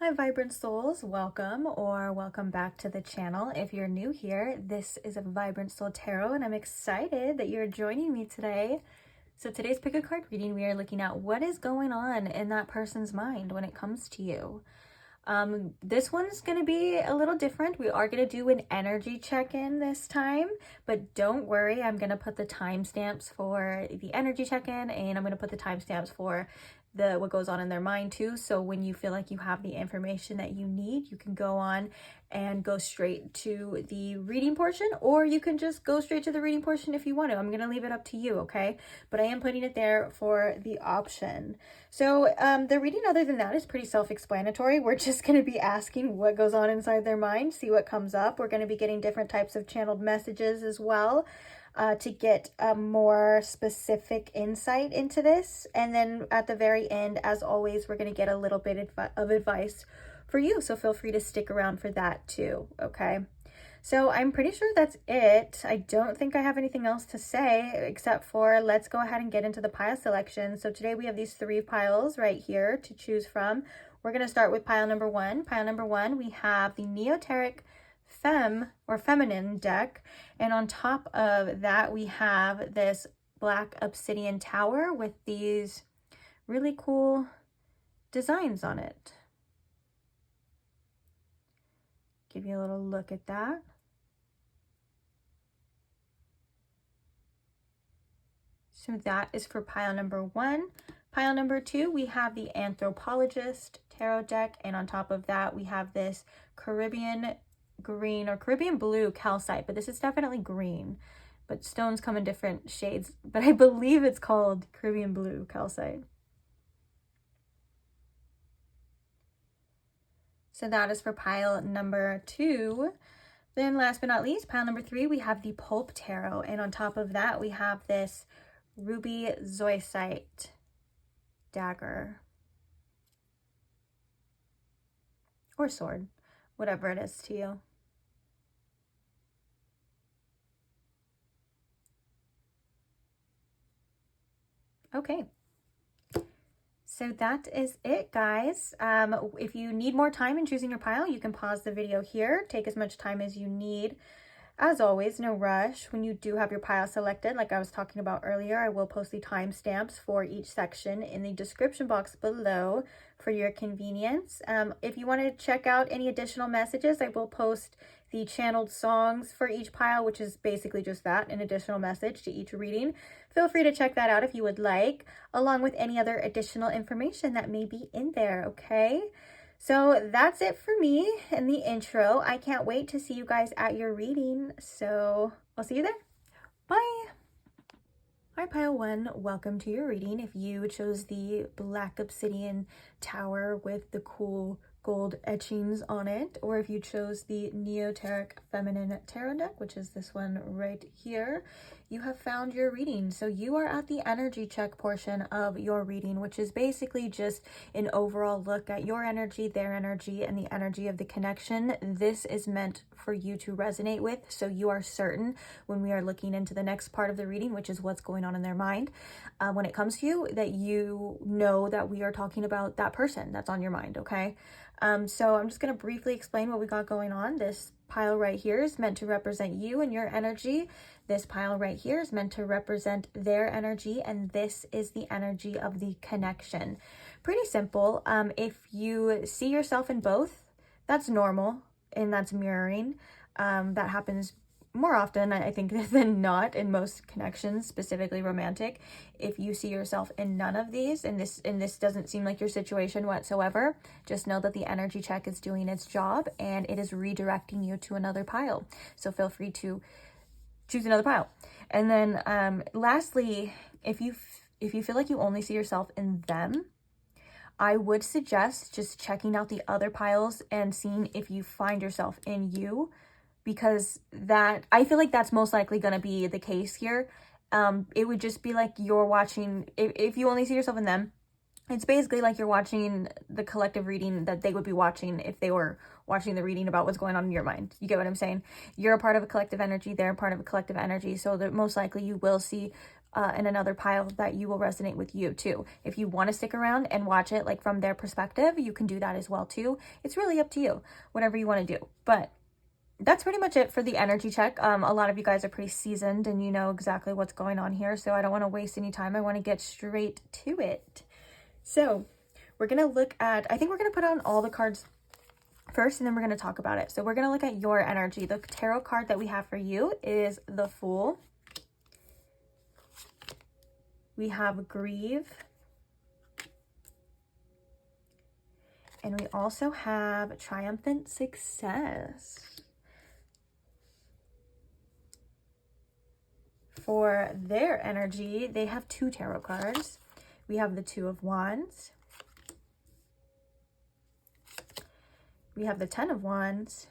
Hi, Vibrant Souls. Welcome or welcome back to the channel. If you're new here, this is a Vibrant Soul Tarot, and I'm excited that you're joining me today. So today's pick a card reading, we are looking at what is going on in that person's mind when it comes to you. This one's going to be a little different. We are going to do an energy check-in this time, but don't worry, I'm going to put the timestamps for the energy check-in, and I'm going to put the timestamps for what goes on in their mind too. So when you feel like you have the information that you need, you can go on and go straight to the reading portion, or you can just go straight to the reading portion if you want to. I'm going to leave it up to you, okay? But I am putting it there for the option. So the reading other than that is pretty self-explanatory. We're just going to be asking what goes on inside their mind, see what comes up. We're going to be getting different types of channeled messages as well. To get a more specific insight into this. And then at the very end, as always, we're going to get a little bit of advice for you. So feel free to stick around for that too, okay? So I'm pretty sure that's it. I don't think I have anything else to say except for let's go ahead and get into the pile selection. So today we have these 3 piles right here to choose from. We're going to start with pile number 1. Pile number 1, we have the neoteric feminine deck, and on top of that we have this black obsidian tower with these really cool designs on it. Give you a little look at that. So that is for pile number 1. Pile number 2, we have the anthropologist tarot deck, and on top of that we have this Caribbean green or Caribbean blue calcite, but this is definitely green, but stones come in different shades, but I believe it's called Caribbean blue calcite. So that is for pile number 2. Then last but not least, pile number 3, we have the pulp tarot, and on top of that we have this ruby zoisite dagger or sword, whatever it is to you. Okay, so that is it, guys. If you need more time in choosing your pile, you can pause the video here, take as much time as you need. As always, no rush. When you do have your pile selected, like I was talking about earlier, I will post the timestamps for each section in the description box below for your convenience. If you want to check out any additional messages, I will post the channeled songs for each pile, which is basically just that, an additional message to each reading. Feel free to check that out if you would like, along with any other additional information that may be in there, okay? So that's it for me in the intro. I can't wait to see you guys at your reading. So I'll see you there. Bye. All right, pile 1, welcome to your reading. If you chose the black obsidian tower with the cool gold etchings on it, or if you chose the neoteric feminine tarot deck, which is this one right here, you have found your reading. So you are at the energy check portion of your reading, which is basically just an overall look at your energy, their energy, and the energy of the connection. This is meant for you to resonate with, so you are certain when we are looking into the next part of the reading, which is what's going on in their mind, when it comes to you, that you know that we are talking about that person that's on your mind, okay? So I'm just going to briefly explain what we got going on. This pile right here is meant to represent you and your energy. This pile right here is meant to represent their energy, and this is the energy of the connection. Pretty simple. If you see yourself in both, that's normal, and that's mirroring. That happens more often, I think, than not in most connections, specifically romantic. If you see yourself in none of these, and this doesn't seem like your situation whatsoever, just know that the energy check is doing its job and it is redirecting you to another pile. So feel free to choose another pile. And then lastly, if you feel like you only see yourself in them, I would suggest just checking out the other piles and seeing if you find yourself in you, because that, I feel like that's most likely going to be the case here. It would just be like you're watching, if you only see yourself in them, it's basically like you're watching the collective reading that they would be watching if they were watching the reading about what's going on in your mind. You get what I'm saying? You're a part of a collective energy, they're a part of a collective energy, so that most likely you will see in another pile that you will resonate with you too. If you want to stick around and watch it like from their perspective, you can do that as well too. It's really up to you, whatever you want to do. But that's pretty much it for the energy check. A lot of you guys are pretty seasoned and you know exactly what's going on here, so I don't want to waste any time. I want to get straight to it. So we're going to look at, I think we're going to put on all the cards first and then we're going to talk about it. So we're going to look at your energy. The tarot card that we have for you is the Fool. We have Grieve. And we also have Triumphant Success. For their energy, they have 2 tarot cards. We have the Two of Wands. We have the Ten of Wands.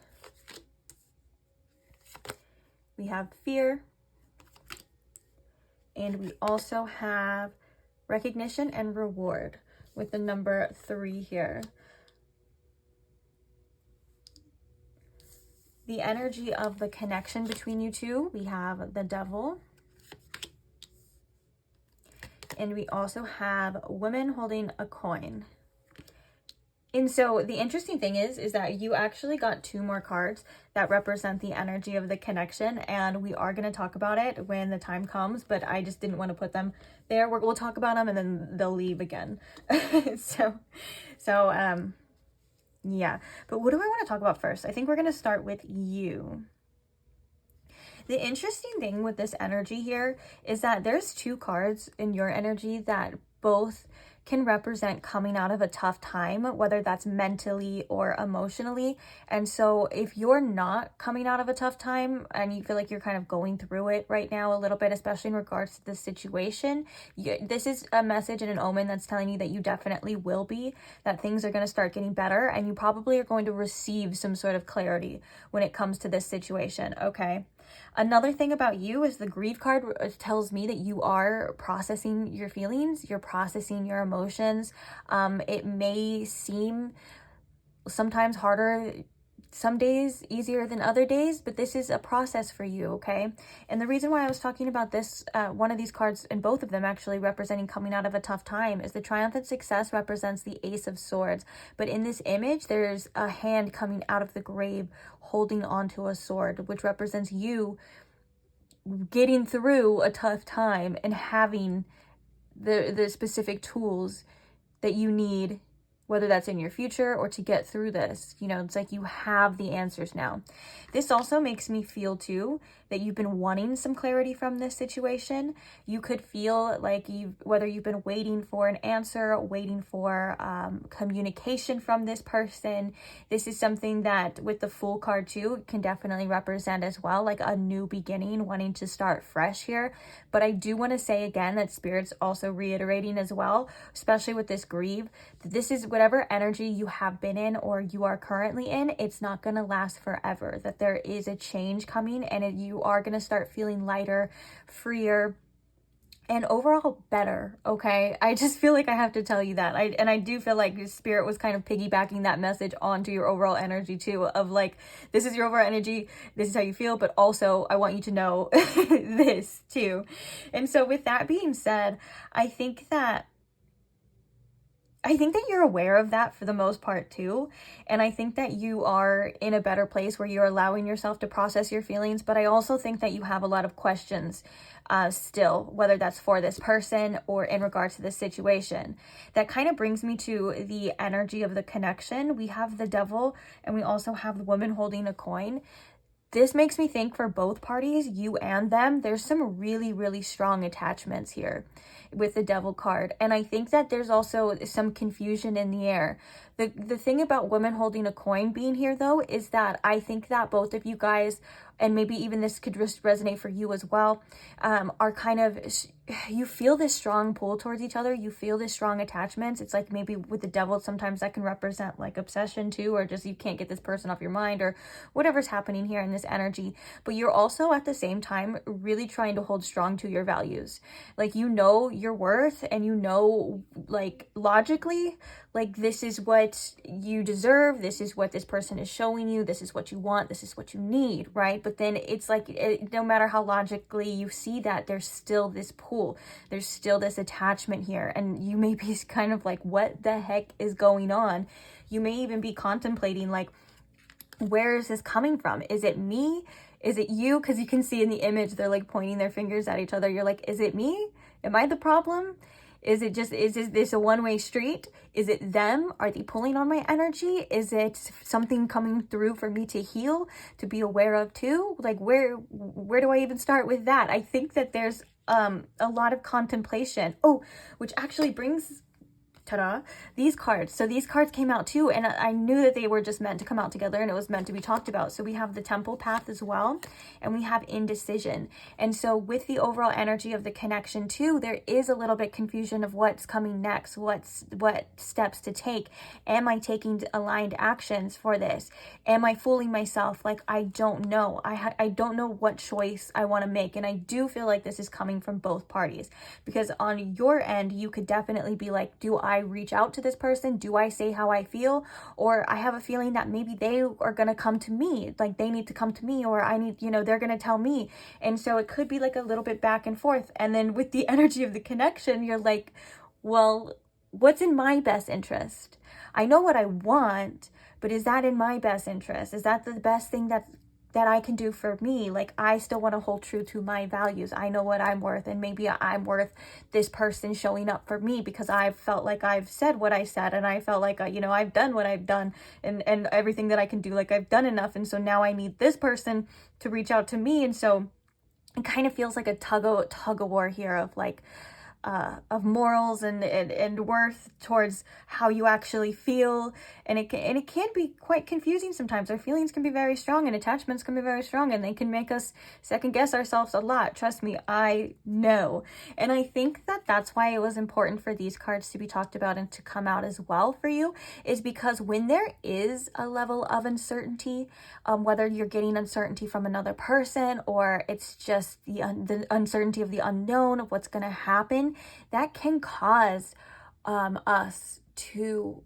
We have Fear. And we also have Recognition and Reward with the number 3 here. The energy of the connection between you two, we have the Devil. And we also have Women Holding a Coin. And so the interesting thing is that you actually got 2 more cards that represent the energy of the connection, and we are going to talk about it when the time comes, but I just didn't want to put them there. We'll talk about them and then they'll leave again. Yeah. But what do I want to talk about first? I think we're going to start with you. The interesting thing with this energy here is that there's 2 cards in your energy that both can represent coming out of a tough time, whether that's mentally or emotionally. And so if you're not coming out of a tough time and you feel like you're kind of going through it right now a little bit, especially in regards to the situation, this is a message and an omen that's telling you that you definitely will be, that things are going to start getting better and you probably are going to receive some sort of clarity when it comes to this situation, okay? Another thing about you is the Grieve card tells me that you are processing your feelings, you're processing your emotions. It may seem sometimes harder, some days easier than other days, but this is a process for you, okay? And the reason why I was talking about this, one of these cards, and both of them actually representing coming out of a tough time, is the Triumphant Success represents the Ace of Swords. But in this image, there's a hand coming out of the grave holding onto a sword, which represents you getting through a tough time and having the specific tools that you need, whether that's in your future or to get through this. You know, it's like you have the answers now. This also makes me feel too that you've been wanting some clarity from this situation. You could feel like whether you've been waiting for an answer, waiting for communication from this person. This is something that with the Fool card too can definitely represent as well, like a new beginning, wanting to start fresh here. But I do want to say again that Spirit's also reiterating as well, especially with this Grieve, that this is whatever energy you have been in or you are currently in, it's not going to last forever, that there is a change coming and you are going to start feeling lighter, freer, and overall better, okay? I just feel like I have to tell you that. I do feel like Spirit was kind of piggybacking that message onto your overall energy too, of like, this is your overall energy, this is how you feel, but also I want you to know this too. And so with that being said, I think that you're aware of that for the most part too. And I think that you are in a better place where you're allowing yourself to process your feelings. But I also think that you have a lot of questions still, whether that's for this person or in regards to this situation. That kind of brings me to the energy of the connection. We have the Devil and we also have the Woman Holding a Coin. This makes me think for both parties, you and them, there's some really, really strong attachments here with the Devil card. And I think that there's also some confusion in the air. The thing about Women Holding a Coin being here though, is that I think that both of you guys, and maybe even this could just resonate for you as well, are kind of, you feel this strong pull towards each other. You feel this strong attachments. It's like maybe with the Devil, sometimes that can represent like obsession too, or just you can't get this person off your mind or whatever's happening here in this energy. But you're also at the same time really trying to hold strong to your values. Like, you know your worth and you know, like logically, like, this is what you deserve, this is what this person is showing you, this is what you want, this is what you need, right? But then it's like, no matter how logically you see that, there's still this pull, there's still this attachment here, and you may be kind of like, what the heck is going on? You may even be contemplating, like, where is this coming from? Is it me? Is it you? Because you can see in the image, they're like pointing their fingers at each other. You're like, is it me? Am I the problem? Is this a one-way street? Is it them? Are they pulling on my energy? Is it something coming through for me to heal, to be aware of too? Like, where do I even start with that? I think that there's a lot of contemplation. Oh, which actually brings, ta-da, these cards. So these cards came out too, and I knew that they were just meant to come out together, and it was meant to be talked about. So we have the Temple path as well, and we have indecision. And so with the overall energy of the connection too, there is a little bit confusion of what's coming next, what steps to take. Am I taking aligned actions for this? Am I fooling myself? Like, I don't know. I don't know what choice I want to make. And I do feel like this is coming from both parties, because on your end, you could definitely be like, do I reach out to this person? Do I say how I feel? Or I have a feeling that maybe they are going to come to me, like they need to come to me, or I need, they're going to tell me. And so it could be like a little bit back and forth. And then with the energy of the connection, you're like, well, what's in my best interest? I know what I want, but is that in my best interest? Is that the best thing that I can do for me? Like, I still want to hold true to my values. I know what I'm worth, and maybe I'm worth this person showing up for me because I've felt like I've said what I said, and I felt like, I've done what I've done, and everything that I can do, like, I've done enough. And so now I need this person to reach out to me. And so it kind of feels like a tug of war here of like, of morals and worth towards how you actually feel, and it can be quite confusing sometimes. Our feelings can be very strong, and attachments can be very strong, and they can make us second guess ourselves a lot. Trust me, I know. And I think that that's why it was important for these cards to be talked about and to come out as well for you, is because when there is a level of uncertainty, whether you're getting uncertainty from another person, or it's just the uncertainty of the unknown of what's going to happen, that can cause us to,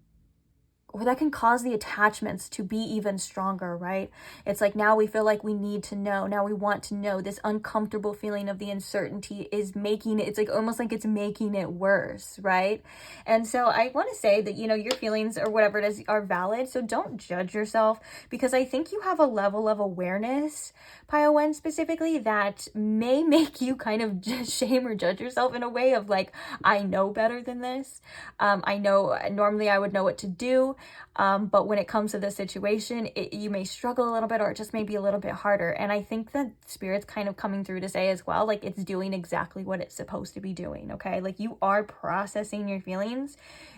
or that can cause the attachments to be even stronger, right? It's like, now we feel like we need to know. Now we want to know. This uncomfortable feeling of the uncertainty is making it, it's like almost like it's making it worse, right? And so I want to say that, your feelings or whatever it is are valid. So don't judge yourself, because I think you have a level of awareness, Pile 1 specifically, that may make you kind of just shame or judge yourself in a way of like, I know better than this. I know normally I would know what to do. But when it comes to this situation, you may struggle a little bit, or it just may be a little bit harder. And I think that Spirit's kind of coming through to say as well, like, it's doing exactly what it's supposed to be doing, okay? Like, you are processing your feelings.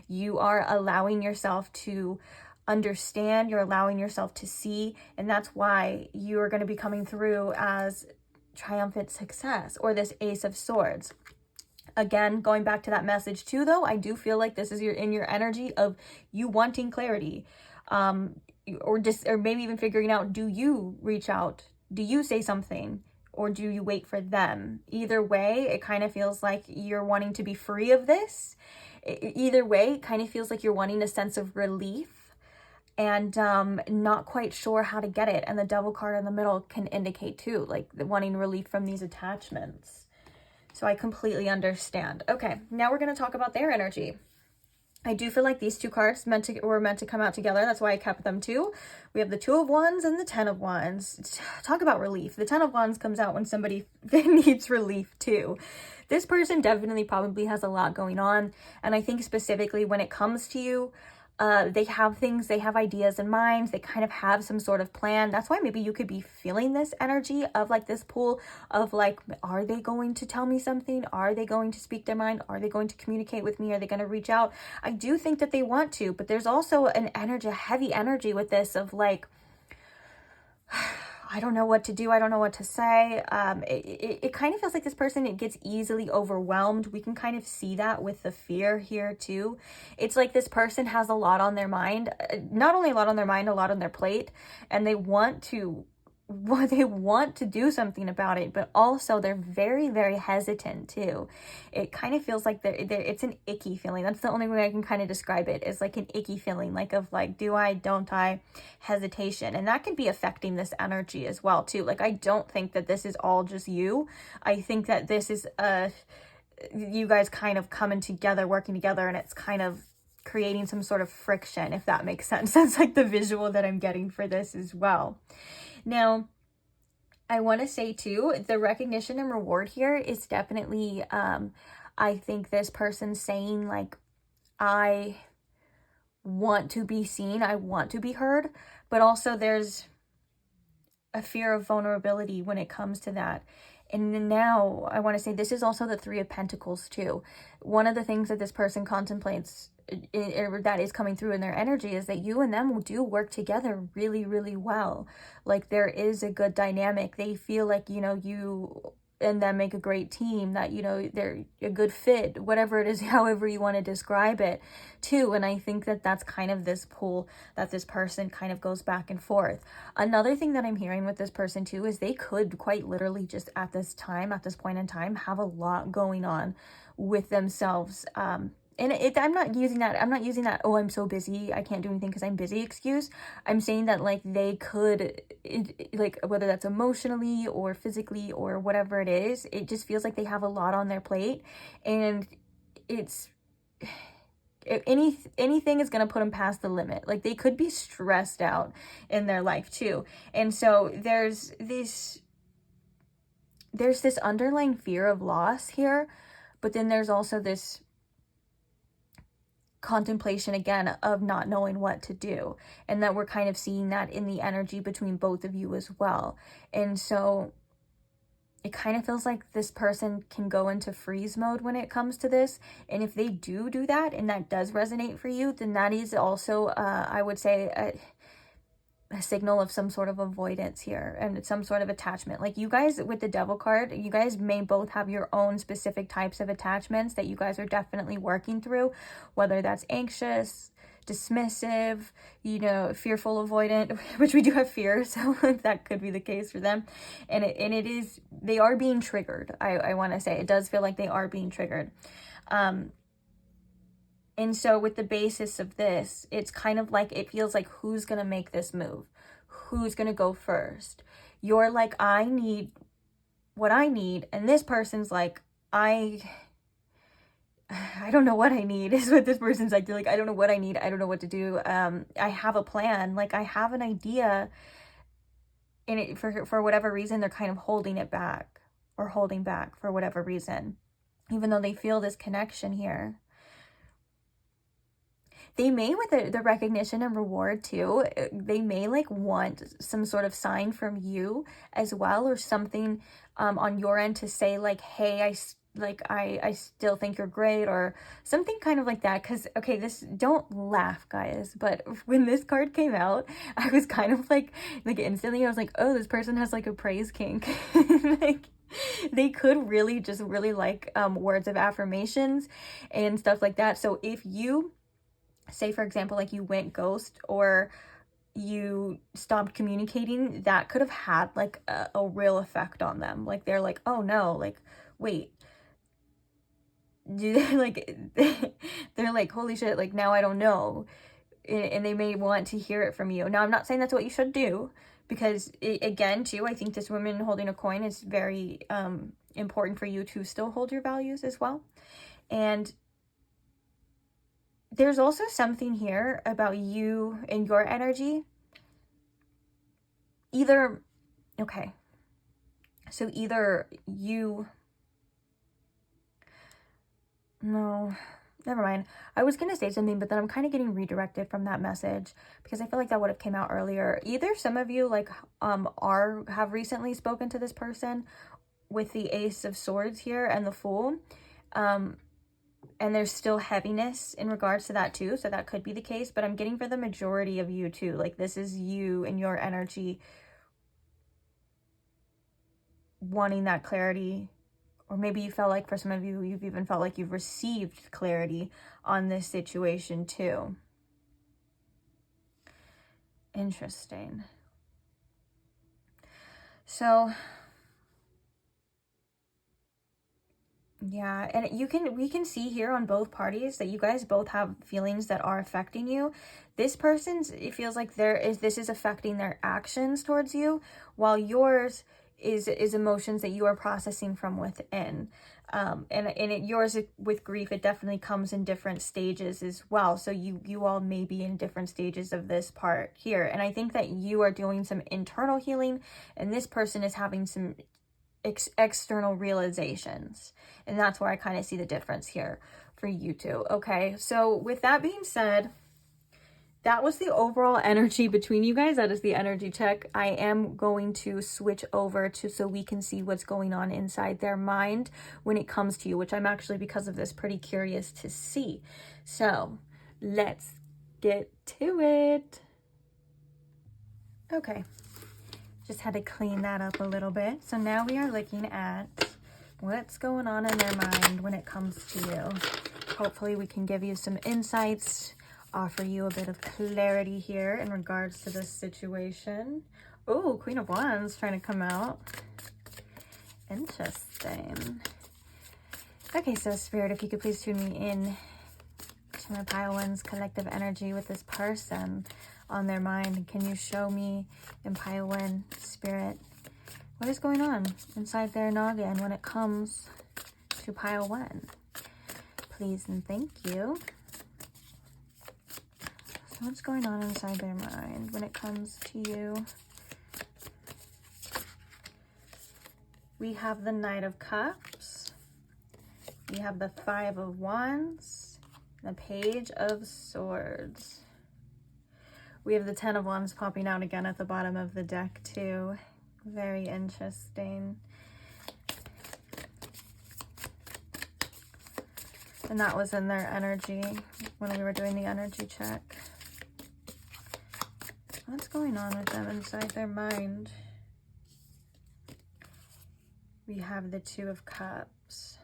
You are allowing yourself to understand. You're allowing yourself to see. And that's why you are going to be coming through as triumphant success, or this Ace of Swords. Again, going back to that message too, though, I do feel like this is in your energy of you wanting clarity, or maybe even figuring out, do you reach out? Do you say something, or do you wait for them? Either way, it kind of feels like you're wanting to be free of this. Either way, it kind of feels like you're wanting a sense of relief, and not quite sure how to get it. And the Devil card in the middle can indicate too, like wanting relief from these attachments. So I completely understand. Okay, now we're going to talk about their energy. I do feel like these two cards were meant to come out together. That's why I kept them too. We have the Two of Wands and the Ten of Wands. Talk about relief. The Ten of Wands comes out when somebody needs relief too. This person definitely probably has a lot going on. And I think specifically when it comes to you, they have things, they have ideas in mind, they kind of have some sort of plan. That's why maybe you could be feeling this energy of like this pull of like, are they going to tell me something? Are they going to speak their mind? Are they going to communicate with me? Are they going to reach out? I do think that they want to, but there's also an energy, a heavy energy with this of like, I don't know what to do. I don't know what to say. It kind of feels like this person, it gets easily overwhelmed. We can kind of see that with the fear here too. It's like this person has a lot on their mind, not only a lot on their mind, a lot on their plate, and they want to they want to do something about it, but also they're very, very hesitant too. It kind of feels like it's an icky feeling. That's the only way I can kind of describe it, is like an icky feeling, like of like, do I, don't I, hesitation. And that can be affecting this energy as well too. Like, I don't think that this is all just you. I think that this is you guys kind of coming together, working together, and it's kind of creating some sort of friction, if that makes sense. That's like the visual that I'm getting for this as well. Now, I want to say too, the recognition and reward here is definitely, I think this person saying like, I want to be seen, I want to be heard, but also there's a fear of vulnerability when it comes to that. And now I want to say this is also the Three of Pentacles too. One of the things that this person contemplates that is coming through in their energy is that you and them do work together really, really well. Like, there is a good dynamic. They feel like, you know, you and them make a great team, that, you know, they're a good fit, whatever it is, however you want to describe it too. And I think that that's kind of this pull that this person kind of goes back and forth. Another thing that I'm hearing with this person too is they could quite literally just at this point in time, have a lot going on with themselves. And I'm not using that, oh, I'm so busy, I can't do anything because I'm busy excuse. I'm saying that, like, they could, like, whether that's emotionally or physically or whatever it is, it just feels like they have a lot on their plate. And it's, anything is going to put them past the limit. Like, they could be stressed out in their life too. And so there's this underlying fear of loss here, but then there's also this contemplation again of not knowing what to do, and that we're kind of seeing that in the energy between both of you as well. And so it kind of feels like this person can go into freeze mode when it comes to this. And if they do that and that does resonate for you, then that is also I would say a signal of some sort of avoidance here and some sort of attachment. Like, you guys with the Devil card, you guys may both have your own specific types of attachments that you guys are definitely working through, whether that's anxious, dismissive, you know, fearful, avoidant, which we do have fear, so that could be the case for them. And it is, they are being triggered. I want to say it does feel like they are being triggered. And so with the basis of this, it's kind of like, it feels like, who's going to make this move? Who's going to go first? You're like, I need what I need. And this person's like, I don't know what I need, is what this person's like. They're like, I don't know what I need. I don't know what to do. I have a plan. Like, I have an idea. And it, for whatever reason, they're kind of holding it back, or holding back for whatever reason, even though they feel this connection here. They may, with the recognition and reward too, they may like want some sort of sign from you as well, or something on your end to say like, hey, I still think you're great, or something kind of like that. Because, okay, don't laugh, guys, but when this card came out, I was kind of like instantly I was like, oh, this person has like a praise kink. Like, they could really just really like words of affirmations and stuff like that. So if you say, for example, like you went ghost or you stopped communicating, that could have had like a real effect on them. Like, they're like, oh no, like, wait, do they like, they're like, holy shit, like, now I don't know. And they may want to hear it from you. Now, I'm not saying that's what you should do, because again too, I think this woman holding a coin is very important for you to still hold your values as well. And there's also something here about you and your energy. Either you... No, never mind. I was going to say something, but then I'm kind of getting redirected from that message, because I feel like that would have came out earlier. Either some of you like have recently spoken to this person with the Ace of Swords here and the Fool. And there's still heaviness in regards to that too. So that could be the case, but I'm getting for the majority of you too. Like, this is you and your energy wanting that clarity. Or maybe you felt like, for some of you, you've even felt like you've received clarity on this situation too. Interesting. So yeah, and we can see here on both parties that you guys both have feelings that are affecting you. This person's, it feels like this is affecting their actions towards you, while yours is emotions that you are processing from within. Yours with grief, it definitely comes in different stages as well. So you all may be in different stages of this part here. And I think that you are doing some internal healing, and this person is having some external realizations. And that's where I kind of see the difference here for you two. Okay, so with that being said, that was the overall energy between you guys. That is the energy check. I am going to switch over to so we can see what's going on inside their mind when it comes to you, which I'm actually, because of this, pretty curious to see. So let's get to it. Okay, just had to clean that up a little bit. So now we are looking at what's going on in their mind when it comes to you. Hopefully we can give you some insights, offer you a bit of clarity here in regards to this situation. Oh, Queen of Wands trying to come out. Interesting. Okay, so Spirit, if you could please tune me in to my pile one's collective energy with this person on their mind. Can you show me in pile one, Spirit, what is going on inside their noggin when it comes to pile one? Please and thank you. So what's going on inside their mind when it comes to you? We have the Knight of Cups. We have the Five of Wands. The Page of Swords. We have the Ten of Wands popping out again at the bottom of the deck too. Very interesting. And that was in their energy when we were doing the energy check. What's going on with them inside their mind? We have the Two of Cups.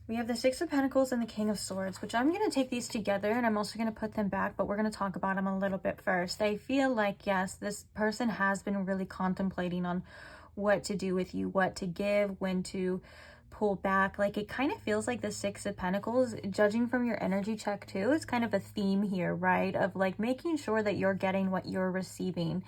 We have the Six of Pentacles and the King of Swords, which I'm going to take these together and I'm also going to put them back, but we're going to talk about them a little bit first. I feel like, yes, this person has been really contemplating on what to do with you, what to give, when to pull back. Like, it kind of feels like the Six of Pentacles, judging from your energy check too, is kind of a theme here, right? Of like making sure that you're getting what you're receiving,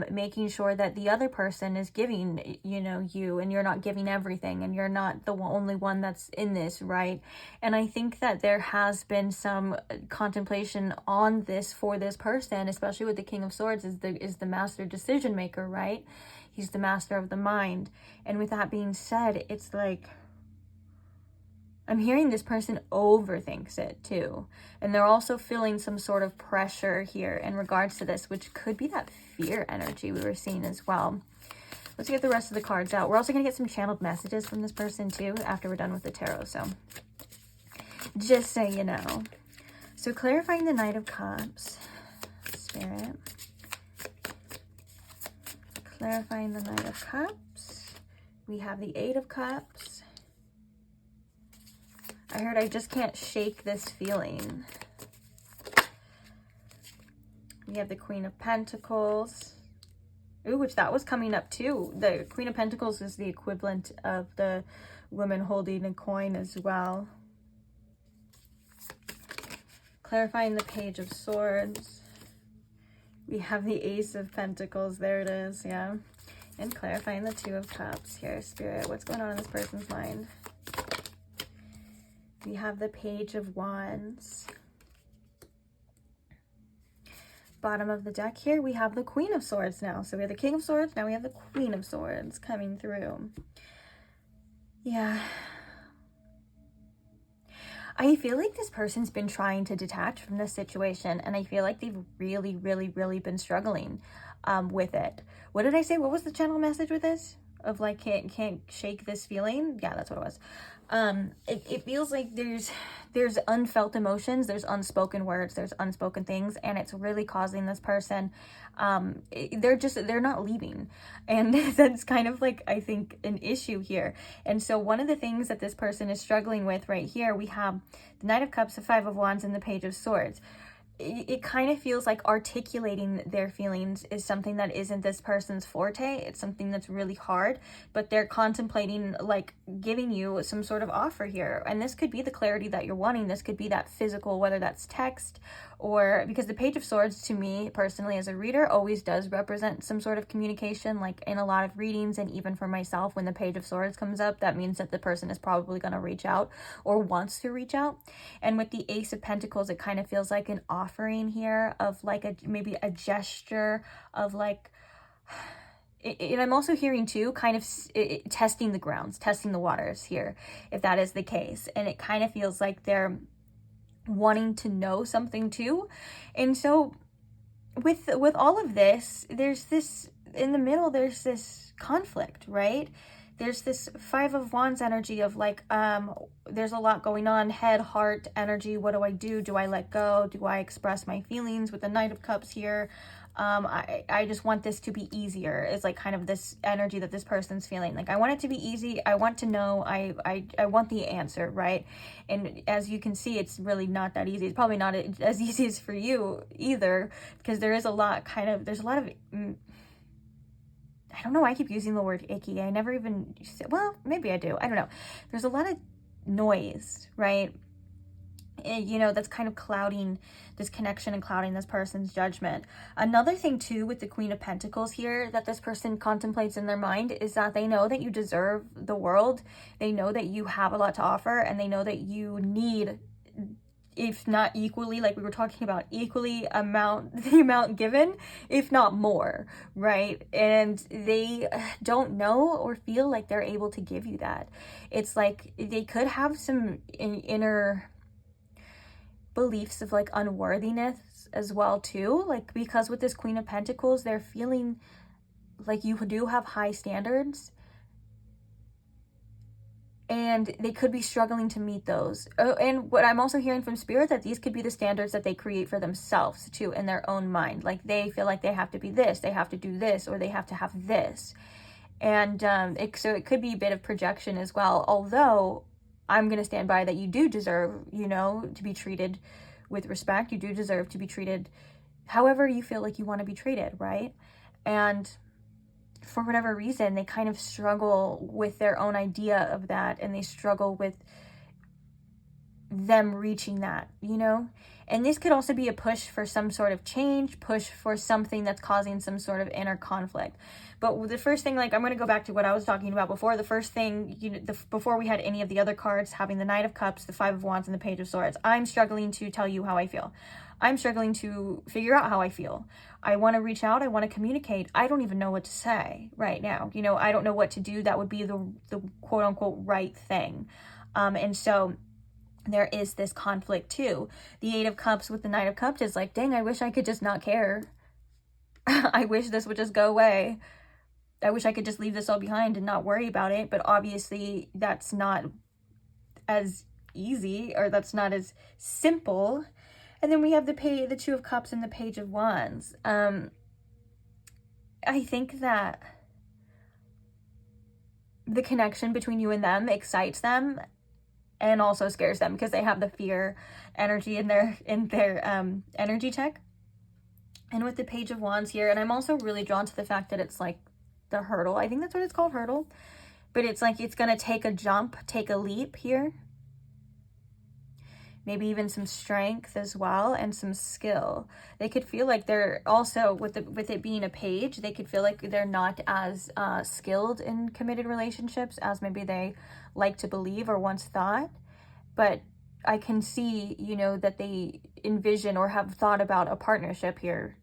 making sure that the other person is giving, you know, you, and you're not giving everything, and you're not the only one that's in this, right? And I think that there has been some contemplation on this for this person, especially with the King of Swords, is the master decision maker, right? He's the master of the mind. And with that being said, it's like, I'm hearing this person overthinks it too. And they're also feeling some sort of pressure here in regards to this, which could be that fear energy we were seeing as well. Let's get the rest of the cards out. We're also going to get some channeled messages from this person too after we're done with the tarot. So just so you know. So clarifying the Knight of Cups, Spirit. Clarifying the Knight of Cups. We have the Eight of Cups. I heard I just can't shake this feeling. We have the Queen of Pentacles. Ooh, which that was coming up too. The Queen of Pentacles is the equivalent of the woman holding a coin as well. Clarifying the Page of Swords. We have the Ace of Pentacles. There it is, yeah. And clarifying the Two of Cups here, Spirit. What's going on in this person's mind? We have the Page of Wands. Bottom of the deck here, we have the Queen of Swords now. So we have the King of Swords, now we have the Queen of Swords coming through. Yeah. I feel like this person's been trying to detach from this situation, and I feel like they've really, really, really been struggling with it. What did I say? What was the channel message with this? Of like, can't shake this feeling? Yeah, that's what it was. It feels like there's unfelt emotions, there's unspoken words, there's unspoken things, and it's really causing this person, they're not leaving. And that's kind of like, I think, an issue here. And so one of the things that this person is struggling with right here, we have the Knight of Cups, the Five of Wands, and the Page of Swords. it kind of feels like articulating their feelings is something that isn't this person's forte. It's something that's really hard, but they're contemplating like giving you some sort of offer here. And this could be the clarity that you're wanting. This could be that physical, whether that's text or, because the Page of Swords to me personally as a reader always does represent some sort of communication, like in a lot of readings. And even for myself, when the Page of Swords comes up, that means that the person is probably going to reach out or wants to reach out. And with the Ace of Pentacles, it kind of feels like an offering here of like maybe a gesture of like, and I'm also hearing too, kind of testing the grounds, testing the waters here, if that is the case. And it kind of feels like they're wanting to know something too. And so with all of this, there's this, in the middle, there's this conflict, right? There's this Five of Wands energy of like, there's a lot going on, head, heart energy. What do I do? Do I let go? Do I express my feelings? With the Knight of Cups here, I just want this to be easier. It's like kind of this energy that this person's feeling. Like, I want it to be easy. I want to know. I want the answer, right? And as you can see, it's really not that easy. It's probably not as easy as for you either, because there is a lot there's a lot of... I don't know why I keep using the word icky. I never even used it. Well, maybe I do. I don't know. There's a lot of noise, right? And, you know, that's kind of clouding this connection and clouding this person's judgment. Another thing too with the Queen of Pentacles here that this person contemplates in their mind is that they know that you deserve the world. They know that you have a lot to offer, and they know that you need, if not equally, like we were talking about, equally the amount given, if not more, right? And they don't know or feel like they're able to give you that. It's like they could have some inner beliefs of like unworthiness as well too, like because with this Queen of Pentacles, they're feeling like you do have high standards, and they could be struggling to meet those. Oh, and what I'm also hearing from Spirit, that these could be the standards that they create for themselves too in their own mind. Like they feel like they have to be this, they have to do this, or they have to have this. And so it could be a bit of projection as well. Although I'm going to stand by that you do deserve, you know, to be treated with respect. You do deserve to be treated however you feel like you want to be treated, right? And for whatever reason, they kind of struggle with their own idea of that, and they struggle with them reaching that, you know? And this could also be a push for some sort of change, push for something that's causing some sort of inner conflict. But the first thing, like, I'm going to go back to what I was talking about before. The first thing, you know, before we had any of the other cards, having the Knight of Cups, the Five of Wands, and the Page of Swords, I'm struggling to tell you how I feel. I'm struggling to figure out how I feel. I want to reach out. I want to communicate. I don't even know what to say right now. You know, I don't know what to do that would be the quote unquote right thing. And so there is this conflict too. The Eight of Cups with the Knight of Cups is like, dang, I wish I could just not care. I wish this would just go away. I wish I could just leave this all behind and not worry about it. But obviously that's not as easy, or that's not as simple. And then we have the Two of Cups and the Page of Wands. I think that the connection between you and them excites them and also scares them, because they have the fear energy in their energy check. And with the Page of Wands here, and I'm also really drawn to the fact that it's like the hurdle. I think that's what it's called, hurdle. But it's like it's going to take a jump, take a leap here. Maybe even some strength as well, and some skill. They could feel like they're also, with it being a page, they could feel like they're not as skilled in committed relationships as maybe they like to believe or once thought. But I can see, you know, that they envision or have thought about a partnership here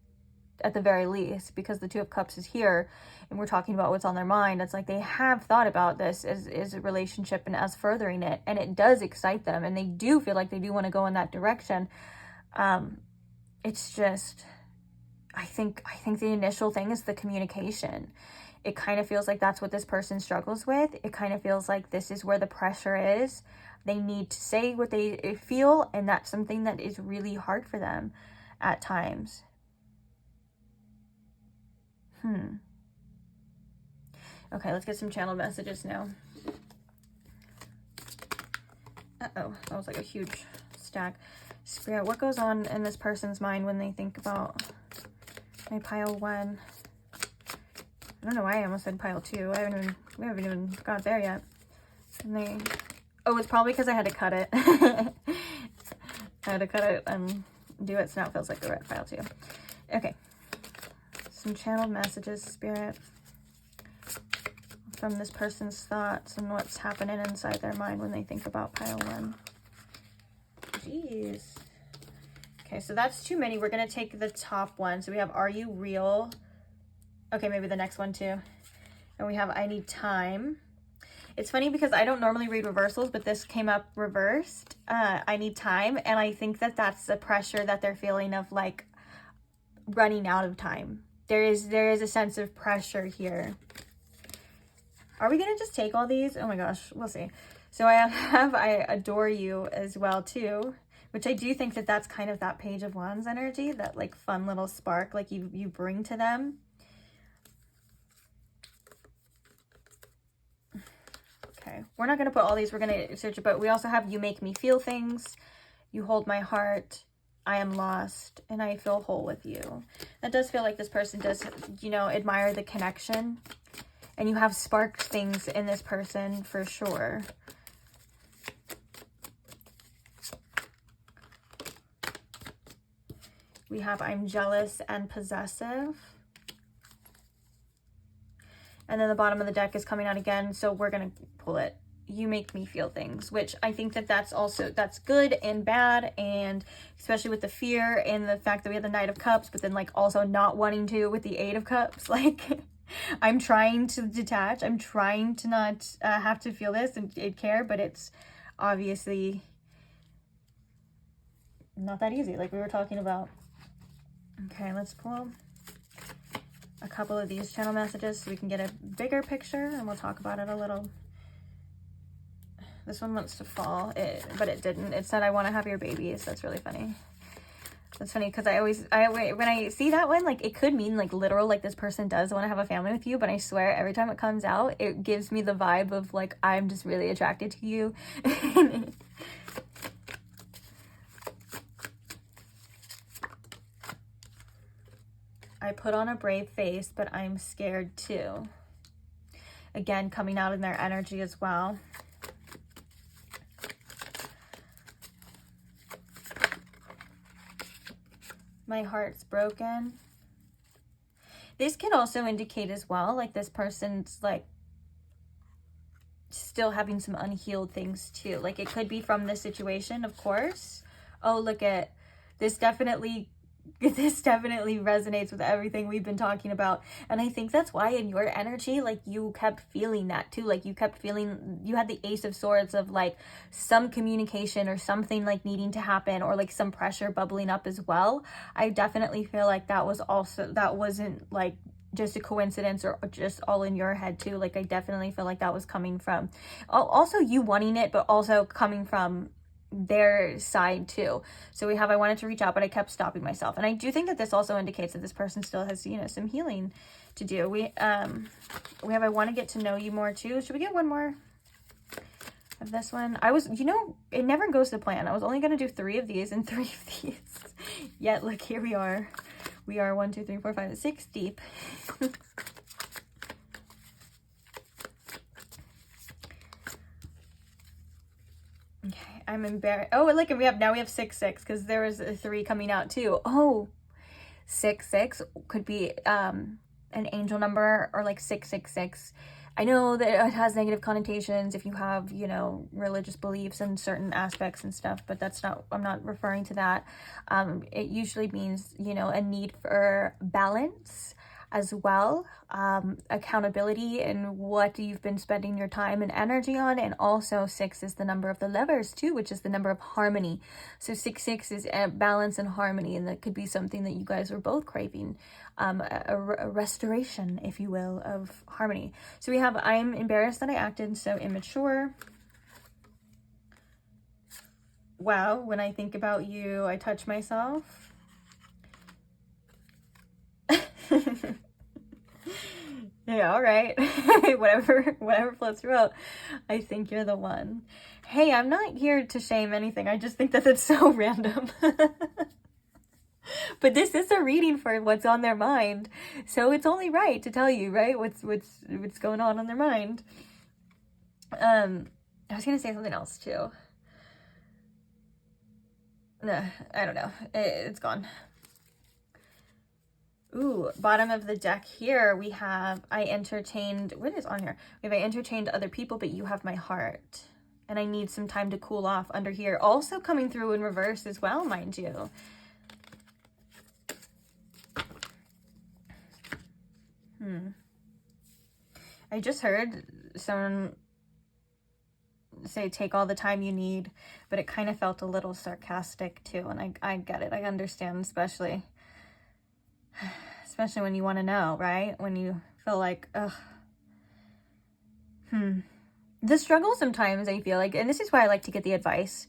at the very least, because the Two of Cups is here and we're talking about what's on their mind. It's like they have thought about this as a relationship and as furthering it, and it does excite them, and they do feel like they do want to go in that direction. It's just, I think the initial thing is the communication. It kind of feels like that's what this person struggles with. It kind of feels like this is where the pressure is. They need to say what they feel, and that's something that is really hard for them at times. Okay, let's get some channel messages now. Uh-oh, that was like a huge stack. Spirit, what goes on in this person's mind when they think about my pile 1? I don't know why I almost said pile 2. We haven't even got there yet. And they, oh, it's probably because I had to cut it. I had to cut it and do it, so now it feels like the right pile 2. Okay. Some channeled messages, Spirit, from this person's thoughts and what's happening inside their mind when they think about pile 1. Jeez. Okay, so that's too many. We're going to take the top one. So we have, are you real? Okay, maybe the next one too. And we have, I need time. It's funny because I don't normally read reversals, but this came up reversed. I need time. And I think that that's the pressure that they're feeling of like running out of time. There is a sense of pressure here. Are we going to just take all these? Oh my gosh, we'll see. So I have, I adore you as well too, which I do think that that's kind of that Page of Wands energy, that like fun little spark like you bring to them. Okay, we're not going to put all these, we're going to search it, but we also have, you make me feel things, you hold my heart, I am lost, and I feel whole with you. That does feel like this person does, you know, admire the connection, and you have sparked things in this person for sure. We have, I'm jealous and possessive. And then the bottom of the deck is coming out again, so we're going to pull it. You make me feel things, which I think that that's also, that's good and bad, and especially with the fear and the fact that we have the Knight of Cups, but then like also not wanting to with the Eight of Cups. Like, I'm trying to detach. I'm trying to not have to feel this and care, but it's obviously not that easy, like we were talking about. Okay, let's pull a couple of these channel messages so we can get a bigger picture, and we'll talk about it a little. This one wants to fall, but it didn't. It said, I want to have your babies. That's really funny. That's funny because when I see that one, like it could mean like literal, like this person does want to have a family with you, but I swear every time it comes out, it gives me the vibe of like, I'm just really attracted to you. I put on a brave face, but I'm scared too. Again, coming out in their energy as well. My heart's broken. This can also indicate as well, like this person's like still having some unhealed things too. Like it could be from this situation, of course. Oh, look at this. This definitely resonates with everything we've been talking about. And I think that's why in your energy, like you kept feeling that too. Like you kept feeling, you had the Ace of Swords of like some communication or something like needing to happen, or like some pressure bubbling up as well. I definitely feel like that was also, that wasn't like just a coincidence or just all in your head too. Like I definitely feel like that was coming from also you wanting it, but also coming from their side too. So we have, I wanted to reach out, but I kept stopping myself. And I do think that this also indicates that this person still has, you know, some healing to do. We have, I want to get to know you more too. Should we get one more of this one? I was, you know, it never goes to plan. I was only going to do 3 of these and 3 of these. Yet, look, here we are. We are 1, 2, 3, 4, 5, 6 deep. I'm embarrassed. Oh, look, we have 6 6 because there was a 3 coming out too. Oh, 6 6 could be an angel number, or like 666. I know that it has negative connotations if you have, you know, religious beliefs and certain aspects and stuff, but that's not, I'm not referring to that. It usually means, you know, a need for balance as well, accountability and what you've been spending your time and energy on. And also 6 is the number of the lovers too, which is the number of harmony. So 6 6 is balance and harmony, and that could be something that you guys are both craving, a restoration, if you will, of harmony. So we have, I'm embarrassed that I acted so immature. Wow, when I think about you, I touch myself. Yeah, all right. Whatever floats your boat. I think you're the one. Hey, I'm not here to shame anything. I just think that it's so random. But this is a reading for what's on their mind. So it's only right to tell you, right? What's going on their mind. I was going to say something else too. No, I don't know. It's gone. Ooh, bottom of the deck here, we have, I entertained, what is on here? We have, I entertained other people, but you have my heart. And I need some time to cool off under here. Also coming through in reverse as well, mind you. I just heard someone say, take all the time you need, but it kind of felt a little sarcastic too. And I get it. I understand, especially when you want to know, right? When you feel like, ugh. The struggle sometimes, I feel like, and this is why I like to get the advice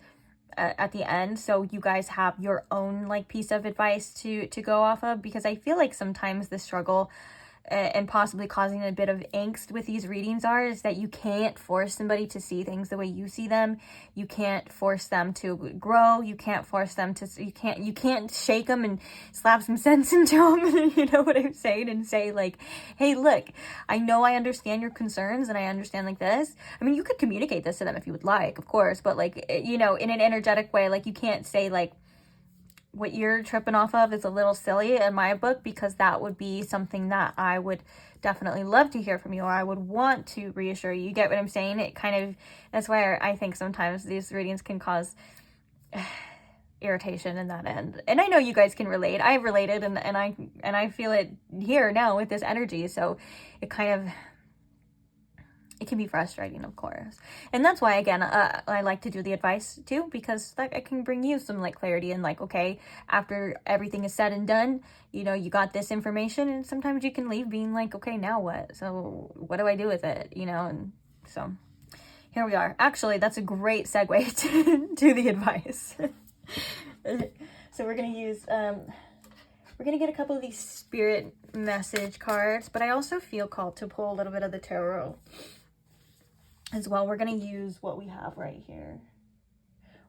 at the end, so you guys have your own like piece of advice to go off of, because I feel like sometimes the struggle and possibly causing a bit of angst with these readings is that you can't force somebody to see things the way you see them. You can't force them to grow. You can't force them to, you can't shake them and slap some sense into them. You know what I'm saying? And say like, hey, look, I know I understand your concerns and I understand like this. I mean, you could communicate this to them if you would like, of course, but like, you know, in an energetic way, like you can't say like, what you're tripping off of is a little silly in my book, because that would be something that I would definitely love to hear from you, or I would want to reassure you. You get what I'm saying? It kind of, that's why I think sometimes these readings can cause irritation in that end. And I know you guys can relate. I've related and I feel it here now with this energy. So it kind of, it can be frustrating, of course. And that's why, again, I like to do the advice too, because that it can bring you some like clarity and like, okay, after everything is said and done, you know, you got this information, and sometimes you can leave being like, okay, now what? So what do I do with it? You know, and so here we are. Actually, that's a great segue to the advice. So we're going to use, we're going to get a couple of these spirit message cards, but I also feel called to pull a little bit of the tarot as well. We're going to use what we have right here.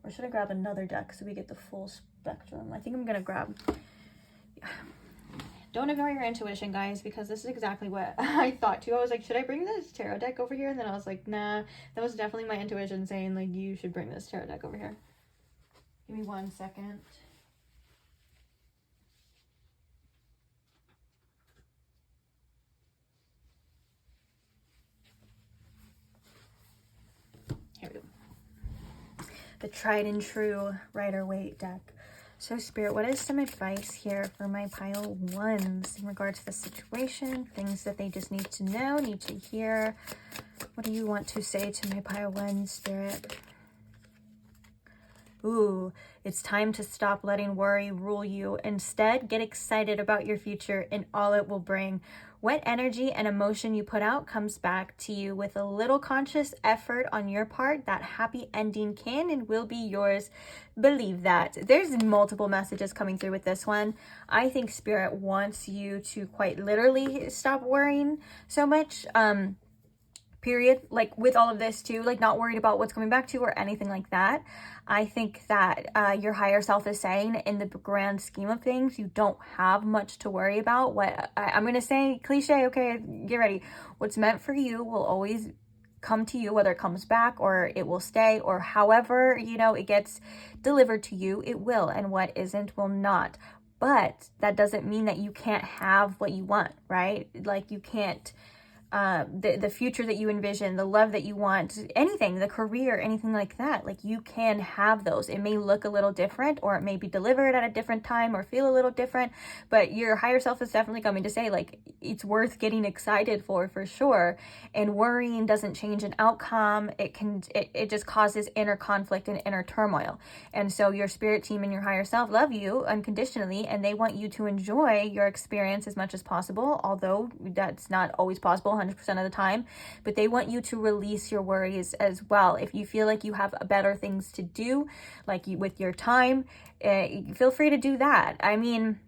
Or should I grab another deck so we get the full spectrum? I think I'm going to grab... Yeah. Don't ignore your intuition, guys, because this is exactly what I thought too. I was like, should I bring this tarot deck over here? And then I was like, nah, that was definitely my intuition saying, like, you should bring this tarot deck over here. Give me 1 second. Here we go. The tried and true Rider-Waite deck. So Spirit, what is some advice here for my pile ones in regards to the situation? Things that they just need to know, need to hear. What do you want to say to my pile one, Spirit? Ooh, it's time to stop letting worry rule you. Instead, get excited about your future and all it will bring. What energy and emotion you put out comes back to you. With a little conscious effort on your part, that happy ending can and will be yours. Believe that. There's multiple messages coming through with this one. I think Spirit wants you to quite literally stop worrying so much. Period. Like with all of this too, like not worried about what's coming back to you or anything like that. I think that your higher self is saying, in the grand scheme of things, you don't have much to worry about. What I'm going to say, cliche, okay, get ready. What's meant for you will always come to you, whether it comes back or it will stay, or however, you know, it gets delivered to you, it will. And what isn't will not. But that doesn't mean that you can't have what you want, right? Like you can't, the future that you envision, the love that you want, anything, the career, anything like that, like you can have those. It may look a little different, or it may be delivered at a different time or feel a little different, but your higher self is definitely coming to say, like, it's worth getting excited for sure. And worrying doesn't change an outcome. It just causes inner conflict and inner turmoil. And so your spirit team and your higher self love you unconditionally, and they want you to enjoy your experience as much as possible, although that's not always possible 100% of the time, but they want you to release your worries as well. If you feel like you have better things to do, like with your time, feel free to do that. I mean,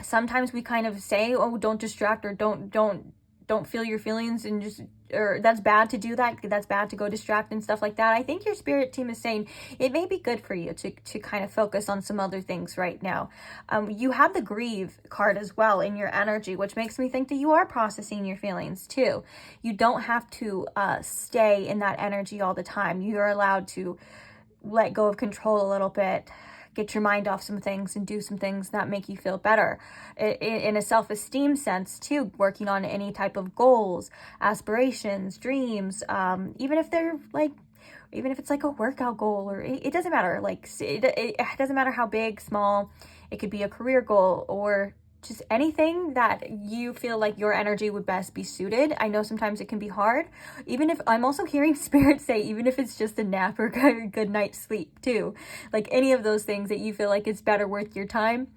sometimes we kind of say, oh, don't distract, or don't don't feel your feelings and just, or that's bad to do that. That's bad to go distract and stuff like that. I think your spirit team is saying it may be good for you to kind of focus on some other things right now. You have the grieve card as well in your energy, which makes me think that you are processing your feelings too. You don't have to stay in that energy all the time. You're allowed to let go of control a little bit, get your mind off some things and do some things that make you feel better. In a self-esteem sense too, working on any type of goals, aspirations, dreams, even if they're like, even if it's like a workout goal, or it doesn't matter. Like it doesn't matter how big, small, it could be a career goal or just anything that you feel like your energy would best be suited. I know sometimes it can be hard. Even if, I'm also hearing spirit say, even if it's just a nap or a good night's sleep too, like any of those things that you feel like it's better worth your time,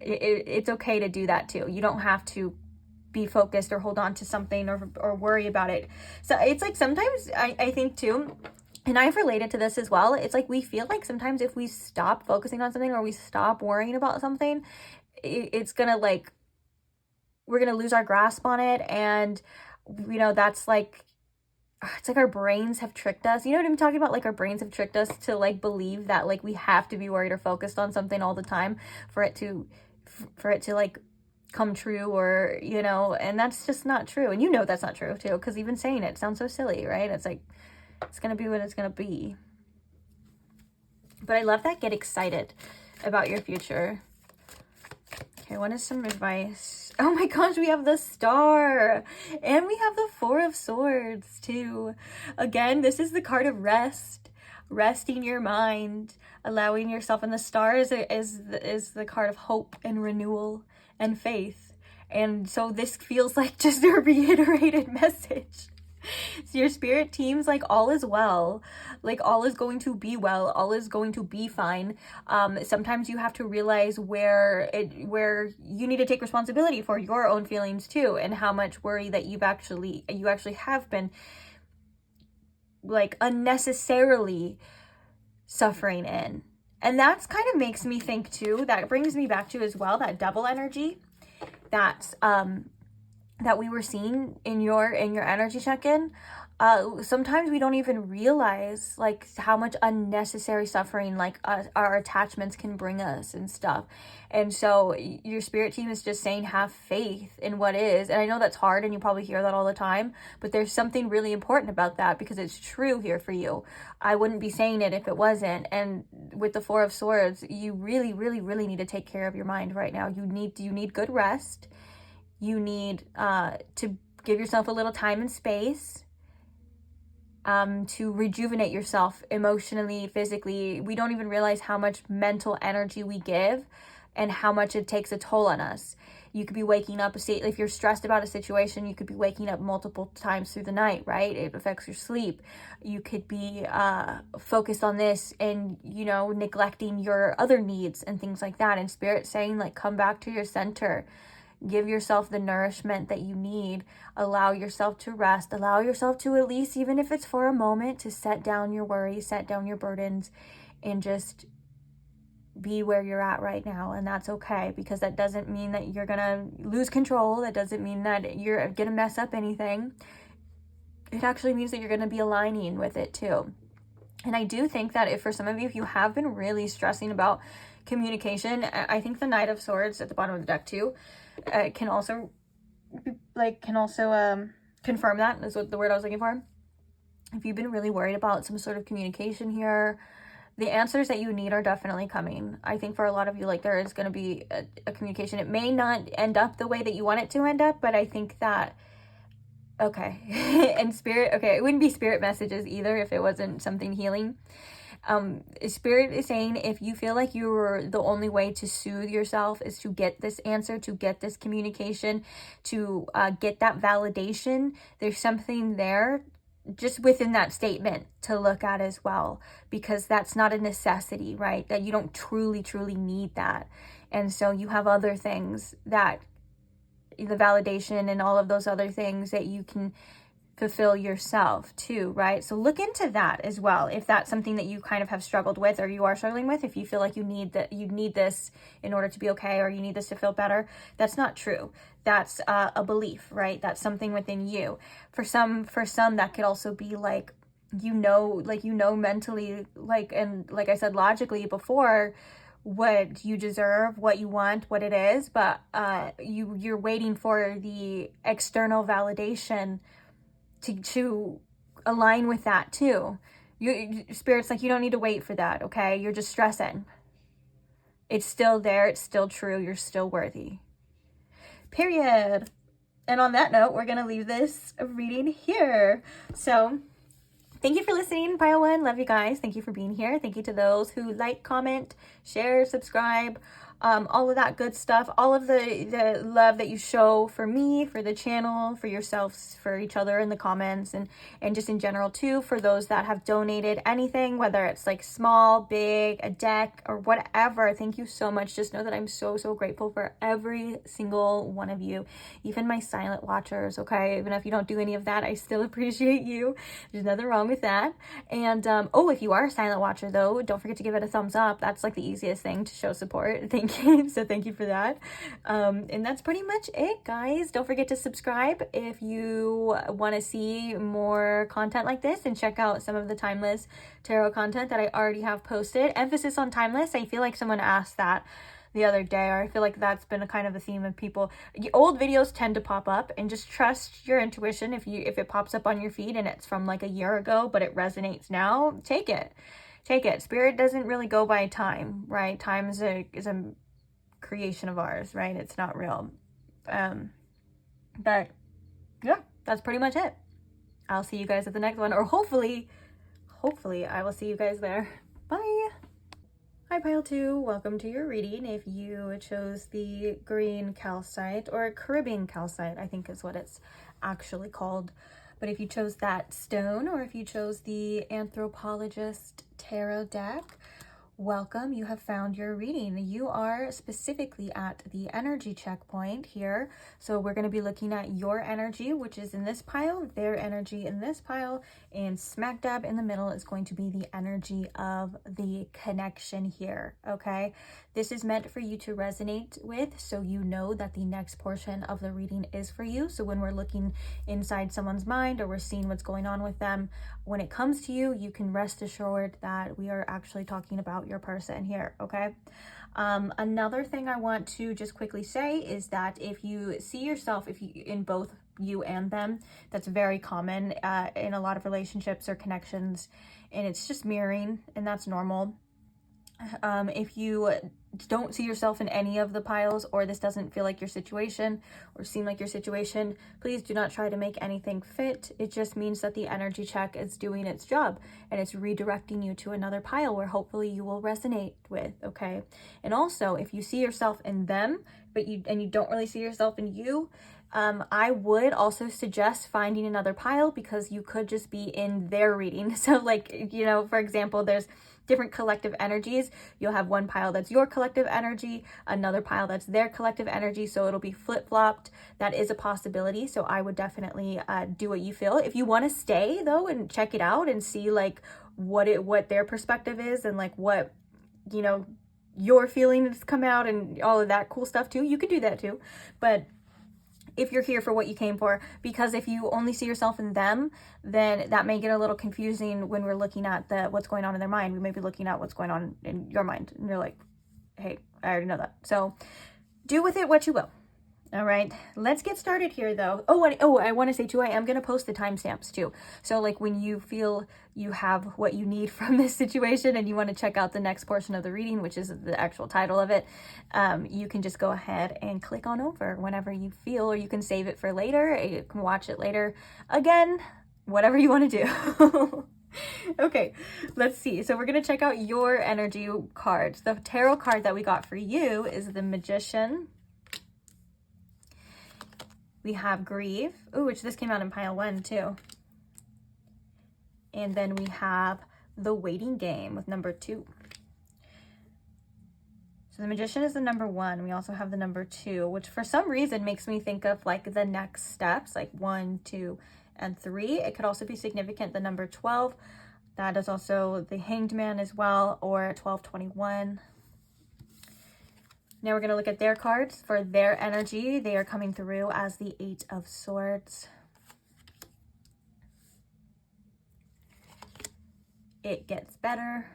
it's okay to do that too. You don't have to be focused or hold on to something or worry about it. So it's like sometimes I think too, and I've related to this as well, it's like we feel like sometimes if we stop focusing on something or we stop worrying about something, it's gonna like, we're gonna lose our grasp on it. And you know, that's like, it's like our brains have tricked us. You know what I'm talking about? Like our brains have tricked us to like believe that like we have to be worried or focused on something all the time for it to like come true, or you know, and that's just not true. And you know that's not true too, because even saying it sounds so silly, right? It's like, it's gonna be what it's gonna be. But I love that. Get excited about your future. Okay, what is some advice? Oh my gosh, we have the Star. And we have the Four of Swords too. Again, this is the card of rest. Resting your mind. Allowing yourself. And the Star is the card of hope and renewal and faith. And so this feels like just a reiterated message. So your spirit team's like, all is well, like all is going to be well, all is going to be fine. Sometimes you have to realize where you need to take responsibility for your own feelings too, and how much worry that you actually have been like unnecessarily suffering in. And that's kind of makes me think too, that brings me back to as well, that double energy that's that we were seeing in your energy check-in. Sometimes we don't even realize like how much unnecessary suffering like our attachments can bring us and stuff. And so your spirit team is just saying, have faith in what is. And I know that's hard and you probably hear that all the time, but there's something really important about that because it's true here for you. I wouldn't be saying it if it wasn't. And with the Four of Swords, you really, really, really need to take care of your mind right now. You need good rest. You need to give yourself a little time and space to rejuvenate yourself emotionally, physically. We don't even realize how much mental energy we give and how much it takes a toll on us. You could be waking up, if you're stressed about a situation, you could be waking up multiple times through the night, right? It affects your sleep. You could be focused on this and, you know, neglecting your other needs and things like that. And Spirit saying, like, come back to your center. Give yourself the nourishment that you need. Allow yourself to rest. Allow yourself to, at least, even if it's for a moment, to set down your worries, set down your burdens, and just be where you're at right now. And that's okay, because that doesn't mean that you're gonna lose control. That doesn't mean that you're gonna mess up anything. It actually means that you're gonna be aligning with it too. And I do think that if for some of you, if you have been really stressing about communication, I think the Knight of Swords at the bottom of the deck too can also confirm that, is what the word I was looking for. If you've been really worried about some sort of communication here, the answers that you need are definitely coming. I think for a lot of you, like, there is going to be a communication. It may not end up the way that you want it to end up, but I think that, okay. And Spirit, okay, it wouldn't be Spirit messages either if it wasn't something healing. Spirit is saying, if you feel like you're the only way to soothe yourself is to get this answer, to get this communication, to get that validation, there's something there just within that statement to look at as well, because that's not a necessity, right? That you don't truly need that. And so you have other things that the validation and all of those other things that you can fulfill yourself too, right? So look into that as well. If that's something that you kind of have struggled with, or you are struggling with, if you feel like you need this in order to be okay, or you need this to feel better, that's not true. That's a belief, right? That's something within you. For some that could also be like, mentally, and like I said, logically before, what you deserve, what you want, what it is, but you're waiting for the external validation to align with that too. Spirit's like, you don't need to wait for that, okay? You're just stressing. It's still there, it's still true, you're still worthy. Period. And on that note, we're gonna leave this reading here. So thank you for listening, Pile 1. Love you guys. Thank you for being here. Thank you to those who like, comment, share, subscribe, all of that good stuff. All of the love that you show for me, for the channel, for yourselves, for each other in the comments, and just in general too, for those that have donated anything, whether it's like small, big, a deck, or whatever. Thank you so much. Just know that I'm so grateful for every single one of you, even my silent watchers, okay? Even if you don't do any of that, I still appreciate you. There's nothing wrong with that. And oh, if you are a silent watcher though, don't forget to give it a thumbs up. That's like the easiest thing to show support. Thank you. So thank you for that. And that's pretty much it, guys. Don't forget to subscribe if you want to see more content like this, and check out some of the timeless tarot content that I already have posted. Emphasis on timeless. I feel like someone asked that the other day, or I feel like that's been a kind of a theme of people. Old videos tend to pop up, and just trust your intuition. If it pops up on your feed and it's from like a year ago but it resonates now, take it. Spirit doesn't really go by time, right? Time is a creation of ours, right? It's not real. But yeah, that's pretty much it. I'll see you guys at the next one, or hopefully I will see you guys there. Bye. Hi, Pile 2. Welcome to your reading. If you chose the green calcite, or Caribbean calcite, I think is what it's actually called. But if you chose that stone, or if you chose the anthropologist tarot deck, welcome. You have found your reading. You are specifically at the energy checkpoint here. So we're going to be looking at your energy, which is in this pile, their energy in this pile, and smack dab in the middle is going to be the energy of the connection here, okay? This is meant for you to resonate with, so you know that the next portion of the reading is for you. So when we're looking inside someone's mind, or we're seeing what's going on with them, when it comes to you, you can rest assured that we are actually talking about your person here, okay? Another thing I want to just quickly say is that if you see yourself, in both you and them, that's very common in a lot of relationships or connections, and it's just mirroring, and that's normal. If you don't see yourself in any of the piles, or this doesn't feel like your situation or seem like your situation, please do not try to make anything fit. It just means that the energy check is doing its job, and it's redirecting you to another pile where hopefully you will resonate with, okay? And also, if you see yourself in them, but you don't really see yourself in you, I would also suggest finding another pile, because you could just be in their reading. So like, for example, there's different collective energies. You'll have one pile that's your collective energy, another pile that's their collective energy, so it'll be flip-flopped. That is a possibility, so I would definitely do what you feel. If you want to stay though and check it out and see like what their perspective is, and like what your feelings come out and all of that cool stuff too, you could do that too. But if you're here for what you came for, because if you only see yourself in them, then that may get a little confusing when we're looking at what's going on in their mind. We may be looking at what's going on in your mind, and you're like, hey, I already know that. So do with it what you will. All right, let's get started here though. I want to say too, I am going to post the timestamps too. So like when you feel you have what you need from this situation and you want to check out the next portion of the reading, which is the actual title of it, you can just go ahead and click on over whenever you feel, or you can save it for later. You can watch it later. Again, whatever you want to do. Okay, let's see. So we're going to check out your energy cards. The tarot card that we got for you is the Magician. We have Grief, which this came out in pile 1 too. And then we have the Waiting Game with number 2. So the Magician is the number 1. We also have the number 2, which for some reason makes me think of like the next steps, like 1, 2, and 3. It could also be significant, the number 12. That is also the Hanged Man as well, or 1221. Now we're going to look at their cards for their energy. They are coming through as the 8 of Swords. It gets better.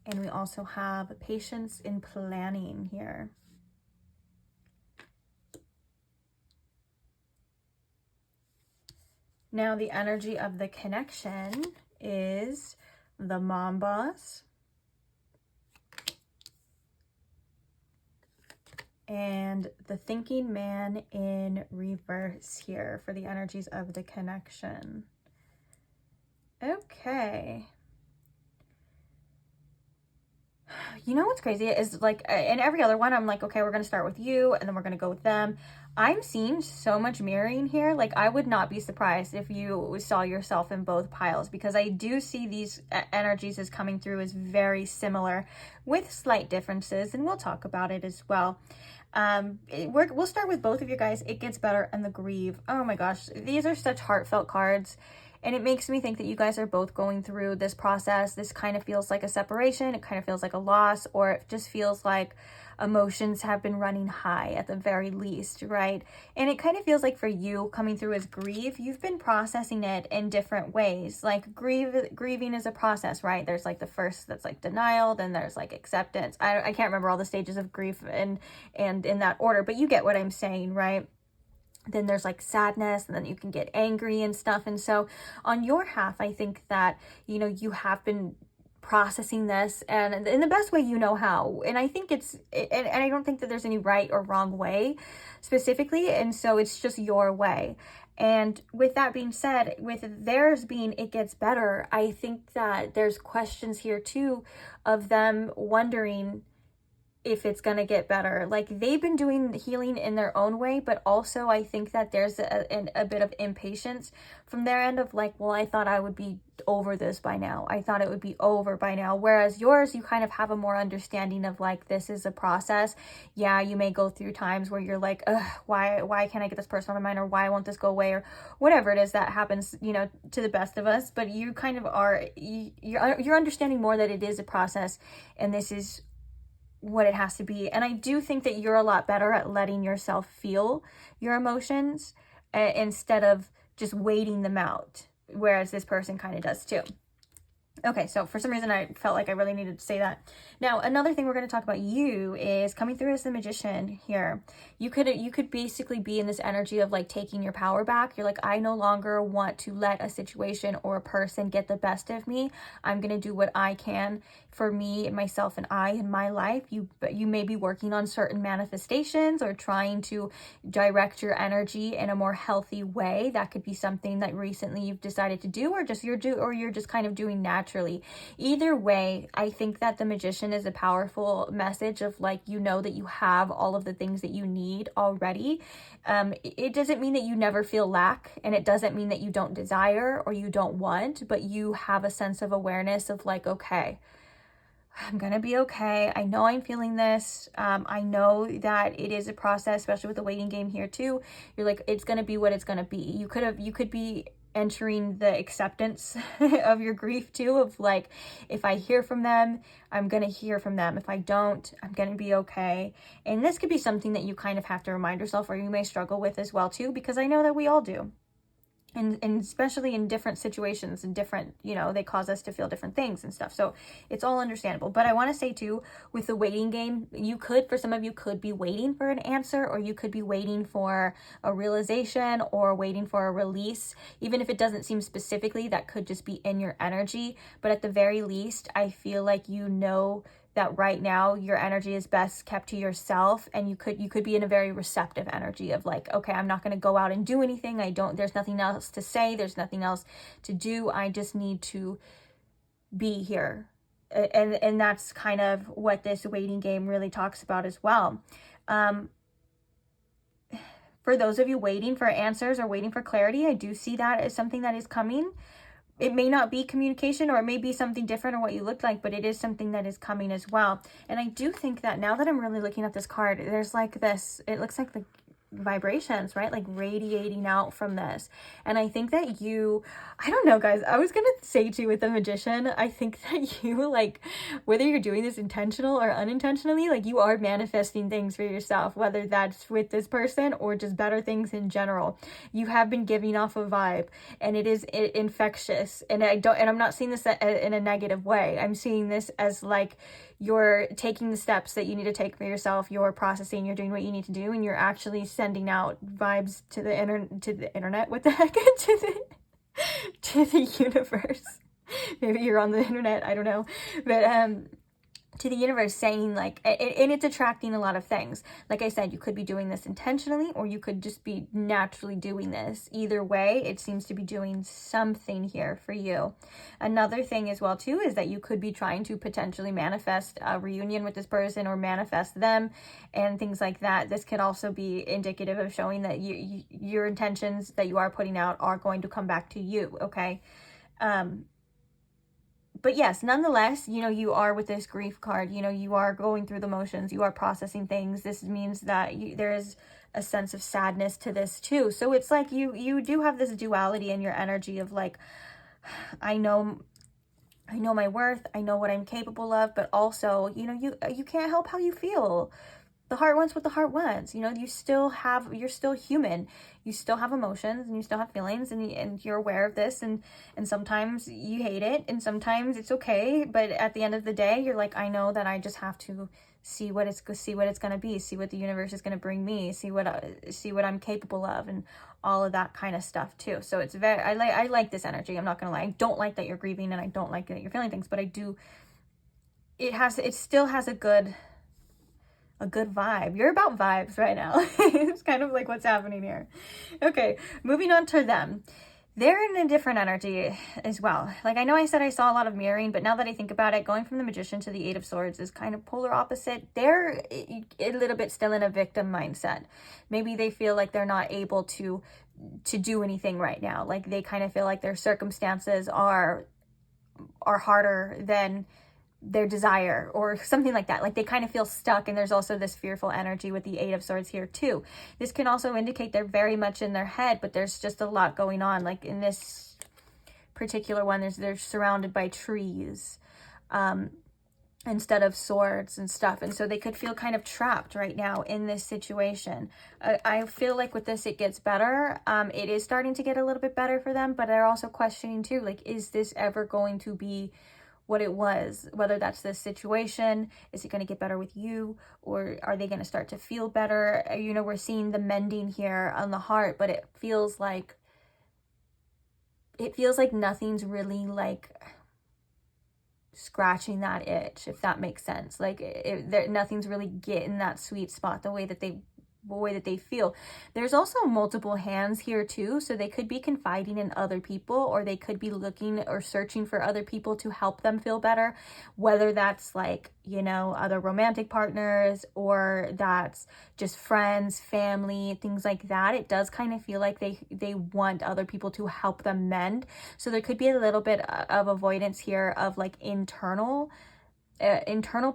And we also have patience in planning here. Now the energy of the connection is the Mom Boss and the Thinking Man in reverse here for the energies of the connection. Okay. You know what's crazy is, like, in every other one, I'm like, okay, we're going to start with you, and then we're going to go with them. I'm seeing so much mirroring here. Like, I would not be surprised if you saw yourself in both piles, because I do see these energies as coming through as very similar with slight differences, and we'll talk about it as well. We'll start with both of you guys. It gets better, and the Grieve. Oh my gosh, these are such heartfelt cards. And it makes me think that you guys are both going through this process. This kind of feels like a separation. It kind of feels like a loss, or it just feels like emotions have been running high at the very least, right? And it kind of feels like for you, coming through as Grieve, you've been processing it in different ways. Like grieving is a process, right? There's like the first that's like denial, then there's like acceptance. I can't remember all the stages of grief and in that order, but you get what I'm saying, right? Then there's like sadness, and then you can get angry and stuff. And so on your half, I think that, you know, you have been processing this and in the best way you know how. And I think and I don't think that there's any right or wrong way specifically. And so it's just your way. And with that being said, with theirs being it gets better, I think that there's questions here too of them wondering if it's going to get better. Like, they've been doing healing in their own way, but also I think that there's a bit of impatience from their end of like, well, I thought I would be over this by now. I thought it would be over by now. Whereas yours, you kind of have a more understanding of like, this is a process. Yeah, you may go through times where you're like, ugh, why can't I get this person on my mind, or why won't this go away, or whatever it is that happens, you know, to the best of us. But you kind of are, you're understanding more that it is a process, and this is what it has to be. And I do think that you're a lot better at letting yourself feel your emotions instead of just waiting them out, whereas this person kind of does too. Okay, so for some reason I felt like I really needed to say that. Now, another thing we're going to talk about you is coming through as the Magician here. You could basically be in this energy of like taking your power back. You're like, I no longer want to let a situation or a person get the best of me. I'm going to do what I can for me, myself, and I in my life. You may be working on certain manifestations or trying to direct your energy in a more healthy way. That could be something that recently you've decided to do, or you're just kind of doing naturally. Either way, I think that the Magician is a powerful message of like, you know that you have all of the things that you need already. It doesn't mean that you never feel lack, and it doesn't mean that you don't desire or you don't want, but you have a sense of awareness of like, okay, I'm going to be okay. I know I'm feeling this. I know that it is a process, especially with the waiting game here too. You're like, it's going to be what it's going to be. You could be entering the acceptance of your grief too, of like, if I hear from them, I'm going to hear from them. If I don't, I'm going to be okay. And this could be something that you kind of have to remind yourself, or you may struggle with as well too, because I know that we all do. And especially in different situations and different, you know, they cause us to feel different things and stuff. So it's all understandable. But I want to say too, with the waiting game, for some of you could be waiting for an answer, or you could be waiting for a realization or waiting for a release. Even if it doesn't seem specifically, that could just be in your energy. But at the very least, I feel like you know that right now your energy is best kept to yourself, and you could be in a very receptive energy of like, okay, I'm not going to go out and do anything. There's nothing else to say. There's nothing else to do. I just need to be here. And that's kind of what this waiting game really talks about as well. For those of you waiting for answers or waiting for clarity, I do see that as something that is coming. It may not be communication, or it may be something different or what you look like, but it is something that is coming as well. And I do think that now that I'm really looking at this card, there's like this, it looks like vibrations, right? Like radiating out from this. And I think that you, I don't know, guys, I was gonna say too with the magician, I think that you, like, whether you're doing this intentional or unintentionally, like, you are manifesting things for yourself, whether that's with this person or just better things in general. You have been giving off a vibe, and it is infectious. And I'm not seeing this in a negative way. I'm seeing this as like, you're taking the steps that you need to take for yourself, you're processing, you're doing what you need to do, and you're actually sending out vibes to the internet, what the heck, to the universe. Maybe you're on the internet, I don't know, but to the universe, saying like, and it's attracting a lot of things. Like I said, you could be doing this intentionally, or you could just be naturally doing this. Either way, it seems to be doing something here for you. Another thing as well too is that you could be trying to potentially manifest a reunion with this person, or manifest them and things like that. This could also be indicative of showing that your intentions that you are putting out are going to come back to you, okay? But yes, nonetheless, you know, you are with this grief card, you know, you are going through the motions, you are processing things. This means that there is a sense of sadness to this too. So it's like you do have this duality in your energy of like, I know my worth, I know what I'm capable of, but also, you know, you can't help how you feel. The heart wants what the heart wants. You know, you're still human. You still have emotions, and you still have feelings, and you're aware of this, and sometimes you hate it, and sometimes it's okay. But at the end of the day, you're like, I know that I just have to see what it's going to be, see what the universe is going to bring me, see what I'm capable of, and all of that kind of stuff too. So it's I like this energy. I'm not going to lie. I don't like that you're grieving, and I don't like that you're feeling things, but I do. It still has a good vibe. You're about vibes right now. It's kind of like what's happening here. Okay, moving on to them. They're in a different energy as well. Like, I know I said I saw a lot of mirroring, but now that I think about it, going from the Magician to the Eight of Swords is kind of polar opposite. They're a little bit still in a victim mindset. Maybe they feel like they're not able to do anything right now. Like, they kind of feel like their circumstances are harder than their desire, or something like that. Like, they kind of feel stuck, and there's also this fearful energy with the Eight of Swords here too. This can also indicate they're very much in their head, but there's just a lot going on. Like in this particular one, they're surrounded by trees instead of swords and stuff, and so they could feel kind of trapped right now in this situation. I feel like with this it gets better. It is starting to get a little bit better for them, but they're also questioning too, like, is this ever going to be what it was? Whether that's this situation, is it going to get better with you, or are they going to start to feel better? You know, we're seeing the mending here on the heart, but it feels like nothing's really like scratching that itch, if that makes sense. Like, nothing's really getting that sweet spot the way that they feel. There's also multiple hands here too, so they could be confiding in other people, or they could be looking or searching for other people to help them feel better, whether that's like, you know, other romantic partners, or that's just friends, family, things like that. It does kind of feel like they want other people to help them mend. So there could be a little bit of avoidance here of like internal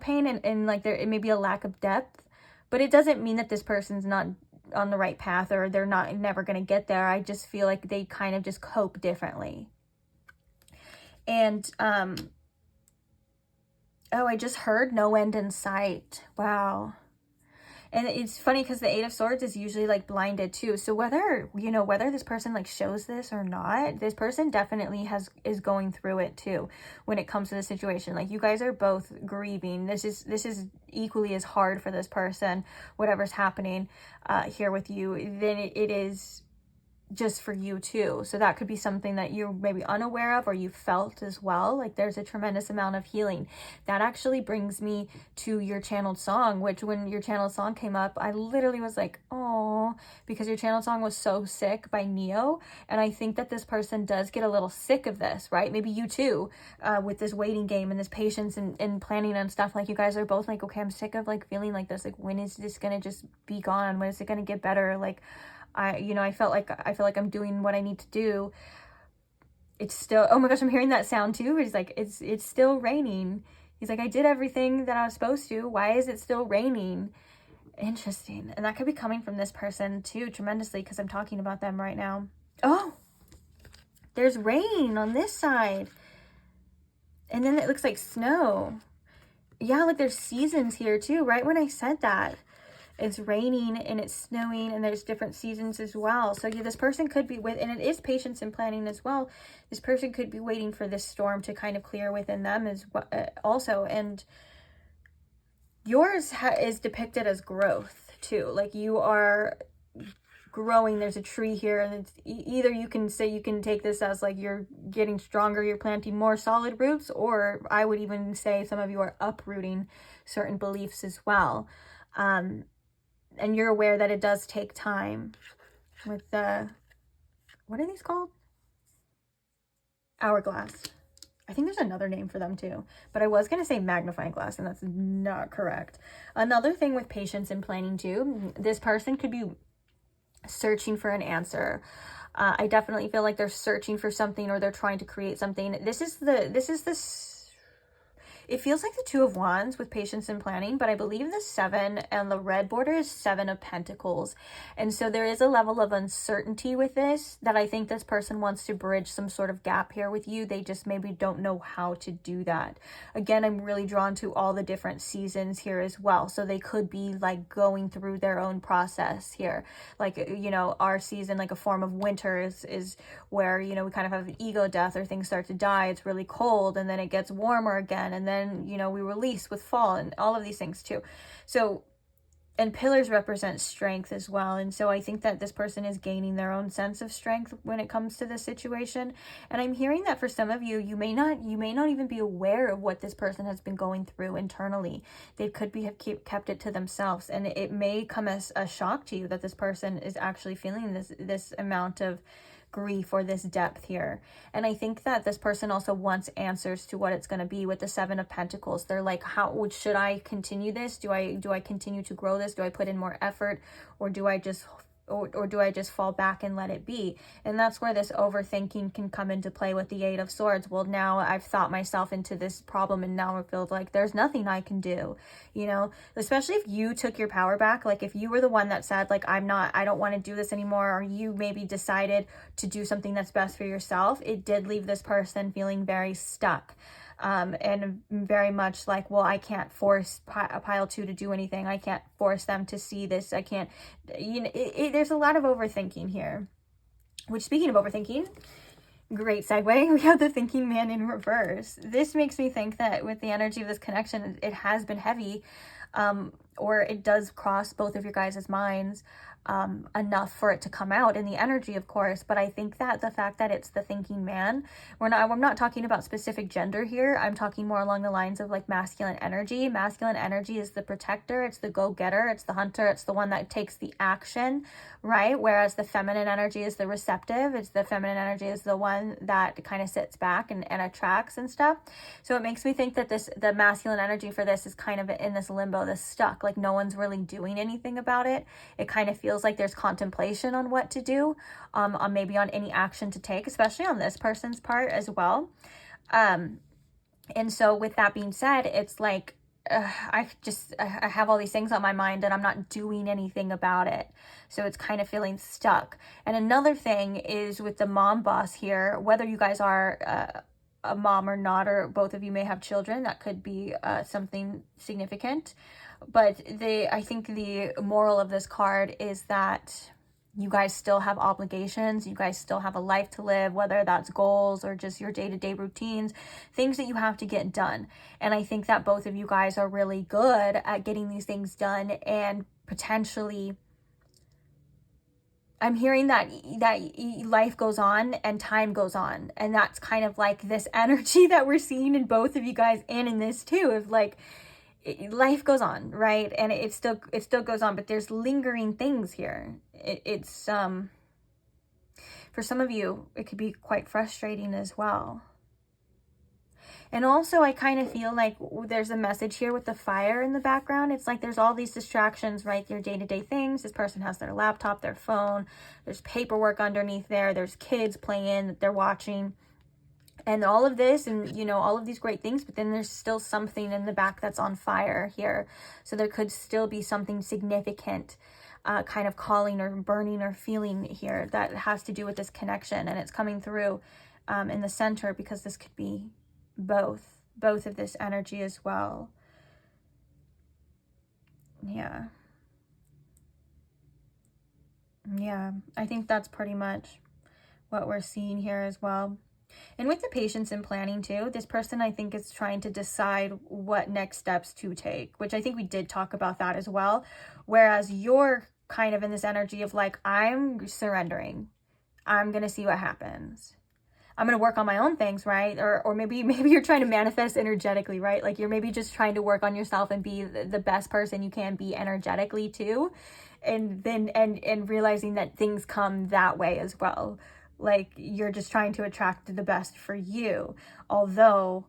pain, and like there may be a lack of depth. But it doesn't mean that this person's not on the right path, or they're never going to get there. I just feel like they kind of just cope differently. And, oh, I just heard no end in sight. Wow. And it's funny because the Eight of Swords is usually like blinded too. So whether this person like shows this or not, this person definitely is going through it too when it comes to the situation. Like, you guys are both grieving. This is equally as hard for this person, whatever's happening here with you, than it is just for you too. So that could be something that you're maybe unaware of, or you felt as well. Like, there's a tremendous amount of healing. That actually brings me to your channeled song, which when your channeled song came up, I literally was like, oh, because your channeled song was So Sick by Neyo. And I think that this person does get a little sick of this, right? Maybe you too, with this waiting game and this patience and planning and stuff. Like, you guys are both like, okay, I'm sick of like feeling like this. Like, when is this gonna just be gone? When is it gonna get better? Like, I feel like I'm doing what I need to do. It's still, oh my gosh, I'm hearing that sound too. He's like, it's still raining. He's like, I did everything that I was supposed to. Why is it still raining? Interesting. And that could be coming from this person too, tremendously, because I'm talking about them right now. Oh, there's rain on this side. And then it looks like snow. Yeah, like there's seasons here too, right when I said that. It's raining and it's snowing and there's different seasons as well. So yeah, this person could be and it is patience and planning as well. This person could be waiting for this storm to kind of clear within them as well, also. And yours is depicted as growth too. Like you are growing. There's a tree here, and it's either you can take this as like you're getting stronger, you're planting more solid roots, or I would even say some of you are uprooting certain beliefs as well. And you're aware that it does take time with the, what are these called? Hourglass. I think there's another name for them too, but I was going to say magnifying glass, and that's not correct. Another thing with patience and planning too, this person could be searching for an answer. I definitely feel like they're searching for something, or they're trying to create something. It feels like the Two of Wands with patience and planning, but I believe the 7 and the red border is 7 of Pentacles. And so there is a level of uncertainty with this that I think this person wants to bridge some sort of gap here with you. They just maybe don't know how to do that. Again, I'm really drawn to all the different seasons here as well. So they could be like going through their own process here. Like, you know, our season, like a form of winter is where, you know, we kind of have an ego death, or things start to die. It's really cold, and then it gets warmer again, and then, you know, we release with fall and all of these things too. So, and pillars represent strength as well. And so I think that this person is gaining their own sense of strength when it comes to this situation. And I'm hearing that for some of you, you may not even be aware of what this person has been going through internally. They could have kept it to themselves, and it may come as a shock to you that this person is actually feeling this amount of grief or this depth here. And I think that this person also wants answers to what it's going to be with the 7 of Pentacles. They're like, should I continue this? Do I continue to grow this? Do I put in more effort, or do I just fall back and let it be? And that's where this overthinking can come into play with the 8 of Swords. Well, now I've thought myself into this problem, and now it feels like there's nothing I can do, you know, especially if you took your power back. Like if you were the one that said, like, I don't want to do this anymore, or you maybe decided to do something that's best for yourself, it did leave this person feeling very stuck. And very much like, well, I can't force pile 2 to do anything. I can't force them to see this. I can't, you know, there's a lot of overthinking here. Which, speaking of overthinking, great segue, we have the thinking man in reverse. This makes me think that with the energy of this connection, it has been heavy, or it does cross both of your guys' minds enough for it to come out in the energy, of course. But I think that the fact that it's the thinking man, I'm not talking about specific gender here. I'm talking more along the lines of like masculine energy. Masculine energy is the protector, it's the go-getter, it's the hunter, it's the one that takes the action, right? Whereas the feminine energy is the receptive. It's the feminine energy is the one that kind of sits back and attracts and stuff. So it makes me think that the masculine energy for this is kind of in this limbo, this stuck, like no one's really doing anything about it. It kind of feels like there's contemplation on what to do, on maybe on any action to take, especially on this person's part as well. And so with that being said, it's like, I have all these things on my mind and I'm not doing anything about it. So it's kind of feeling stuck. And another thing is with the mom boss here, whether you guys are a mom or not, or both of you may have children, that could be something significant. But I think the moral of this card is that you guys still have obligations. You guys still have a life to live, whether that's goals or just your day-to-day routines, things that you have to get done. And I think that both of you guys are really good at getting these things done, and potentially I'm hearing that life goes on and time goes on. And that's kind of like this energy that we're seeing in both of you guys and in this too, of like, life goes on, right? And it still goes on, but there's lingering things here. It's for some of you, it could be quite frustrating as well. And also, I kind of feel like there's a message here with the fire in the background. It's like there's all these distractions, right? Your day-to-day things. This person has their laptop, their phone. There's paperwork underneath there. There's kids playing that they're watching. And all of this and, you know, all of these great things, but then there's still something in the back that's on fire here. So there could still be something significant kind of calling or burning or feeling here that has to do with this connection. And it's coming through in the center, because this could be both of this energy as well. Yeah. Yeah, I think that's pretty much what we're seeing here as well. And with the patience and planning too, this person I think is trying to decide what next steps to take, which I think we did talk about that as well. Whereas you're kind of in this energy of like, I'm surrendering. I'm going to see what happens. I'm going to work on my own things, right? Or maybe you're trying to manifest energetically, right? Like you're maybe just trying to work on yourself and be the best person you can be energetically too. And then, and realizing that things come that way as well. Like you're just trying to attract the best for you. Although,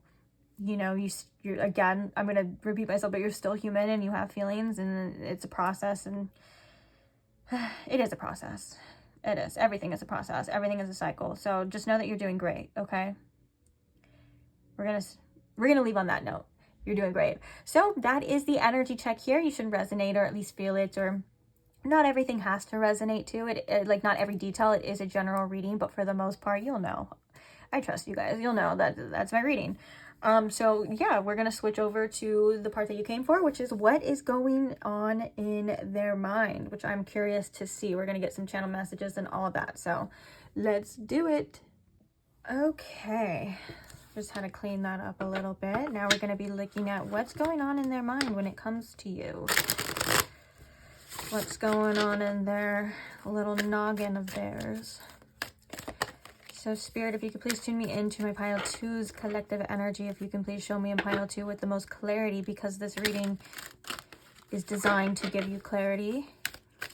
you know, you're again, I'm going to repeat myself, but you're still human and you have feelings, and it's a process, and it is a process. It is. Everything is a process. Everything is a cycle. So just know that you're doing great. Okay. We're going to leave on that note. You're doing great. So that is the energy check here. You should resonate, or at least feel it, or not everything has to resonate too. It like not every detail. It is a general reading, but for the most part, you'll know. I trust you guys. You'll know that that's my reading. So yeah, we're going to switch over to the part that you came for, which is what is going on in their mind, which I'm curious to see. We're going to get some channel messages and all of that. So let's do it. Okay. Just had to clean that up a little bit. Now we're going to be looking at what's going on in their mind when it comes to you. What's going on in their little noggin of theirs. So Spirit, if you could please tune me into my pile 2's collective energy. If you can please show me in pile 2 with the most clarity, because this reading is designed to give you clarity.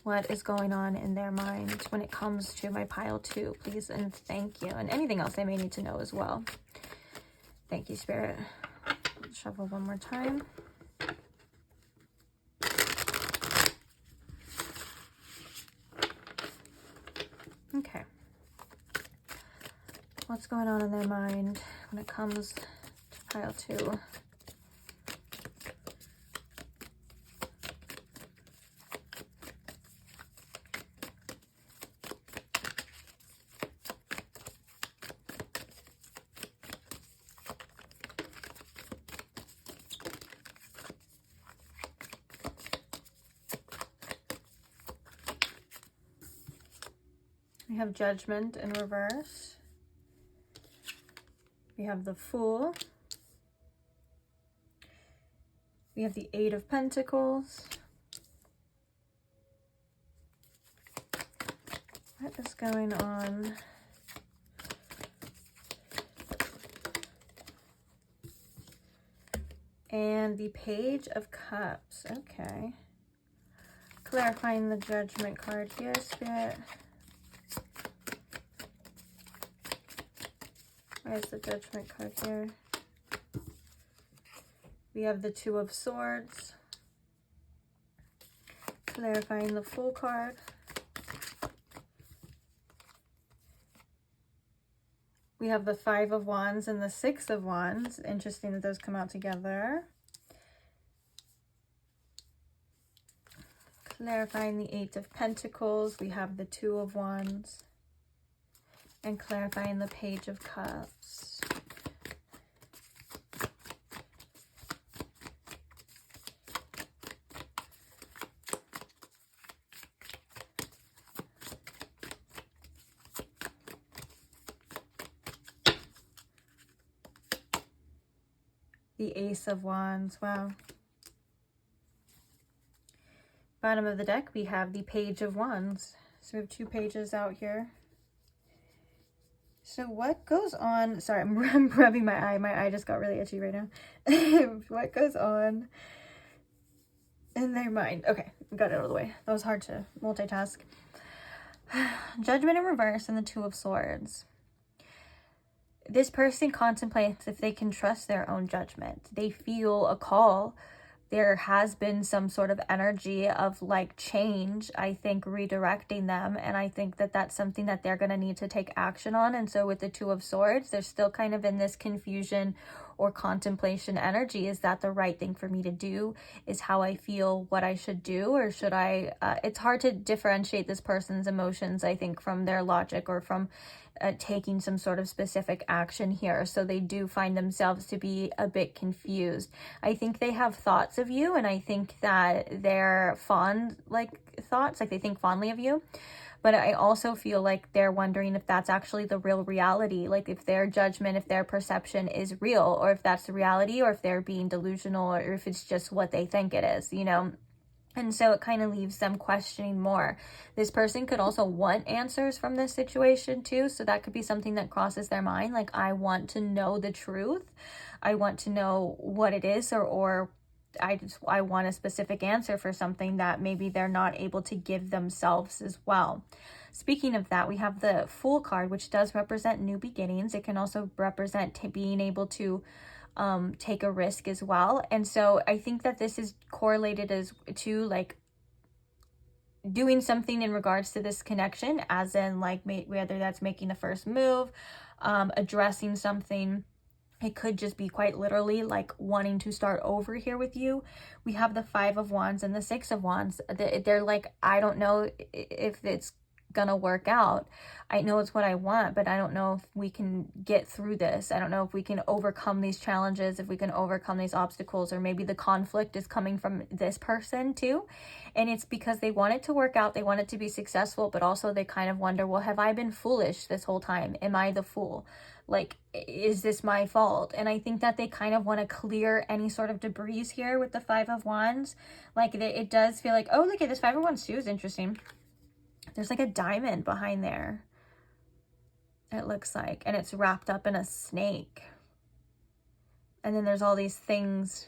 What is going on in their mind when it comes to my pile 2, please, and thank you. And anything else they may need to know as well. Thank you, Spirit. Shuffle one more time. Okay. What's going on in their mind when it comes to pile 2? We have Judgment in reverse. We have the Fool. We have the Eight of Pentacles. What is going on? And the Page of Cups. Okay. Clarifying the Judgment card here, Spirit. Where's the Judgment card here? We have the Two of Swords. Clarifying the Fool card. We have the Five of Wands and the Six of Wands. Interesting that those come out together. Clarifying the Eight of Pentacles. We have the Two of Wands. And clarifying the Page of Cups. The Ace of Wands. Wow. Bottom of the deck, we have the Page of Wands. So we have 2 pages out here. So what goes on, sorry, I'm rubbing my eye just got really itchy right now. What goes on in their mind? Okay, got it out of the way. That was hard to multitask. Judgment in reverse and the Two of Swords. This person contemplates if they can trust their own judgment. They feel a call. there has been some sort of energy of like change, I think, redirecting them. And I think that that's something that they're going to need to take action on. And so with the Two of Swords, they're still kind of in this confusion or contemplation energy. Is that the right thing for me to do? Is how I feel what I should do? Or should I, it's hard to differentiate this person's emotions, I think, from their logic or from taking some sort of specific action here. So they do find themselves to be a bit confused. I think they have thoughts of you, and I think that they're fond, like thoughts, like they think fondly of you. But I also feel like they're wondering if that's actually the real reality, like if their judgment, if their perception is real, or if that's the reality, or if they're being delusional, or if it's just what they think it is, you know? And so it kind of leaves them questioning more. This person could also want answers from this situation too. So that could be something that crosses their mind. Like, I want to know the truth. I want to know what it is, or I want a specific answer for something that maybe they're not able to give themselves as well. Speaking of that, we have the Fool card, which does represent new beginnings. It can also represent being able to take a risk as well. And so I think that this is correlated as to like doing something in regards to this connection, as in like whether that's making the first move, addressing something. It could just be quite literally like wanting to start over here with you. We have the Five of Wands and the Six of Wands. They're like, I don't know if it's gonna work out. I know it's what I want, but I don't know if we can get through this. I don't know if we can overcome these challenges, if we can overcome these obstacles, or maybe the conflict is coming from this person too. And it's because they want it to work out, they want it to be successful, but also they kind of wonder, well, have I been foolish this whole time? Am I the fool? Like, is this my fault? And I think that they kind of want to clear any sort of debris here with the Five of Wands. Like, it does feel like, oh, look at this Five of Wands too is interesting. There's like a diamond behind there, it looks like, and it's wrapped up in a snake. And then there's all these things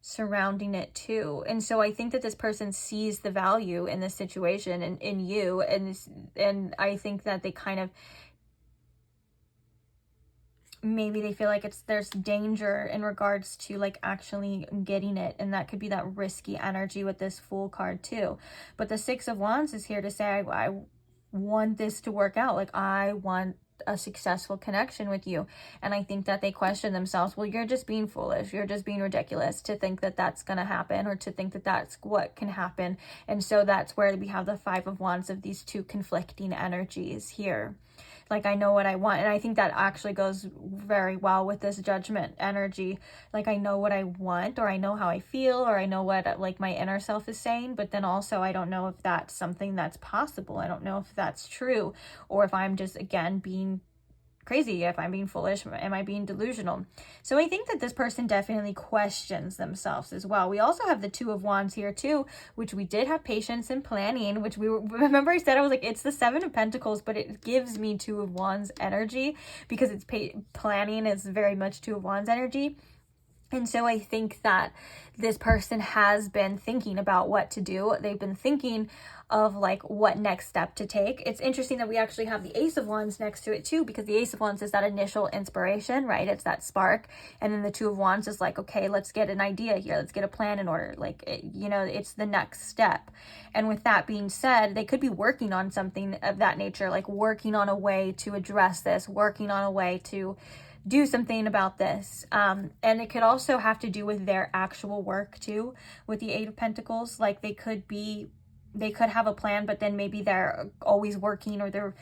surrounding it too. And so I think that this person sees the value in this situation and in you. And I think that they kind of, maybe they feel like there's danger in regards to like actually getting it, and that could be that risky energy with this Fool card too. But the Six of Wands is here to say, I want this to work out. Like, I want a successful connection with you. And I think that they question themselves, well, you're just being foolish, you're just being ridiculous to think that that's gonna happen, or to think that that's what can happen. And so that's where we have the Five of Wands of these two conflicting energies here. Like, I know what I want. And I think that actually goes very well with this Judgment energy. Like, I know what I want, or I know how I feel, or I know what like my inner self is saying, but then also I don't know if that's something that's possible. I don't know if that's true, or if I'm just, again, being crazy, if I'm being foolish, am I being delusional? So I think that this person definitely questions themselves as well. We also have the Two of Wands here too, which we did have patience and planning, which remember I said, I was like, it's the Seven of Pentacles, but it gives me Two of Wands energy because it's planning is very much Two of Wands energy. And so I think that this person has been thinking about what to do. They've been thinking of like what next step to take. It's interesting that we actually have the Ace of Wands next to it too, because the Ace of Wands is that initial inspiration, right? It's that spark. And then the Two of Wands is like, okay, let's get an idea here. Let's get a plan in order. Like, you know, it's the next step. And with that being said, they could be working on something of that nature, like working on a way to address this, working on a way to do something about this. And it could also have to do with their actual work too, with the Eight of Pentacles. Like, they could have a plan, but then maybe they're always working, or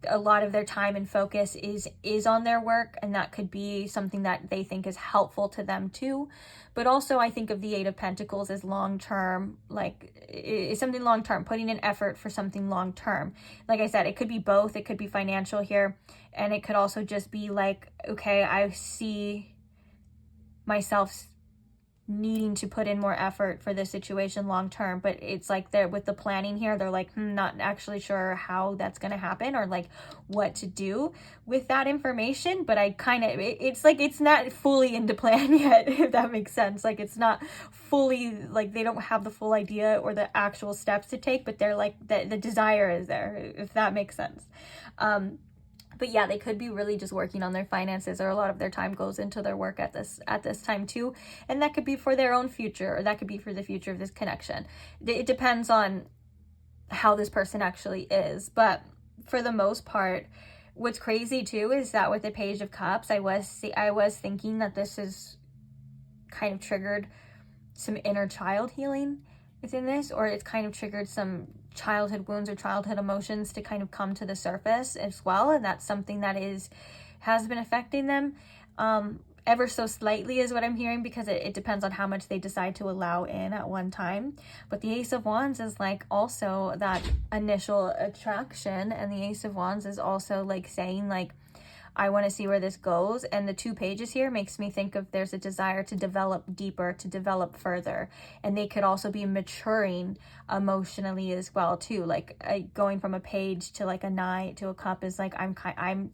a lot of their time and focus is on their work, and that could be something that they think is helpful to them too. But also I think of the Eight of Pentacles as long-term, like it's something long-term, putting in effort for something long-term. Like I said, it could be both. It could be financial here, and it could also just be like, okay, I see myself needing to put in more effort for this situation long term. But it's like they're with the planning here, they're like, not actually sure how that's going to happen, or like what to do with that information. But I kind of, it's like it's not fully into plan yet, if that makes sense. Like, it's not fully, like they don't have the full idea or the actual steps to take, but they're like the desire is there, if that makes sense. But yeah, they could be really just working on their finances, or a lot of their time goes into their work at this time too. And that could be for their own future, or that could be for the future of this connection. It depends on how this person actually is. But for the most part, what's crazy too is that with the Page of Cups, I was thinking that this is kind of triggered some inner child healing within this, or it's kind of triggered some childhood wounds or childhood emotions to kind of come to the surface as well. And that's something that has been affecting them ever so slightly, is what I'm hearing, because it depends on how much they decide to allow in at one time. But the Ace of Wands is like also that initial attraction, and the Ace of Wands is also like saying like, I want to see where this goes. And the 2 pages here makes me think of there's a desire to develop deeper, to develop further. And they could also be maturing emotionally as well too. Like going from a page to like a knight to a cup is like, I'm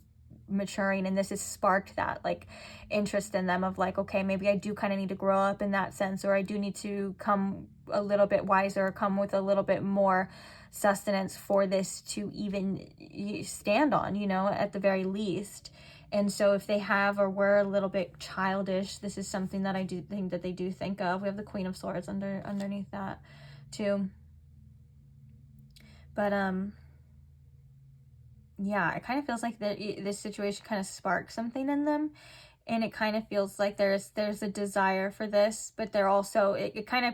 maturing, and this has sparked that like interest in them of like, okay, maybe I do kind of need to grow up in that sense, or I do need to come a little bit wiser, or come with a little bit more sustenance for this to even stand on, you know, at the very least. And so if they have or were a little bit childish, this is something that I do think that they do think of. We have the Queen of Swords underneath that too. But yeah, it kind of feels like this situation kind of sparked something in them, and it kind of feels like there's a desire for this, but they're also it kind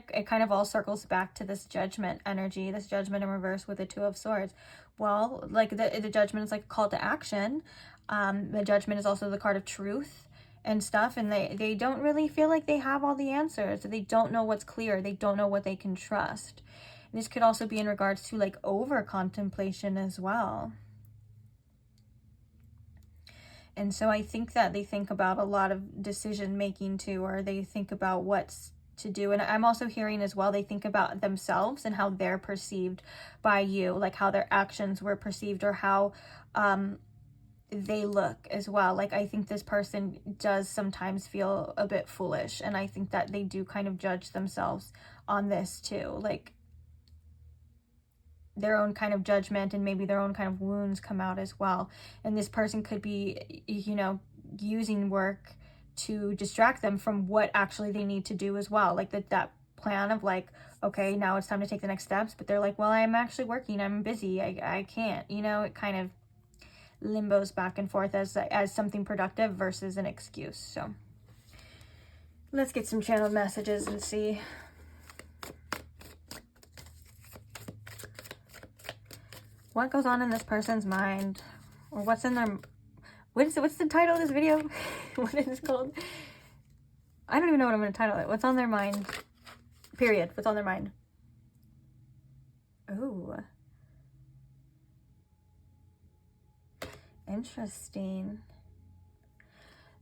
of all circles back to this Judgment energy, this Judgment in reverse with the 2 of Swords. Well, like the Judgment is like a call to action. The Judgment is also the card of truth and stuff, and they don't really feel like they have all the answers. They don't know what's clear. They don't know what they can trust. And this could also be in regards to like over contemplation as well. And so I think that they think about a lot of decision making too, or they think about what's to do. And I'm also hearing as well, they think about themselves and how they're perceived by you, like how their actions were perceived, or how they look as well. Like I think this person does sometimes feel a bit foolish, and I think that they do kind of judge themselves on this too, like their own kind of judgment, and maybe their own kind of wounds come out as well. And this person could be, you know, using work to distract them from what actually they need to do as well. Like that plan of like, okay, now it's time to take the next steps, but they're like, well, I'm actually working, I'm busy, I can't, you know. It kind of limbos back and forth as something productive versus an excuse. So let's get some channeled messages and see. What goes on in this person's mind, or what's in their, what's the title of this video? What is it called? I don't even know what I'm going to title it. What's on their mind? Period. What's on their mind? Ooh. Interesting.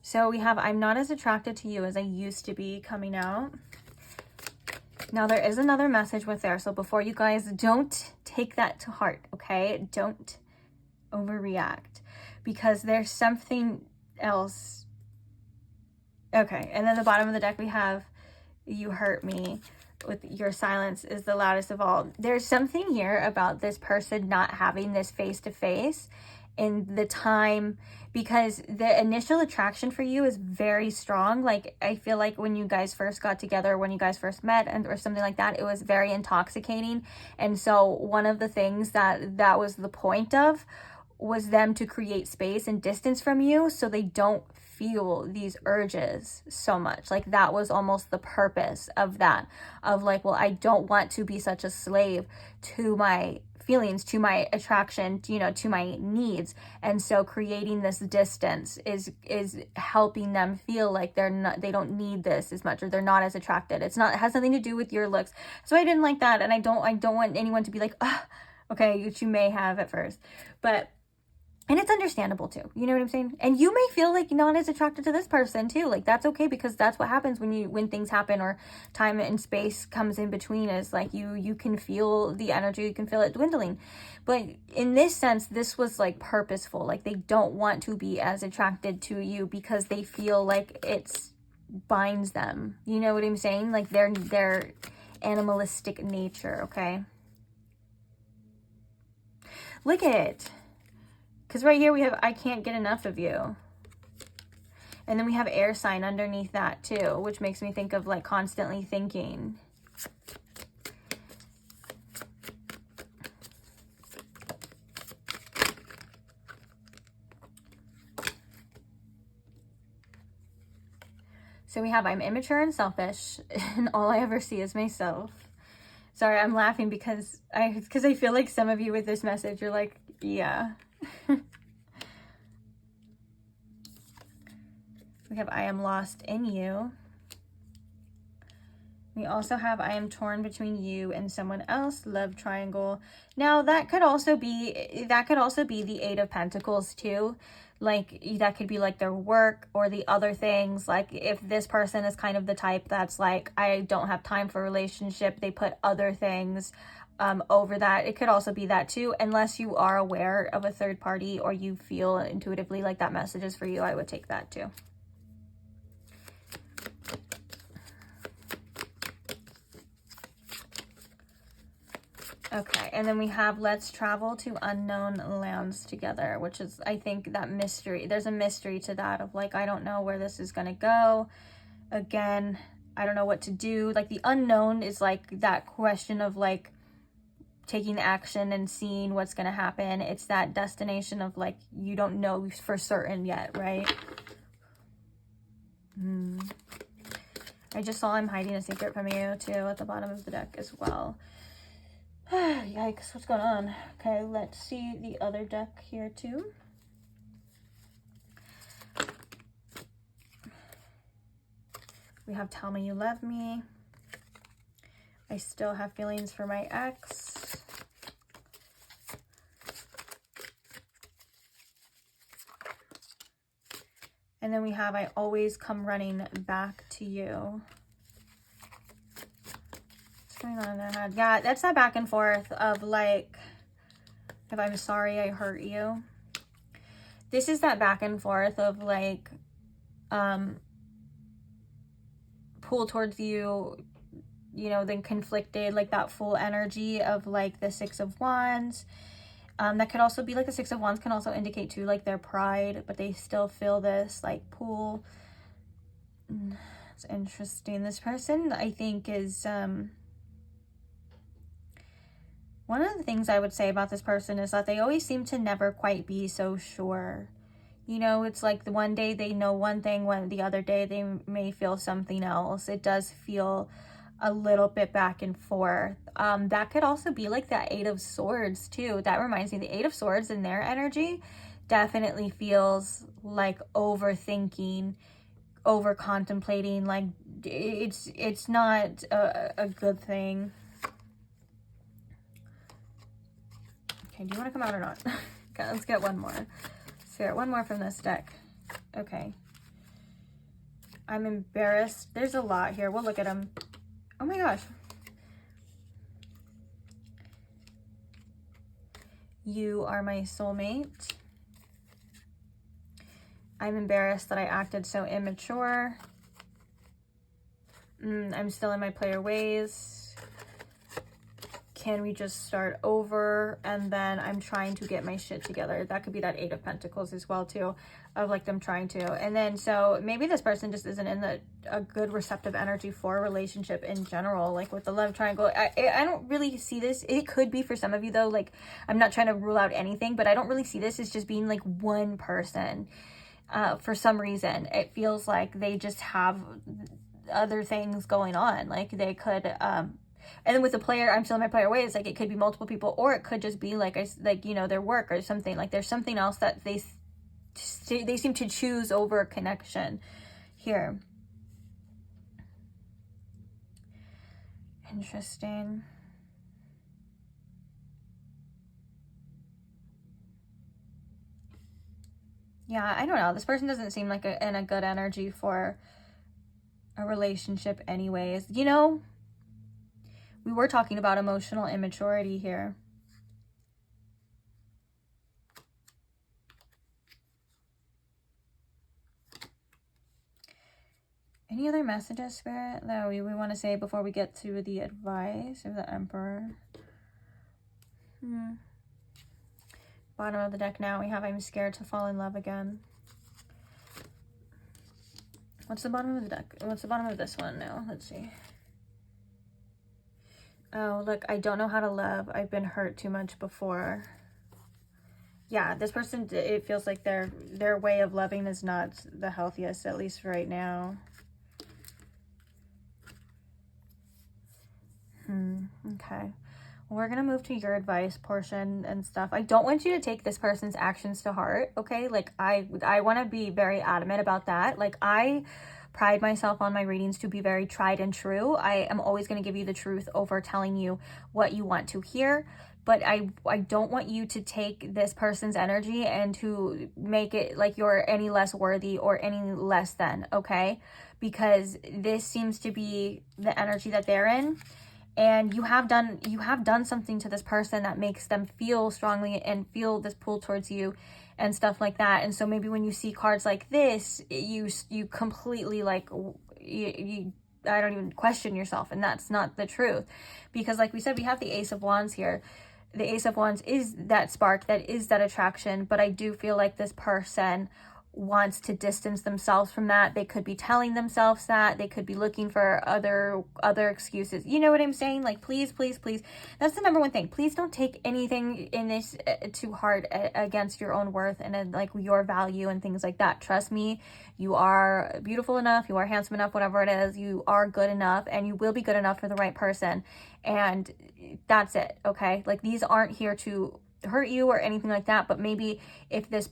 So we have, I'm not as attracted to you as I used to be, coming out. Now there is another message with there. So before you guys, don't take that to heart, okay? Don't overreact, because there's something else. Okay, and then the bottom of the deck we have, you hurt me with your silence is the loudest of all. There's something here about this person not having this face-to-face in the time, because the initial attraction for you is very strong. Like I feel like when you guys first got together, when you guys first met, and or something like that, it was very intoxicating. And so one of the things that was the point of was them to create space and distance from you, so they don't feel these urges so much. Like that was almost the purpose of that, of like, well, I don't want to be such a slave to my feelings, to my attraction, you know, to my needs. And so creating this distance is helping them feel like they don't need this as much, or they're not as attracted. It has nothing to do with your looks. So I didn't like that, and I don't want anyone to be like, oh, okay, which you may have at first, and it's understandable too, you know what I'm saying? And you may feel like not as attracted to this person too. Like that's okay, because that's what happens when things happen, or time and space comes in between, is like you can feel the energy, you can feel it dwindling. But in this sense, this was like purposeful. Like they don't want to be as attracted to you because they feel like it's binds them. You know what I'm saying? Like their animalistic nature, okay? Look at it. Because right here we have, I can't get enough of you. And then we have air sign underneath that too, which makes me think of like constantly thinking. So we have, I'm immature and selfish, and all I ever see is myself. Sorry, I'm laughing because I feel like some of you with this message, you're like, yeah. We have, I am lost in you. We also have, I am torn between you and someone else, love triangle. Now that could also be the Eight of Pentacles too. Like that could be like their work or the other things. Like if this person is kind of the type that's like, I don't have time for a relationship, they put other things over that. It could also be that too, unless you are aware of a third party or you feel intuitively like that message is for you. I would take that too. Okay, and then we have, let's travel to unknown lands together, which is, I think, that mystery. There's a mystery to that of like, I don't know where this is going to go. Again, I don't know what to do. Like the unknown is like that question of like taking action and seeing what's going to happen. It's that destination of like, you don't know for certain yet, right? I just saw I'm hiding a secret from you too at the bottom of the deck as well. Yikes, what's going on? Okay, let's see the other deck here too. We have Tell Me You Love Me. I still have feelings for my ex. And then we have, I always come running back to you. Going on in their head. Yeah, that's that back and forth of like, if I'm sorry I hurt you. This is that back and forth of like, pull towards you, you know, then conflicted, like that full energy of like the Six of Wands. That could also be like the Six of Wands can also indicate too like their pride, but they still feel this like pull. It's interesting. This person I think is, one of the things I would say about this person is that they always seem to never quite be so sure. You know, it's like the one day they know one thing, when the other day they may feel something else. It does feel a little bit back and forth. That could also be like that Eight of Swords too. That reminds me, the Eight of Swords in their energy definitely feels like overthinking, over contemplating. Like it's not a good thing. Okay, do you want to come out or not? Okay, let's get one more. Let's get one more from this deck. Okay. I'm embarrassed. There's a lot here. We'll look at them. Oh my gosh. You are my soulmate. I'm embarrassed that I acted so immature. I'm still in my player ways. Can we just start over? And then I'm trying to get my shit together. That could be that Eight of Pentacles as well too, of like them trying to. And then so maybe this person just isn't in a good receptive energy for a relationship in general, like with the love triangle. I don't really see this. It could be for some of you though, like I'm not trying to rule out anything, but I don't really see this as just being like one person. For some reason it feels like they just have other things going on. Like they could and then with the player, I'm still in my player ways, like it could be multiple people, or it could just be like you know, their work or something. Like there's something else that they seem to choose over a connection here. Interesting. Yeah, I don't know. This person doesn't seem like in a good energy for a relationship anyways. You know, we were talking about emotional immaturity here. Any other messages, Spirit, that we want to say before we get to the advice of the Emperor? Bottom of the deck now we have I'm scared to fall in love again. What's the bottom of the deck? What's the bottom of this one now? Let's see. Oh, look, I don't know how to love. I've been hurt too much before. Yeah, this person, it feels like their way of loving is not the healthiest, at least right now. Okay. We're going to move to your advice portion and stuff. I don't want you to take this person's actions to heart, okay? Like, I want to be very adamant about that. Like, I pride myself on my readings to be very tried and true. I am always going to give you the truth over telling you what you want to hear. But I don't want you to take this person's energy and to make it like you're any less worthy or any less than, okay? Because this seems to be the energy that they're in. And you have done something to this person that makes them feel strongly and feel this pull towards you and stuff like that. And so maybe when you see cards like this, you completely like, you I don't even question yourself. And that's not the truth. Because like we said, we have the Ace of Wands here. The Ace of Wands is that spark, that is that attraction. But I do feel like this person wants to distance themselves from that. They could be telling themselves that. They could be looking for other excuses. You know what I'm saying? Like, please, please, please. That's the number one thing. Please don't take anything in this too hard against your own worth and like your value and things like that. Trust me, you are beautiful enough. You are handsome enough, whatever it is. You are good enough and you will be good enough for the right person. And that's it. Okay. Like, these aren't here to hurt you or anything like that, but maybe if this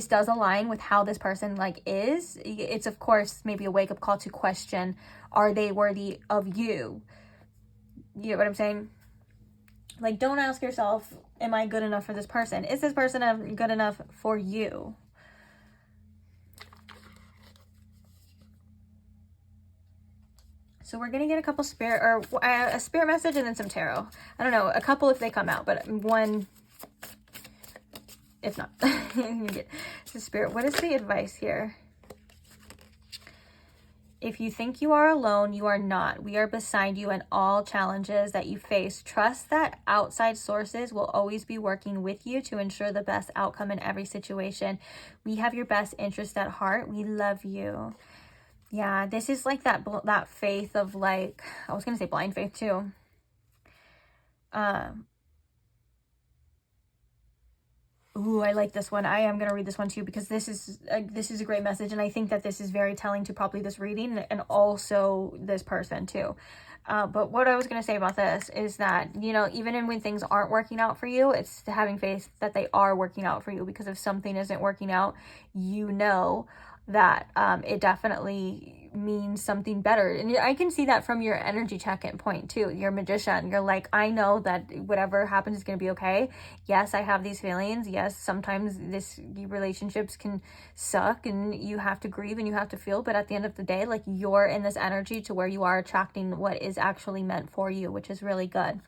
does align with how this person like is, it's of course maybe a wake-up call to question, are they worthy of you? You know what I'm saying? Like, don't ask yourself, am I good enough for this person? Is this person good enough for you? So we're gonna get a couple spirit, or a spirit message and then some tarot. I don't know, a couple if they come out, but one if not. You get the spirit. What is the advice here? If you think you are alone, you are not. We are beside you in all challenges that you face. Trust that outside sources will always be working with you to ensure the best outcome in every situation. We have your best interest at heart. We love you. Yeah, this is like that faith of, like, I was going to say blind faith too. Ooh, I like this one. I am going to read this one too, because this is a great message. And I think that this is very telling to probably this reading and also this person too. But what I was going to say about this is that, you know, even when things aren't working out for you, it's having faith that they are working out for you. Because if something isn't working out, you know that it definitely means something better. And I can see that from your energy check-in point too. Your magician, you're like, I know that whatever happens is going to be okay. Yes, I have these feelings. Yes, sometimes relationships can suck and you have to grieve and you have to feel, but at the end of the day, like, you're in this energy to where you are attracting what is actually meant for you, which is really good.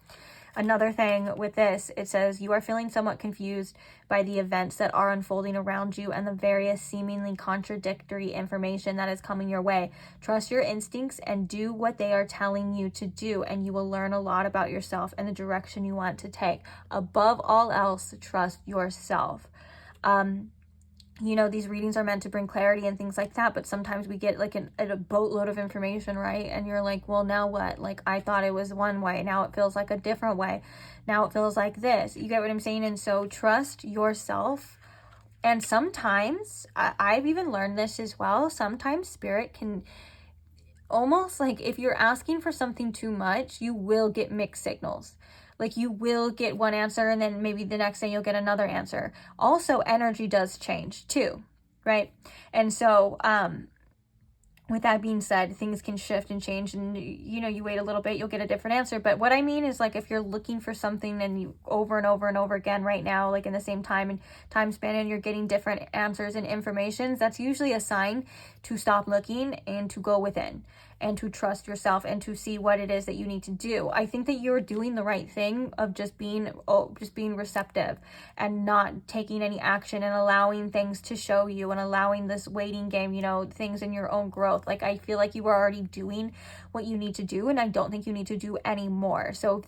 Another thing with this, it says, you are feeling somewhat confused by the events that are unfolding around you and the various seemingly contradictory information that is coming your way. Trust your instincts and do what they are telling you to do, and you will learn a lot about yourself and the direction you want to take. Above all else, trust yourself. You know, these readings are meant to bring clarity and things like that, but sometimes we get like a boatload of information, right? And you're like, well, now what? Like, I thought it was one way. Now it feels like a different way. Now it feels like this. You get what I'm saying? And so trust yourself. And sometimes, I've even learned this as well, sometimes spirit can almost, like, if you're asking for something too much, you will get mixed signals. Like, you will get one answer and then maybe the next day you'll get another answer. Also, energy does change too, right? And so, with that being said, things can shift and change, and you know, you wait a little bit, you'll get a different answer. But what I mean is, like, if you're looking for something and you over and over and over again right now, like in the same time span, and you're getting different answers and informations, that's usually a sign to stop looking and to go within and to trust yourself and to see what it is that you need to do. I think that you're doing the right thing of just being receptive and not taking any action and allowing things to show you and allowing this waiting game, you know, things in your own growth. Like, I feel like you are already doing what you need to do, and I don't think you need to do any more. So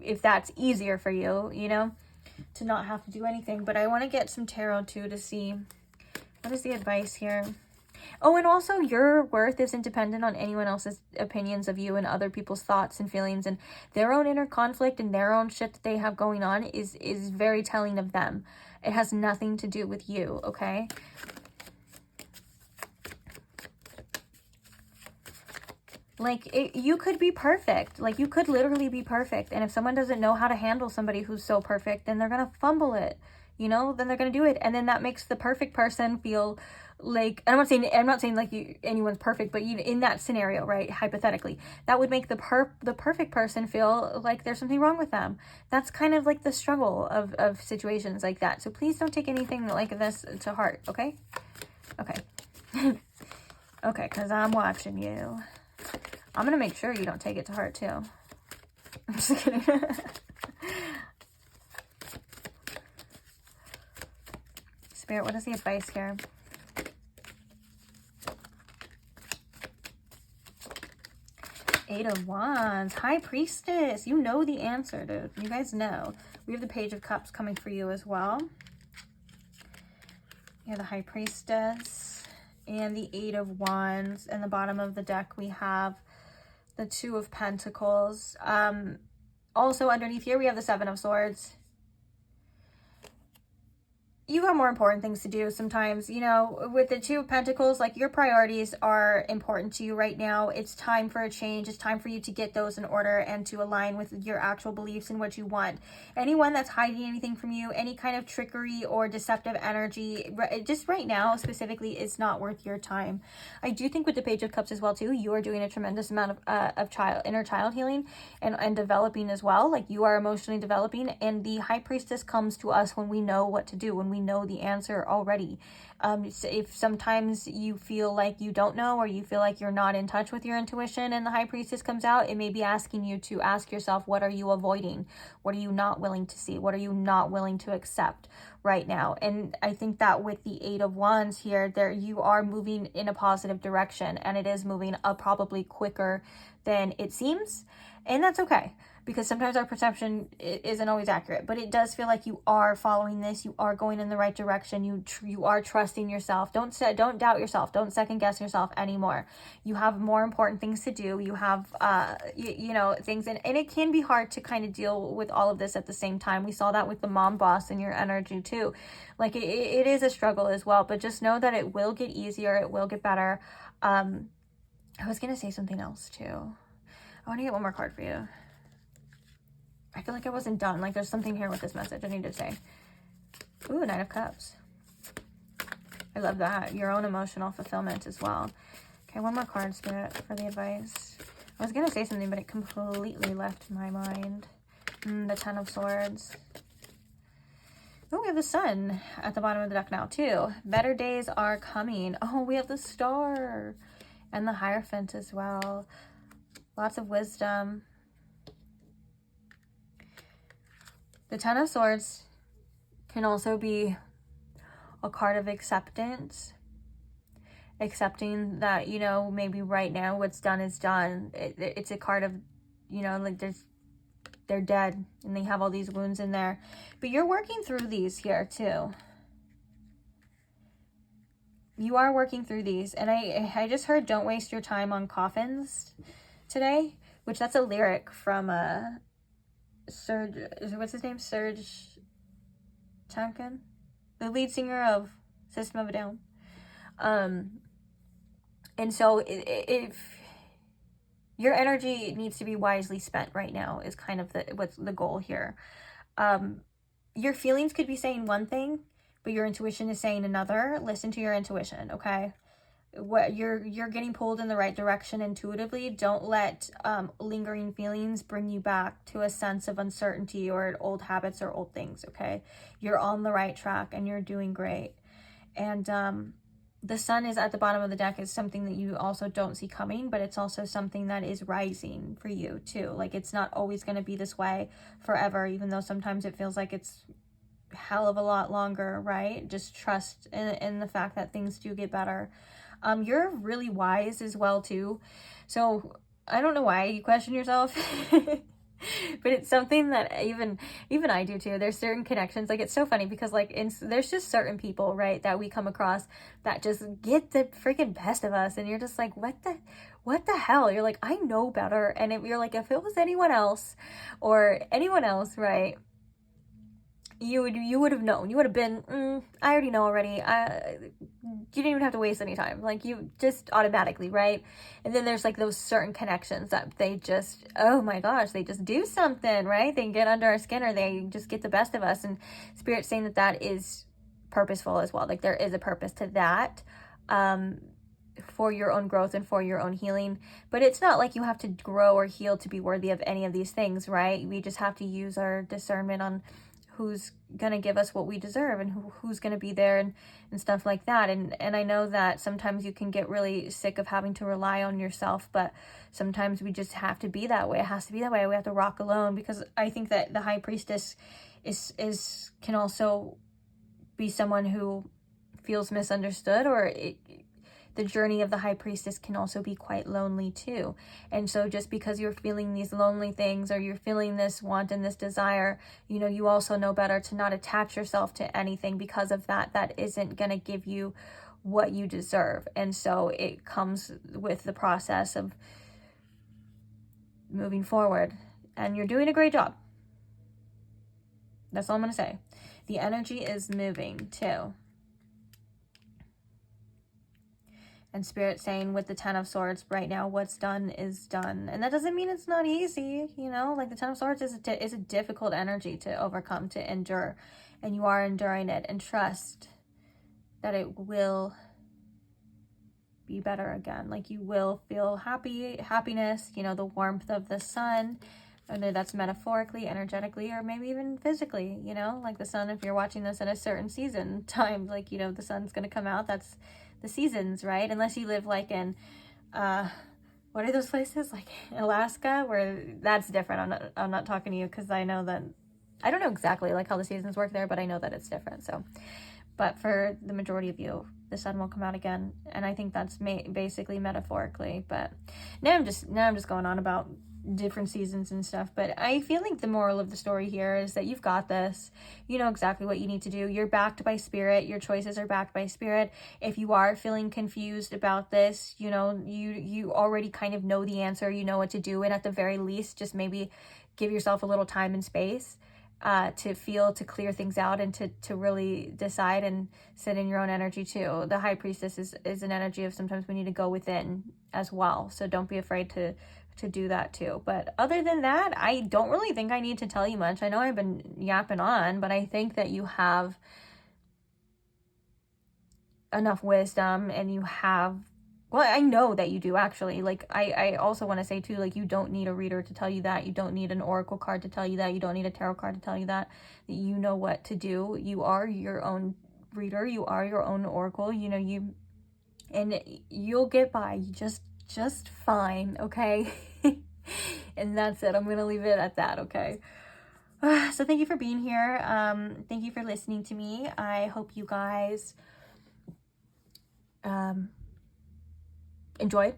if that's easier for you, you know, to not have to do anything. But I want to get some tarot too to see what is the advice here. Oh, and also your worth isn't dependent on anyone else's opinions of you and other people's thoughts and feelings, and their own inner conflict and their own shit that they have going on is very telling of them. It has nothing to do with you, okay? Like, you could be perfect. Like, you could literally be perfect. And if someone doesn't know how to handle somebody who's so perfect, then they're going to fumble it, you know? Then they're going to do it. And then that makes the perfect person feel like, I'm not saying like anyone's perfect, but in that scenario, right? Hypothetically, that would make the perfect person feel like there's something wrong with them. That's kind of like the struggle of situations like that. So please don't take anything like this to heart, okay? Okay. Okay, because I'm watching you. I'm going to make sure you don't take it to heart, too. I'm just kidding. Spirit, what is the advice here? Eight of Wands. High Priestess. You know the answer, dude. You guys know. We have the Page of Cups coming for you as well. You have the High Priestess and the Eight of Wands. In the bottom of the deck, we have the Two of Pentacles. Also underneath here, we have the Seven of Swords. You got more important things to do sometimes, you know, with the Two of Pentacles, like your priorities are important to you right now. It's time for a change. It's time for you to get those in order and to align with your actual beliefs and what you want. Anyone that's hiding anything from you, any kind of trickery or deceptive energy, just right now specifically, is not worth your time. I do think with the Page of Cups as well too, you are doing a tremendous amount of inner child healing and developing as well. Like, you are emotionally developing, and the High Priestess comes to us when we know what to do, when we know the answer already. So if sometimes you feel like you don't know, or you feel like you're not in touch with your intuition and the High Priestess comes out, it may be asking you to ask yourself, what are you avoiding? What are you not willing to see? What are you not willing to accept right now? And I think that with the Eight of Wands here, there you are moving in a positive direction, and it is moving up probably quicker than it seems, and that's okay. Because sometimes our perception isn't always accurate, but it does feel like you are following this. You are going in the right direction. You are trusting yourself. Don't doubt yourself. Don't second guess yourself anymore. You have more important things to do. You have, you know, things, and it can be hard to kind of deal with all of this at the same time. We saw that with the mom boss in your energy too. Like, it is a struggle as well, but just know that it will get easier. It will get better. I was going to say something else too. I want to get one more card for you. I feel like I wasn't done. Like, there's something here with this message I need to say. Ooh, Knight of Cups. I love that. Your own emotional fulfillment as well. Okay, one more card, Spirit, for the advice. I was going to say something, but it completely left my mind. The Ten of Swords. Oh, we have the Sun at the bottom of the deck now, too. Better days are coming. Oh, we have the Star. And the Hierophant as well. Lots of wisdom. The Ten of Swords can also be a card of acceptance. Accepting that, you know, maybe right now what's done is done. It's a card of, you know, like they're dead and they have all these wounds in there. But you're working through these here too. You are working through these. And I just heard, don't waste your time on coffins today, which that's a lyric from Serge, what's his name? Serge Tankian, the lead singer of System of a Down. And so if your energy needs to be wisely spent right now is kind of what's the goal here. Your feelings could be saying one thing, but your intuition is saying another. Listen to your intuition, okay? What you're getting pulled in the right direction intuitively. Don't let lingering feelings bring you back to a sense of uncertainty or old habits or old things, okay? You're on the right track and you're doing great. And the Sun is at the bottom of the deck is something that you also don't see coming, but it's also something that is rising for you too. Like, it's not always going to be this way forever, even though sometimes it feels like it's a hell of a lot longer, right? Just trust in the fact that things do get better. You're really wise as well too. So I don't know why you question yourself. But it's something that even I do too. There's certain connections. Like, it's so funny because like there's just certain people, right, that we come across that just get the freaking best of us, and you're just like, what the hell? You're like, I know better. And you're like, if it was anyone else, right, you would have known. You would have been, I already know already. You didn't even have to waste any time. Like, you just automatically, right? And then there's like those certain connections that they just, oh my gosh, they just do something, right? They get under our skin, or they just get the best of us. And Spirit's saying that that is purposeful as well. Like, there is a purpose to that, for your own growth and for your own healing. But it's not like you have to grow or heal to be worthy of any of these things, right? We just have to use our discernment on who's gonna give us what we deserve, and who's gonna be there, and stuff like that. And I know that sometimes you can get really sick of having to rely on yourself, but sometimes we just have to be that way. It has to be that way. We have to rock alone, because I think that the High Priestess can also be someone who feels misunderstood, or the journey of the High Priestess can also be quite lonely too. And so just because you're feeling these lonely things, or you're feeling this want and this desire, you know, you also know better to not attach yourself to anything because of that. That isn't going to give you what you deserve. And so it comes with the process of moving forward. And you're doing a great job. That's all I'm going to say. The energy is moving too. And Spirit saying with the Ten of Swords right now, what's done is done. And that doesn't mean it's not easy, you know? Like, the Ten of Swords is a difficult energy to overcome, to endure. And you are enduring it. And trust that it will be better again. Like, you will feel happiness, you know, the warmth of the sun. Whether that's metaphorically, energetically, or maybe even physically, you know? Like the sun, if you're watching this at a certain season time, like, you know, the sun's going to come out. That's the seasons, right? Unless you live like in what are those places, like Alaska, where that's different. I'm not talking to you, because I know that I don't know exactly like how the seasons work there, but I know that it's different. So, but for the majority of you, the sun will come out again, and I think that's basically metaphorically. But now I'm just going on about different seasons and stuff. But I feel like the moral of the story here is that you've got this. You know exactly what you need to do. You're backed by Spirit. Your choices are backed by Spirit. If you are feeling confused about this, you know, you already kind of know the answer. You know what to do. And at the very least, just maybe give yourself a little time and space to clear things out, and to really decide and sit in your own energy too. The High Priestess is an energy of sometimes we need to go within as well. So don't be afraid to do that too. But other than that, I don't really think I need to tell you much. I know I've been yapping on, but I think that you have enough wisdom, and you have, well, I know that you do actually. Like, I also want to say too, like, you don't need a reader to tell you that. You don't need an oracle card to tell you that. You don't need a tarot card to tell you that. You know what to do. You are your own reader. You are your own oracle. You know, and you'll get by just fine, okay? And that's it. I'm gonna leave it at that, okay? So thank you for being here. Thank you for listening to me. I hope you guys enjoyed.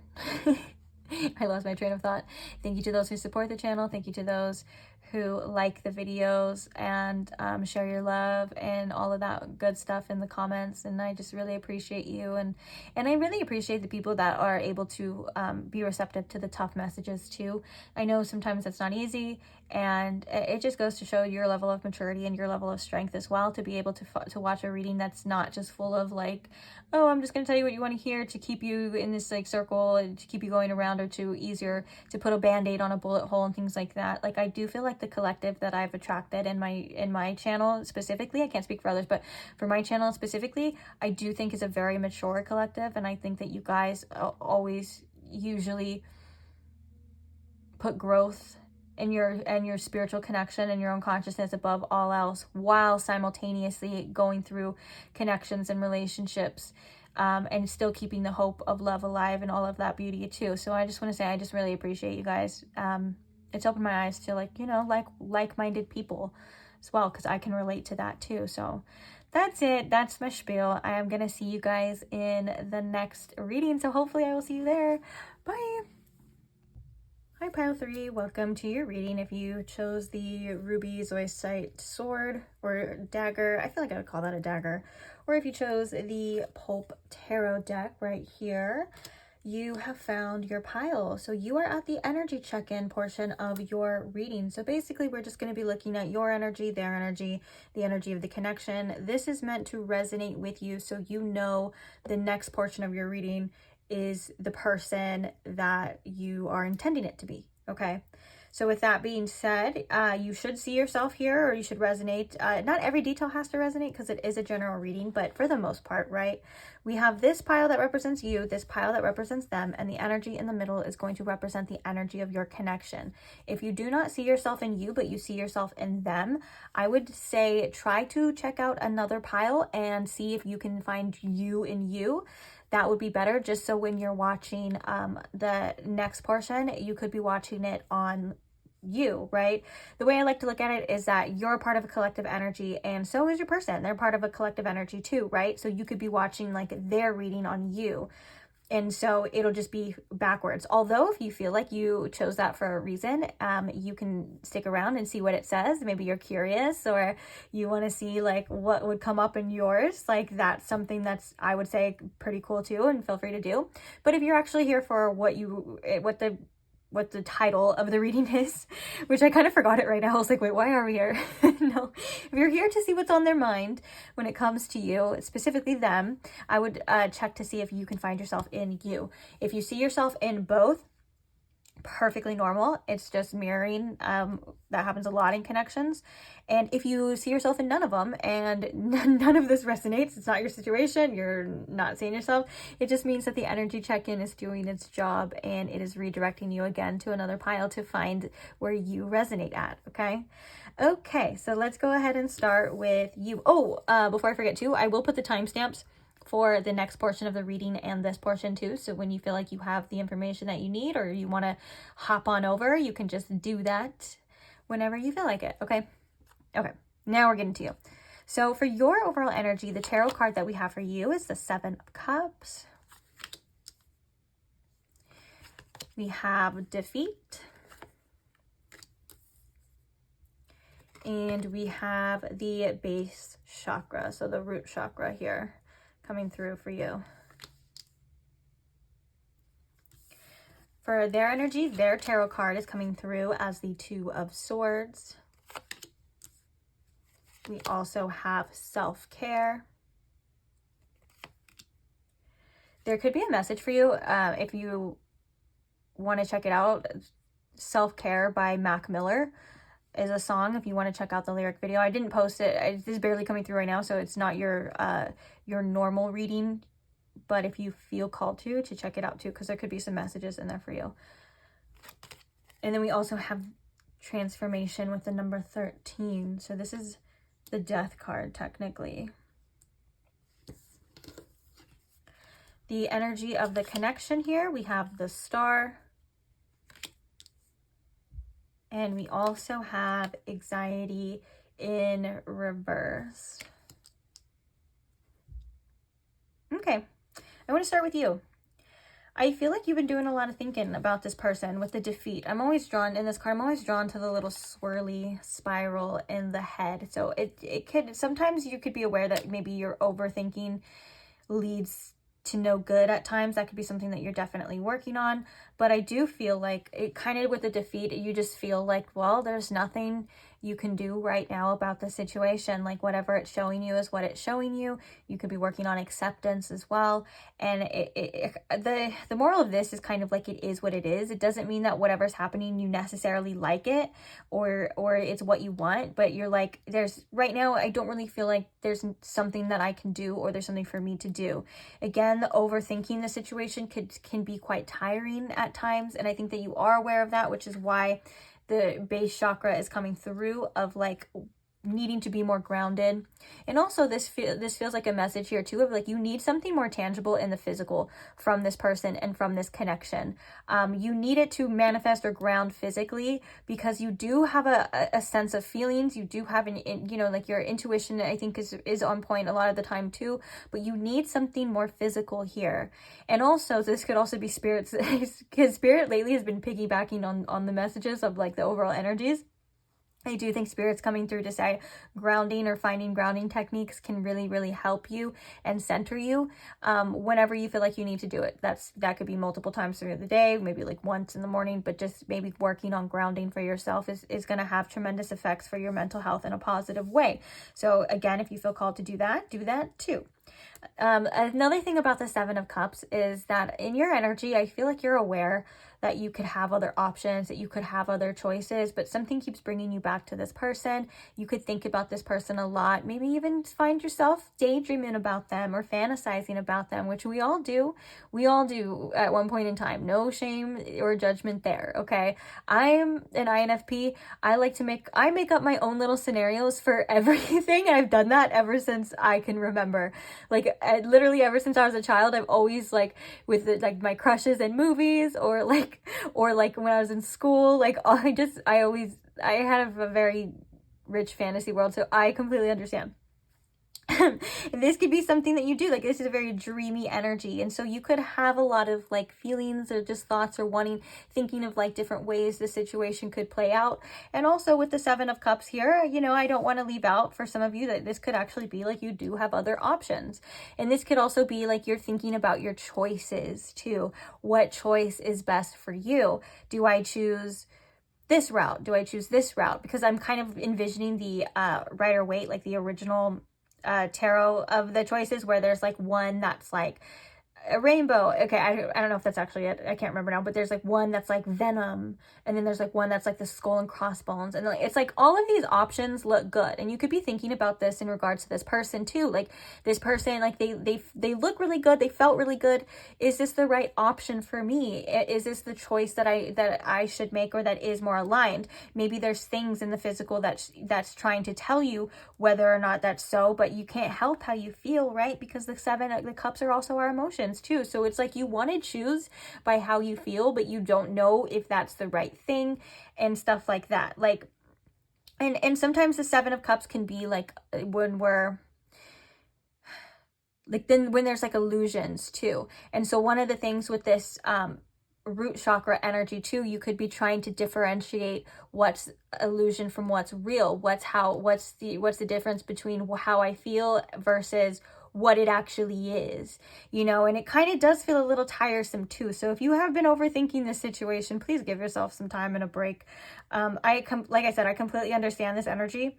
I lost my train of thought. Thank you to those who support the channel. Thank you to those who like the videos and share your love and all of that good stuff in the comments. And I just really appreciate you. And I really appreciate the people that are able to be receptive to the tough messages too. I know sometimes it's not easy, and it just goes to show your level of maturity and your level of strength as well, to be able to watch a reading that's not just full of like, oh, I'm just going to tell you what you want to hear to keep you in this like circle and to keep you going around, or to easier to put a band-aid on a bullet hole and things like that. Like, I do feel like the collective that I've attracted in my channel specifically, I can't speak for others, but for my channel specifically, I do think is a very mature collective. And I think that you guys always usually put growth and your spiritual connection and your own consciousness above all else, while simultaneously going through connections and relationships, and still keeping the hope of love alive and all of that beauty too. So I just want to say, I just really appreciate you guys. It's opened my eyes to, like, you know, like-minded people as well, because I can relate to that too. So that's it. That's my spiel. I am going to see you guys in the next reading. So hopefully I will see you there. Bye. Hi Pile 3, welcome to your reading. If you chose the Ruby Zoisite Sword or Dagger, I feel like I would call that a dagger, or if you chose the Pulp Tarot deck right here, you have found your pile. So you are at the energy check-in portion of your reading. So basically we're just going to be looking at your energy, their energy, the energy of the connection. This is meant to resonate with you so you know the next portion of your reading is the person that you are intending it to be. Okay, so with that being said, you should see yourself here, or you should resonate. Not every detail has to resonate because it is a general reading, but for the most part, right, we have this pile that represents you, this pile that represents them, and the energy in the middle is going to represent the energy of your connection. If you do not see yourself in you, but you see yourself in them, I would say try to check out another pile and see if you can find you in you. That would be better, just so when you're watching the next portion, you could be watching it on you, right? The way I like to look at it is that you're part of a collective energy, and so is your person. They're part of a collective energy too, right? So you could be watching like their reading on you. And so it'll just be backwards. Although if you feel like you chose that for a reason, you can stick around and see what it says. Maybe you're curious, or you want to see like what would come up in yours. Like that's something that's, I would say, pretty cool too, and feel free to do. But if you're actually here for what the title of the reading is, which I kind of forgot it right now. I was like, wait, why are we here? No, if you're here to see what's on their mind when it comes to you, specifically them, I would check to see if you can find yourself in you. If you see yourself in both, perfectly normal. It's just mirroring. That happens a lot in connections. And if you see yourself in none of them and none of this resonates, it's not your situation, you're not seeing yourself, it just means that the energy check-in is doing its job and it is redirecting you again to another pile to find where you resonate at. Okay, so let's go ahead and start with you. Before I forget too, I will put the timestamps for the next portion of the reading and this portion too. So when you feel like you have the information that you need, or you want to hop on over, you can just do that whenever you feel like it. Okay, now we're getting to you. So for your overall energy, the tarot card that we have for you is the Seven of Cups. We have defeat. And we have the base chakra, so the root chakra here coming through for you. For their energy, their tarot card is coming through as the Two of Swords. We also have self-care. There could be a message for you if you want to check it out. Self-Care by Mac Miller is a song if you want to check out the lyric video. I didn't post it. It is barely coming through right now, so it's not your normal reading, but if you feel called to check it out too, because there could be some messages in there for you. And then we also have transformation with the number 13. So this is the death card technically. The energy of the connection here, we have the Star. And we also have anxiety in reverse. Okay, I want to start with you. I feel like you've been doing a lot of thinking about this person with the defeat. I'm always drawn in this card. I'm always drawn to the little swirly spiral in the head. So it could, sometimes you could be aware that maybe your overthinking leads to no good at times. That could be something that you're definitely working on. But I do feel like it kind of with the defeat, you just feel like, well, there's nothing you can do right now about the situation. Like whatever it's showing you is what it's showing you. You could be working on acceptance as well. And the moral of this is kind of like it is what it is. It doesn't mean that whatever's happening, you necessarily like it or it's what you want. But you're like, there's right now, I don't really feel like there's something that I can do or there's something for me to do. Again, the overthinking the situation can be quite tiring at times. And I think that you are aware of that, which is why the base chakra is coming through of like needing to be more grounded. And also this feels like a message here too of like you need something more tangible in the physical from this person and from this connection. You need it to manifest or ground physically, because you do have a sense of feelings. You do have like your intuition, I think is on point a lot of the time too, but you need something more physical here. And also this could also be spirits, because spirit lately has been piggybacking on the messages of like the overall energies. I do think spirit's coming through to say grounding or finding grounding techniques can really, really help you and center you whenever you feel like you need to do it. That could be multiple times through the day, maybe like once in the morning, but just maybe working on grounding for yourself is going to have tremendous effects for your mental health in a positive way. So again, if you feel called to do that too. Another thing about the Seven of Cups is that in your energy, I feel like you're aware that you could have other options, that you could have other choices, but something keeps bringing you back to this person. You could think about this person a lot, maybe even find yourself daydreaming about them or fantasizing about them, which we all do. We all do at one point in time. No shame or judgment there, okay? I'm an INFP. I make up my own little scenarios for everything. I've done that ever since I can remember. Like literally ever since I was a child, I've always like with like my crushes in movies or like when I was in school, like I had a very rich fantasy world, so I completely understand. This could be something that you do, like this is a very dreamy energy, and so you could have a lot of like feelings or just thoughts or thinking of like different ways the situation could play out. And also with the Seven of Cups here, I don't want to leave out for some of you that this could actually be like you do have other options, and this could also be like you're thinking about your choices too. What choice is best for you? Do I choose this route? Do I choose this route? Because I'm kind of envisioning the Rider-Waite, like the original tarot of the choices, where there's like one that's like a rainbow. Okay, I don't know if that's actually it. I can't remember now, but there's like one that's like venom, and then there's like one that's like the skull and crossbones, and like it's like all of these options look good, and you could be thinking about this in regards to this person too. Like this person, like they look really good, they felt really good. Is this the right option for me? Is this the choice that I should make, or that is more aligned? Maybe there's things in the physical that's trying to tell you whether or not that's so, but you can't help how you feel, right? Because the cups are also our emotions too. So it's like you want to choose by how you feel, but you don't know if that's the right thing and stuff like that. Like, and sometimes the Seven of Cups can be like when we're like, then when there's like illusions too. And so one of the things with this root chakra energy too, you could be trying to differentiate what's illusion from what's real. What's the difference between how I feel versus what it actually is, and it kind of does feel a little tiresome too. So if you have been overthinking this situation, please give yourself some time and a break. Like I said, I completely understand this energy,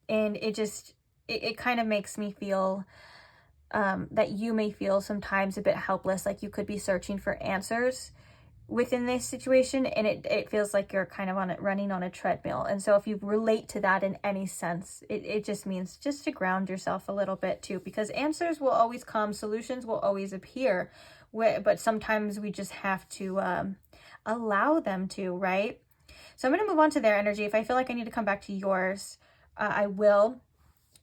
and it kind of makes me feel that you may feel sometimes a bit helpless, like you could be searching for answers within this situation, and it feels like you're kind of running on a treadmill. And so if you relate to that in any sense, it just means just to ground yourself a little bit too, because answers will always come, solutions will always appear, but sometimes we just have to allow them to, right? So I'm going to move on to their energy. If I feel like I need to come back to yours, I will.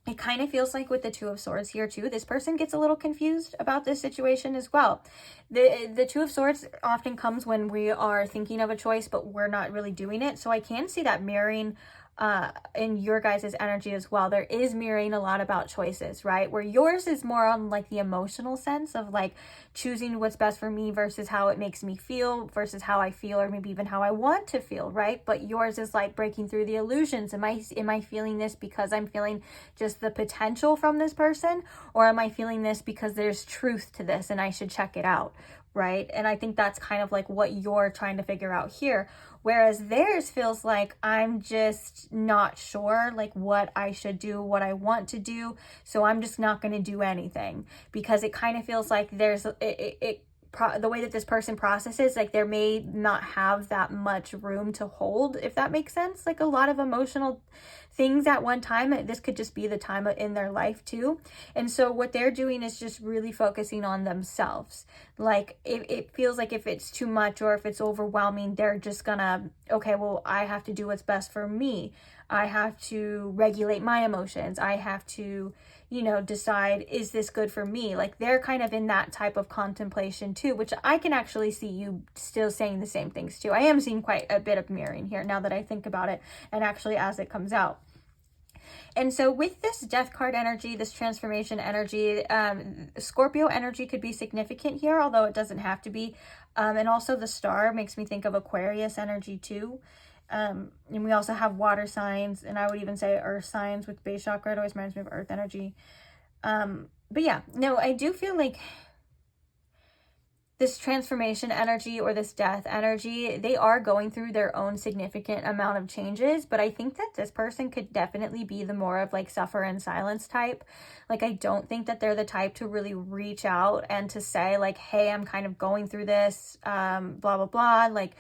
It kind of feels like with the Two of Swords here too, this person gets a little confused about this situation as well. The Two of Swords often comes when we are thinking of a choice, but we're not really doing it. So I can see that mirroring in your guys' energy as well. There is mirroring a lot about choices, right? Where yours is more on like the emotional sense of like choosing what's best for me versus how it makes me feel versus how I feel, or maybe even how I want to feel, right? But yours is like breaking through the illusions. Am I feeling this because I'm feeling just the potential from this person, or am I feeling this because there's truth to this and I should check it out, right? And I think that's kind of like what you're trying to figure out here. Whereas theirs feels like I'm just not sure like what I should do, what I want to do. So I'm just not going to do anything, because it kind of feels like there's the way that this person processes, like there may not have that much room to hold, if that makes sense. Like a lot of emotional things at one time. This could just be the time in their life too. And so what they're doing is just really focusing on themselves. Like it feels like if it's too much or if it's overwhelming, they're just gonna, okay, well, I have to do what's best for me. I have to regulate my emotions. I have to, you know, decide, is this good for me? Like they're kind of in that type of contemplation too, which I can actually see you still saying the same things too. I am seeing quite a bit of mirroring here now that I think about it, and actually as it comes out. And so with this death card energy, this transformation energy, Scorpio energy could be significant here, although it doesn't have to be. And also the star makes me think of Aquarius energy too. And we also have water signs, and I would even say earth signs with base chakra. It always reminds me of earth energy. But yeah, no, I do feel like this transformation energy or this death energy, they are going through their own significant amount of changes, but I think that this person could definitely be the more of like suffer in silence type. Like I don't think that they're the type to really reach out and to say like, hey, I'm kind of going through this, blah, blah, blah, like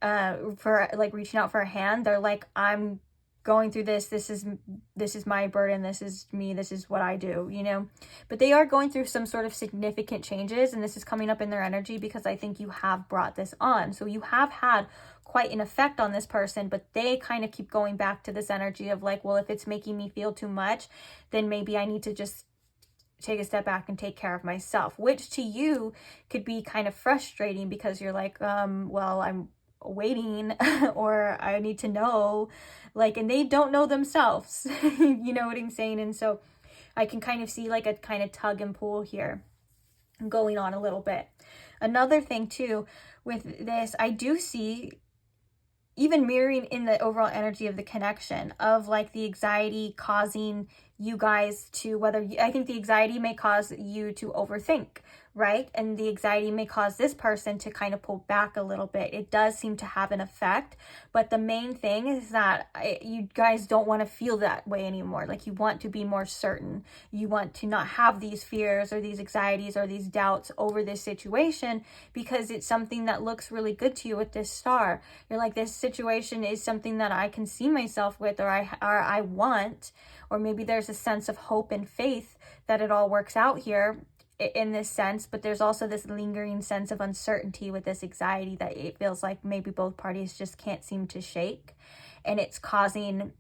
for like reaching out for a hand. They're like, I'm going through this is my burden, this is me, this is what I do, you know. But they are going through some sort of significant changes, and this is coming up in their energy because I think you have brought this on. So you have had quite an effect on this person, but they kind of keep going back to this energy of like, well, if it's making me feel too much, then maybe I need to just take a step back and take care of myself, which to you could be kind of frustrating because you're like, well, I'm waiting or I need to know, like, and they don't know themselves. You know what I'm saying? And so I can kind of see like a kind of tug and pull here going on a little bit. Another thing too with this, I do see even mirroring in the overall energy of the connection of like the anxiety causing you guys to, I think the anxiety may cause you to overthink, right? And the anxiety may cause this person to kind of pull back a little bit. It does seem to have an effect, but the main thing is that you guys don't want to feel that way anymore. Like you want to be more certain. You want to not have these fears or these anxieties or these doubts over this situation because it's something that looks really good to you with this star. You're like, this situation is something that I can see myself with, or I want, or maybe there's a sense of hope and faith that it all works out here in this sense, but there's also this lingering sense of uncertainty with this anxiety that it feels like maybe both parties just can't seem to shake, and it's causing,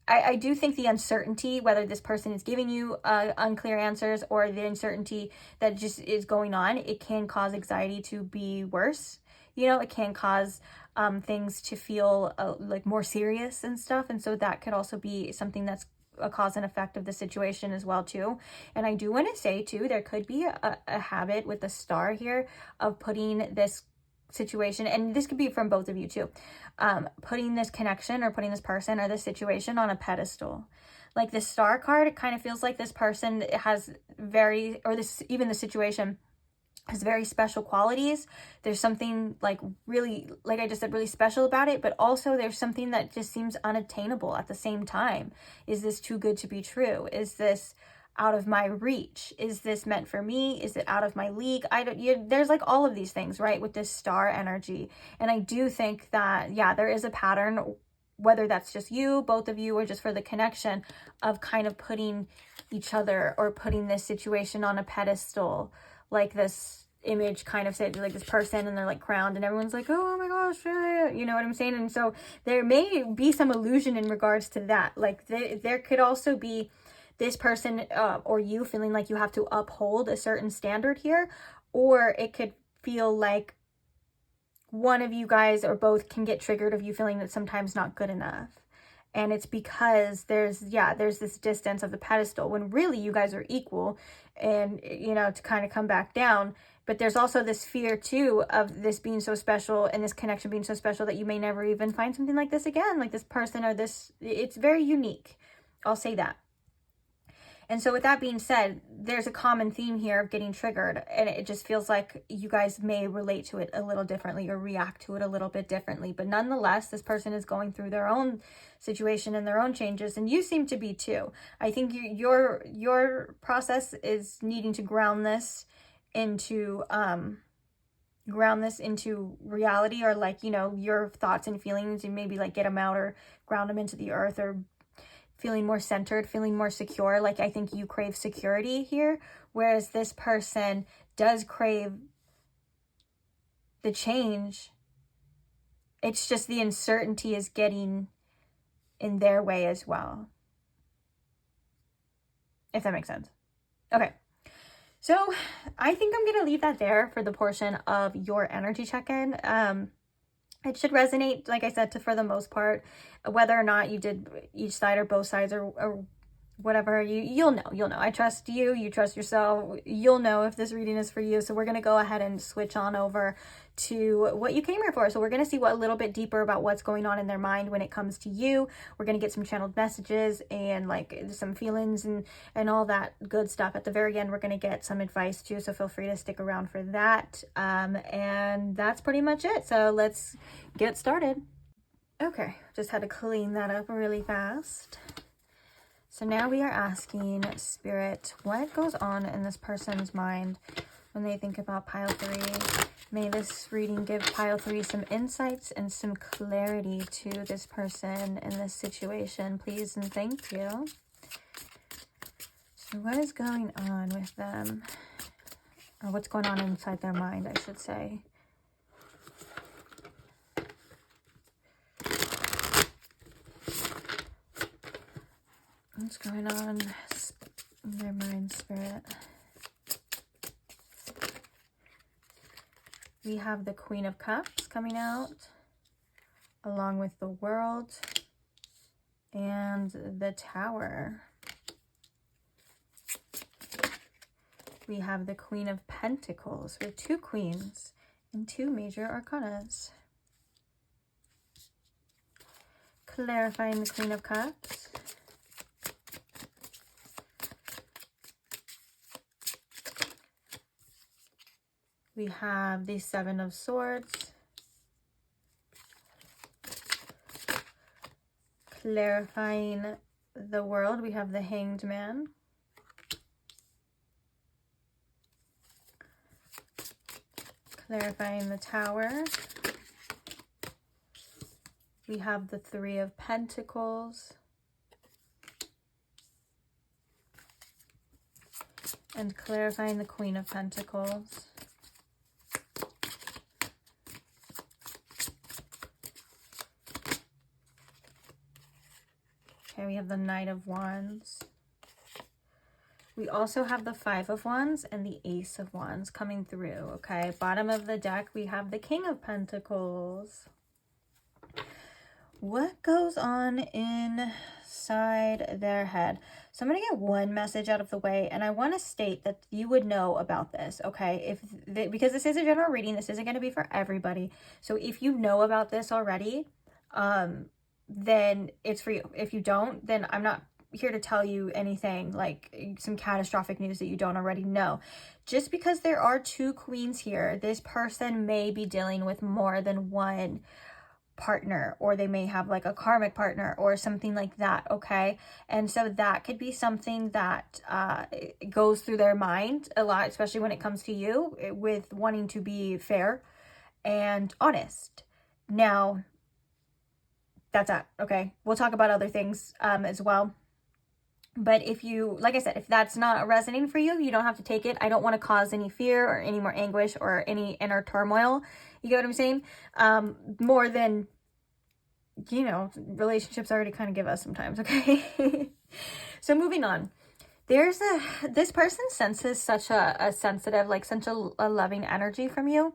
I do think the uncertainty, whether this person is giving you unclear answers or the uncertainty that just is going on, it can cause anxiety to be worse. You know, it can cause things to feel like more serious and stuff, and so that could also be something that's a cause and effect of the situation as well too. And I do want to say too, there could be a habit with the star here of putting this situation, and this could be from both of you too, putting this connection or putting this person or this situation on a pedestal. Like this star card, it kind of feels like this person has even the situation has very special qualities. There's something like really, like I just said, really special about it, but also there's something that just seems unattainable at the same time. Is this too good to be true? Is this out of my reach? Is this meant for me? Is it out of my league? There's like all of these things, right, with this star energy. And I do think that, yeah, there is a pattern, whether that's just you, both of you, or just for the connection of kind of putting each other or putting this situation on a pedestal. Like this image kind of said, like this person, and they're like crowned, and everyone's like, oh my gosh, you know what I'm saying? And so there may be some illusion in regards to that. Like there could also be this person or you feeling like you have to uphold a certain standard here, or it could feel like one of you guys or both can get triggered of you feeling that sometimes not good enough. And it's because there's this distance of the pedestal when really you guys are equal, and, you know, to kind of come back down. But there's also this fear too of this being so special and this connection being so special that you may never even find something like this again, like this person or this, it's very unique. I'll say that. And so with that being said, there's a common theme here of getting triggered, and it just feels like you guys may relate to it a little differently or react to it a little bit differently. But nonetheless, this person is going through their own situation and their own changes, and you seem to be too. I think your process is needing to ground this into reality, or like, you know, your thoughts and feelings, and maybe like get them out or ground them into the earth, or feeling more centered, feeling more secure. Like I think you crave security here, whereas this person does crave the change. It's just the uncertainty is getting in their way as well. If that makes sense. Okay. So I think I'm going to leave that there for the portion of your energy check-in. It should resonate, like I said, for the most part, whether or not you did each side or both sides or whatever, you'll know. I trust you, you trust yourself, you'll know if this reading is for you. So we're going to go ahead and switch on over to what you came here for. So we're going to see a little bit deeper about what's going on in their mind when it comes to you. We're going to get some channeled messages and like some feelings and all that good stuff. At the very end, we're going to get some advice too. So feel free to stick around for that. And that's pretty much it. So let's get started. Okay, just had to clean that up really fast. So now we are asking Spirit, what goes on in this person's mind when they think about pile 3? May this reading give pile 3 some insights and some clarity to this person in this situation, please and thank you. So what is going on with them? Or what's going on inside their mind, I should say. What's going on in their mind, Spirit? We have the Queen of Cups coming out, along with the World and the Tower. We have the Queen of Pentacles with 2 queens and 2 major arcanas. Clarifying the Queen of Cups. We have the 7 of Swords. Clarifying the World, we have the Hanged Man. Clarifying the Tower, we have the 3 of Pentacles. And clarifying the Queen of Pentacles. Okay, we have the Knight of Wands. We also have the 5 of Wands and the Ace of Wands coming through, okay? Bottom of the deck, we have the King of Pentacles. What goes on inside their head? So I'm going to get one message out of the way, and I want to state that you would know about this, okay? Because this is a general reading, this isn't going to be for everybody. So if you know about this already, then it's for you. If you don't, then I'm not here to tell you anything like some catastrophic news that you don't already know. Just because there are 2 queens here, this person may be dealing with more than one partner, or they may have like a karmic partner or something like that, okay? And so that could be something that goes through their mind a lot, especially when it comes to you, with wanting to be fair and honest. Now, that's that, okay? We'll talk about other things as well. But if you, like I said, if that's not resonating for you, you don't have to take it. I don't want to cause any fear or any more anguish or any inner turmoil. You get what I'm saying? More than, you know, relationships already kind of give us sometimes, okay? So moving on. This person senses such a sensitive, like such a loving energy from you.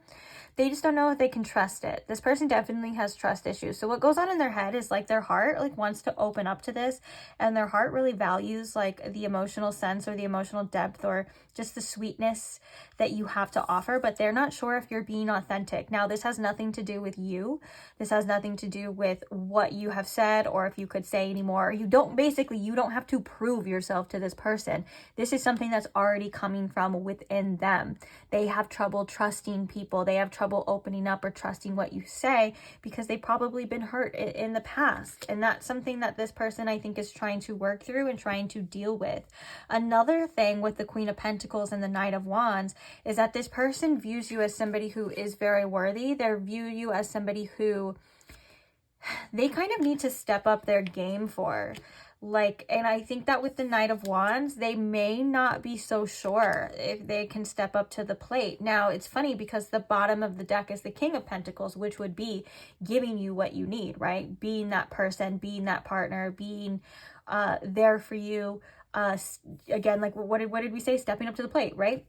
They just don't know if they can trust it. This person definitely has trust issues. So what goes on in their head is like their heart like wants to open up to this, and their heart really values like the emotional sense or the emotional depth or just the sweetness that you have to offer, but they're not sure if you're being authentic. Now, this has nothing to do with you. This has nothing to do with what you have said or if you could say anymore. You don't have to prove yourself to this person. This is something that's already coming from within them. They have trouble trusting people. They have trouble opening up or trusting what you say because they've probably been hurt in the past. And that's something that this person, I think, is trying to work through and trying to deal with. Another thing with the Queen of Pentacles and the Knight of Wands is that this person views you as somebody who is very worthy. They view you as somebody who they kind of need to step up their game for. Like, and I think that with the Knight of Wands, they may not be so sure if they can step up to the plate. Now, it's funny because the bottom of the deck is the King of Pentacles, which would be giving you what you need, right? Being that person, being that partner, being there for you. Again, like what did we say? Stepping up to the plate, right?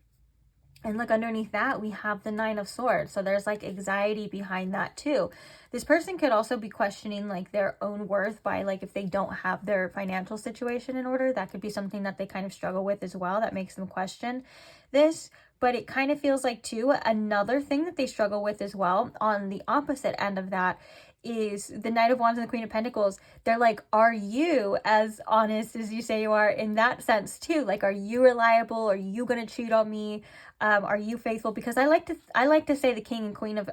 And look, underneath that, we have the Nine of Swords. So there's like anxiety behind that too. This person could also be questioning like their own worth by like if they don't have their financial situation in order. That could be something that they kind of struggle with as well. That makes them question this. But it kind of feels like too, another thing that they struggle with as well on the opposite end of that is the Knight of Wands and the Queen of Pentacles. They're like, are you as honest as you say you are in that sense too? Like, are you reliable? Are you going to cheat on me? Are you faithful? Because I like to say the King and Queen of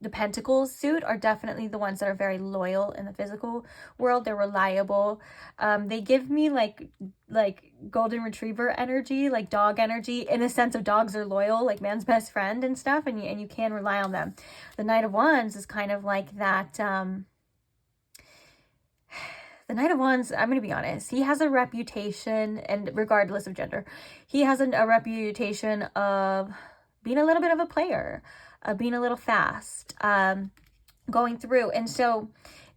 the Pentacles suit are definitely the ones that are very loyal in the physical world. They're reliable. They give me like golden retriever energy, like dog energy, in the sense of dogs are loyal, like man's best friend and stuff, and you can rely on them. The Knight of Wands is kind of like that. The Knight of Wands, I'm going to be honest, he has a reputation, and regardless of gender, he has a reputation of being a little bit of a player, being a little fast, going through. And so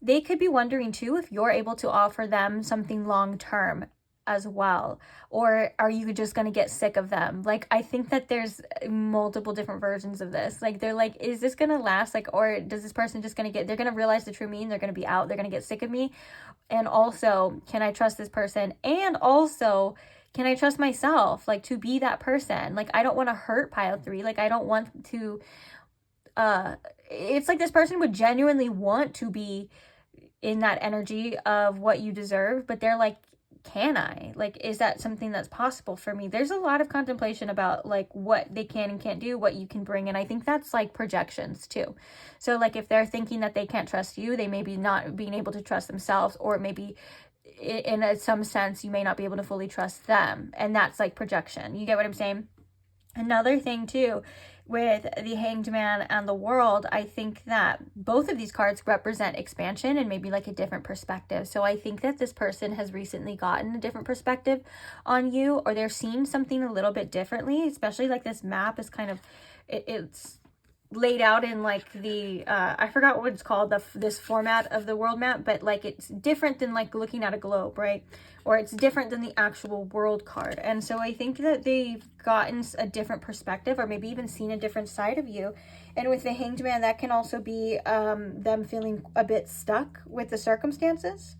they could be wondering too if you're able to offer them something long-term as well, or are you just going to get sick of them? Like, I think that there's multiple different versions of this. Like, they're like, is this going to last? Like, or does this person just going to they're going to realize the true meaning, they're going to be out, they're going to get sick of me? And also, can I trust this person? And also, can I trust myself, like, to be that person? Like, I don't want to hurt pile 3. Like, I don't want to, it's like this person would genuinely want to be in that energy of what you deserve, but they're like, can I? Like, is that something that's possible for me? There's a lot of contemplation about like what they can and can't do, what you can bring. And I think that's like projections too. So like if they're thinking that they can't trust you, they may be not being able to trust themselves, or maybe in some sense, you may not be able to fully trust them. And that's like projection. You get what I'm saying? Another thing too, with the Hanged Man and the World, I think that both of these cards represent expansion and maybe like a different perspective. So I think that this person has recently gotten a different perspective on you, or they're seeing something a little bit differently, especially like this map is kind of, it's laid out in like the I forgot what it's called, this format of the world map, but like it's different than like looking at a globe, right? Or it's different than the actual world card. And so I think that they've gotten a different perspective, or maybe even seen a different side of you. And with the Hanged Man, that can also be them feeling a bit stuck with the circumstances.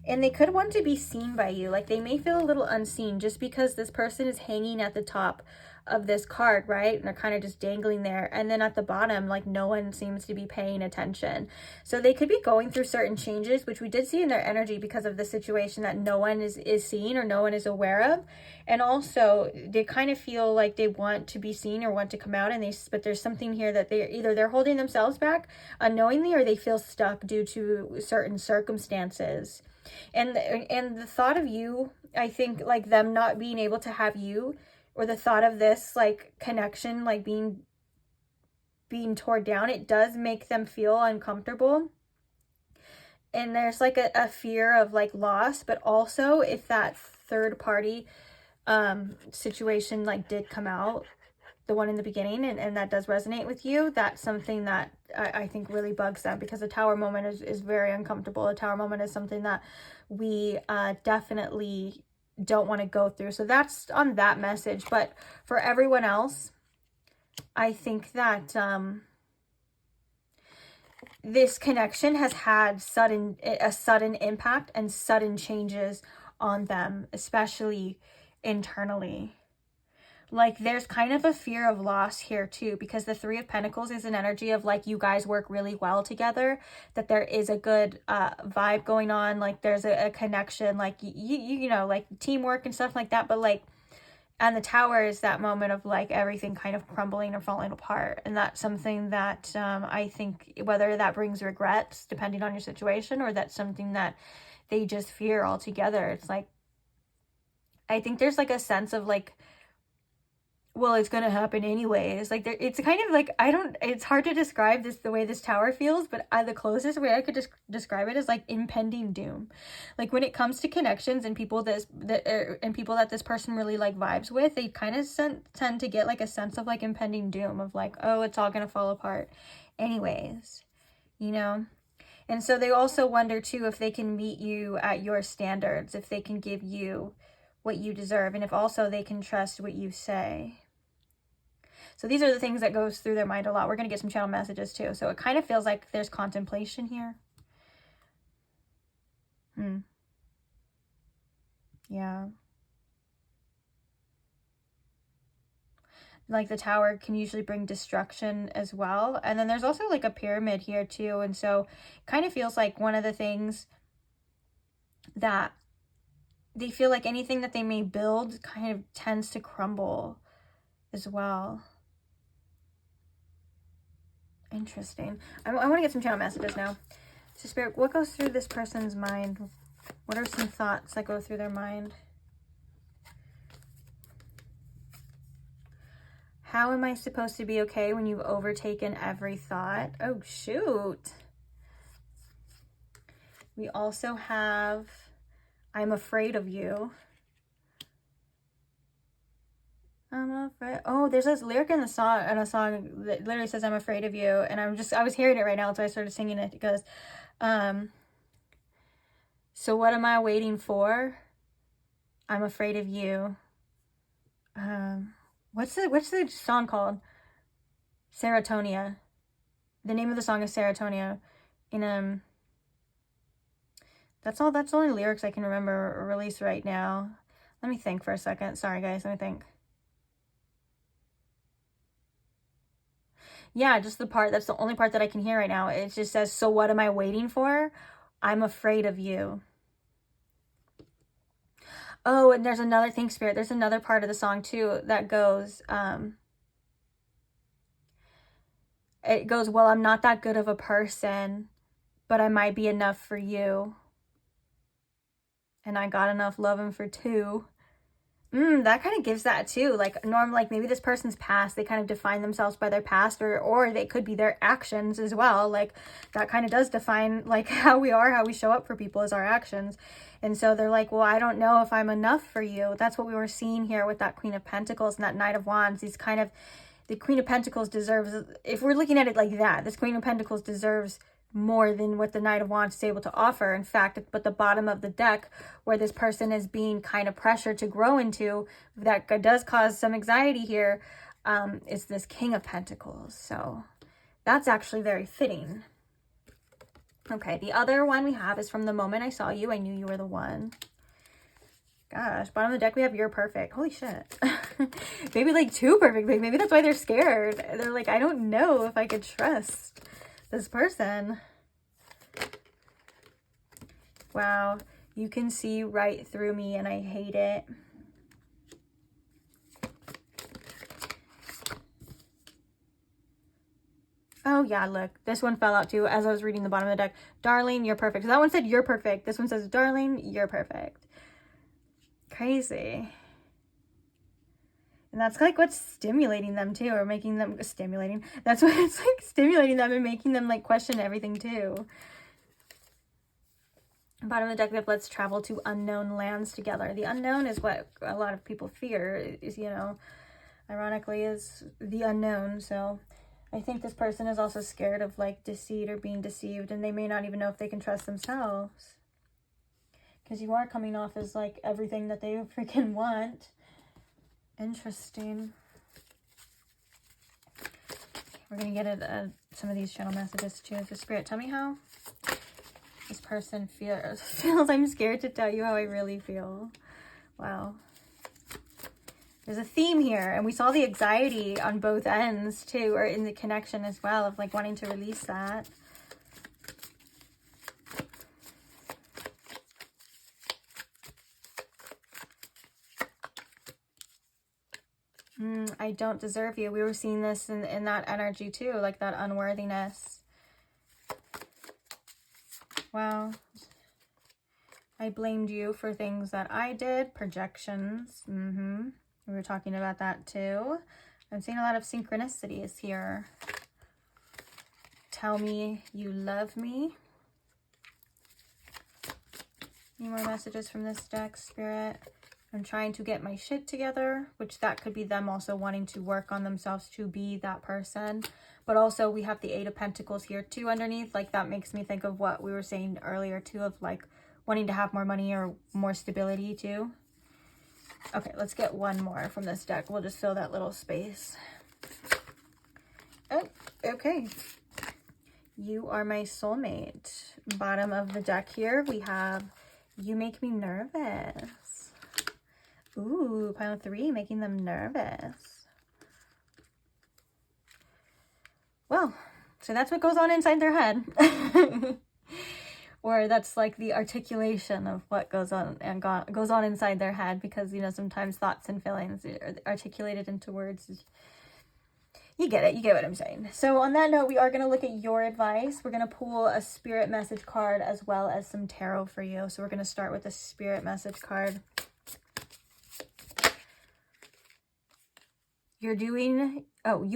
And they could want to be seen by you. Like they may feel a little unseen just because this person is hanging at the top of this card, right? And they're kind of just dangling there. And then at the bottom, like no one seems to be paying attention. So they could be going through certain changes, which we did see in their energy because of the situation that no one is seeing or no one is aware of. And also they kind of feel like they want to be seen or want to come out, and but there's something here that they're holding themselves back unknowingly, or they feel stuck due to certain circumstances. And the thought of you, I think like them not being able to have you, or the thought of this like connection like being torn down, it does make them feel uncomfortable. And there's like a fear of like loss, but also if that third party situation like did come out, the one in the beginning, and that does resonate with you, that's something that I think really bugs them, because the Tower moment is very uncomfortable. The Tower moment is something that we definitely don't want to go through. So that's on that message. But for everyone else, I think that this connection has had a sudden impact and sudden changes on them, especially internally. Like there's kind of a fear of loss here too, because the Three of Pentacles is an energy of like you guys work really well together, that there is a good vibe going on, like there's a connection, like you know, like teamwork and stuff like that. But like, and the Tower is that moment of like everything kind of crumbling or falling apart. And that's something that I think, whether that brings regrets depending on your situation, or that's something that they just fear altogether. It's like, I think there's like a sense of like well, it's gonna happen anyways. Like, it's kind of like, it's hard to describe this, the way this tower feels, but the closest way I could describe it is like impending doom. Like, when it comes to connections and people people that this person really like vibes with, they kind of tend to get like a sense of like impending doom of like, oh, it's all gonna fall apart anyways, you know? And so they also wonder too if they can meet you at your standards, if they can give you what you deserve, and if also they can trust what you say. So these are the things that goes through their mind a lot. We're going to get some channel messages too. So it kind of feels like there's contemplation here. Yeah. Like the tower can usually bring destruction as well. And then there's also like a pyramid here too. And so it kind of feels like one of the things that they feel like anything that they may build kind of tends to crumble as well. Interesting. I want to get some channel messages now. So Spirit, what goes through this person's mind? What are some thoughts that go through their mind? How am I supposed to be okay when you've overtaken every thought? Oh, shoot. We also have, I'm afraid of you. I'm afraid. Oh, there's this lyric in a song that literally says, I'm afraid of you. And I was hearing it right now, so I started singing it. It goes, so what am I waiting for? I'm afraid of you. What's the song called? Serotonia. The name of the song is Serotonia. And that's the only lyrics I can remember or release right now. Let me think for a second. Sorry guys, let me think. Yeah, just the part, that's the only part that I can hear right now. It just says, so what am I waiting for? I'm afraid of you. Oh, and there's another thing, Spirit. There's another part of the song too that goes, it goes, well, I'm not that good of a person, but I might be enough for you. And I got enough loving for two. That kind of gives that too. Like like maybe this person's past, they kind of define themselves by their past, or they could be their actions as well. Like that kind of does define like how we are, how we show up for people is our actions. And so they're like, well, I don't know if I'm enough for you. That's what we were seeing here with that Queen of Pentacles and that Knight of Wands. These kind of, the Queen of Pentacles deserves, if we're looking at it like that, this Queen of Pentacles deserves more than what the Knight of Wands is able to offer. In fact, but the bottom of the deck where this person is being kind of pressured to grow into, that does cause some anxiety here, is this King of Pentacles. So that's actually very fitting. Okay, the other one we have is from the moment I saw you, I knew you were the one. Gosh, bottom of the deck we have you're perfect. Holy shit. Maybe like too perfect. Maybe that's why they're scared. They're like, I don't know if I could trust this person. Wow, you can see right through me and I hate it. Oh yeah, look, this one fell out too as I was reading the bottom of the deck. Darling, you're perfect. So that one said you're perfect. This one says, darling, you're perfect. Crazy. And that's like what's stimulating them too, or making them stimulating. That's what it's like, stimulating them and making them like question everything too. Bottom of the deck, we have let's travel to unknown lands together. The unknown is what a lot of people fear, is, you know, ironically, is the unknown. So I think this person is also scared of like deceit or being deceived, and they may not even know if they can trust themselves. Because you are coming off as like everything that they freaking want. Interesting. We're going to get at some of these channel messages too. So Spirit, tell me how this person feels. I'm scared to tell you how I really feel. Wow. There's a theme here. And we saw the anxiety on both ends too, or in the connection as well, of like wanting to release that. I don't deserve you. We were seeing this in that energy too, like that unworthiness. Wow. I blamed you for things that I did. Projections. We were talking about that too. I'm seeing a lot of synchronicities here. Tell me you love me. Any more messages from this deck, Spirit? I'm trying to get my shit together, which that could be them also wanting to work on themselves to be that person. But also we have the Eight of Pentacles here too underneath. Like that makes me think of what we were saying earlier too, of like wanting to have more money or more stability too. Okay, let's get one more from this deck. We'll just fill that little space. Oh, okay. You are my soulmate. Bottom of the deck here, we have you make me nervous. Ooh, pile 3, making them nervous. Well, so that's what goes on inside their head. Or that's like the articulation of what goes on and goes on inside their head, because, you know, sometimes thoughts and feelings are articulated into words. You get it. You get what I'm saying. So on that note, we are going to look at your advice. We're going to pull a spirit message card as well as some tarot for you. So we're going to start with the spirit message card. You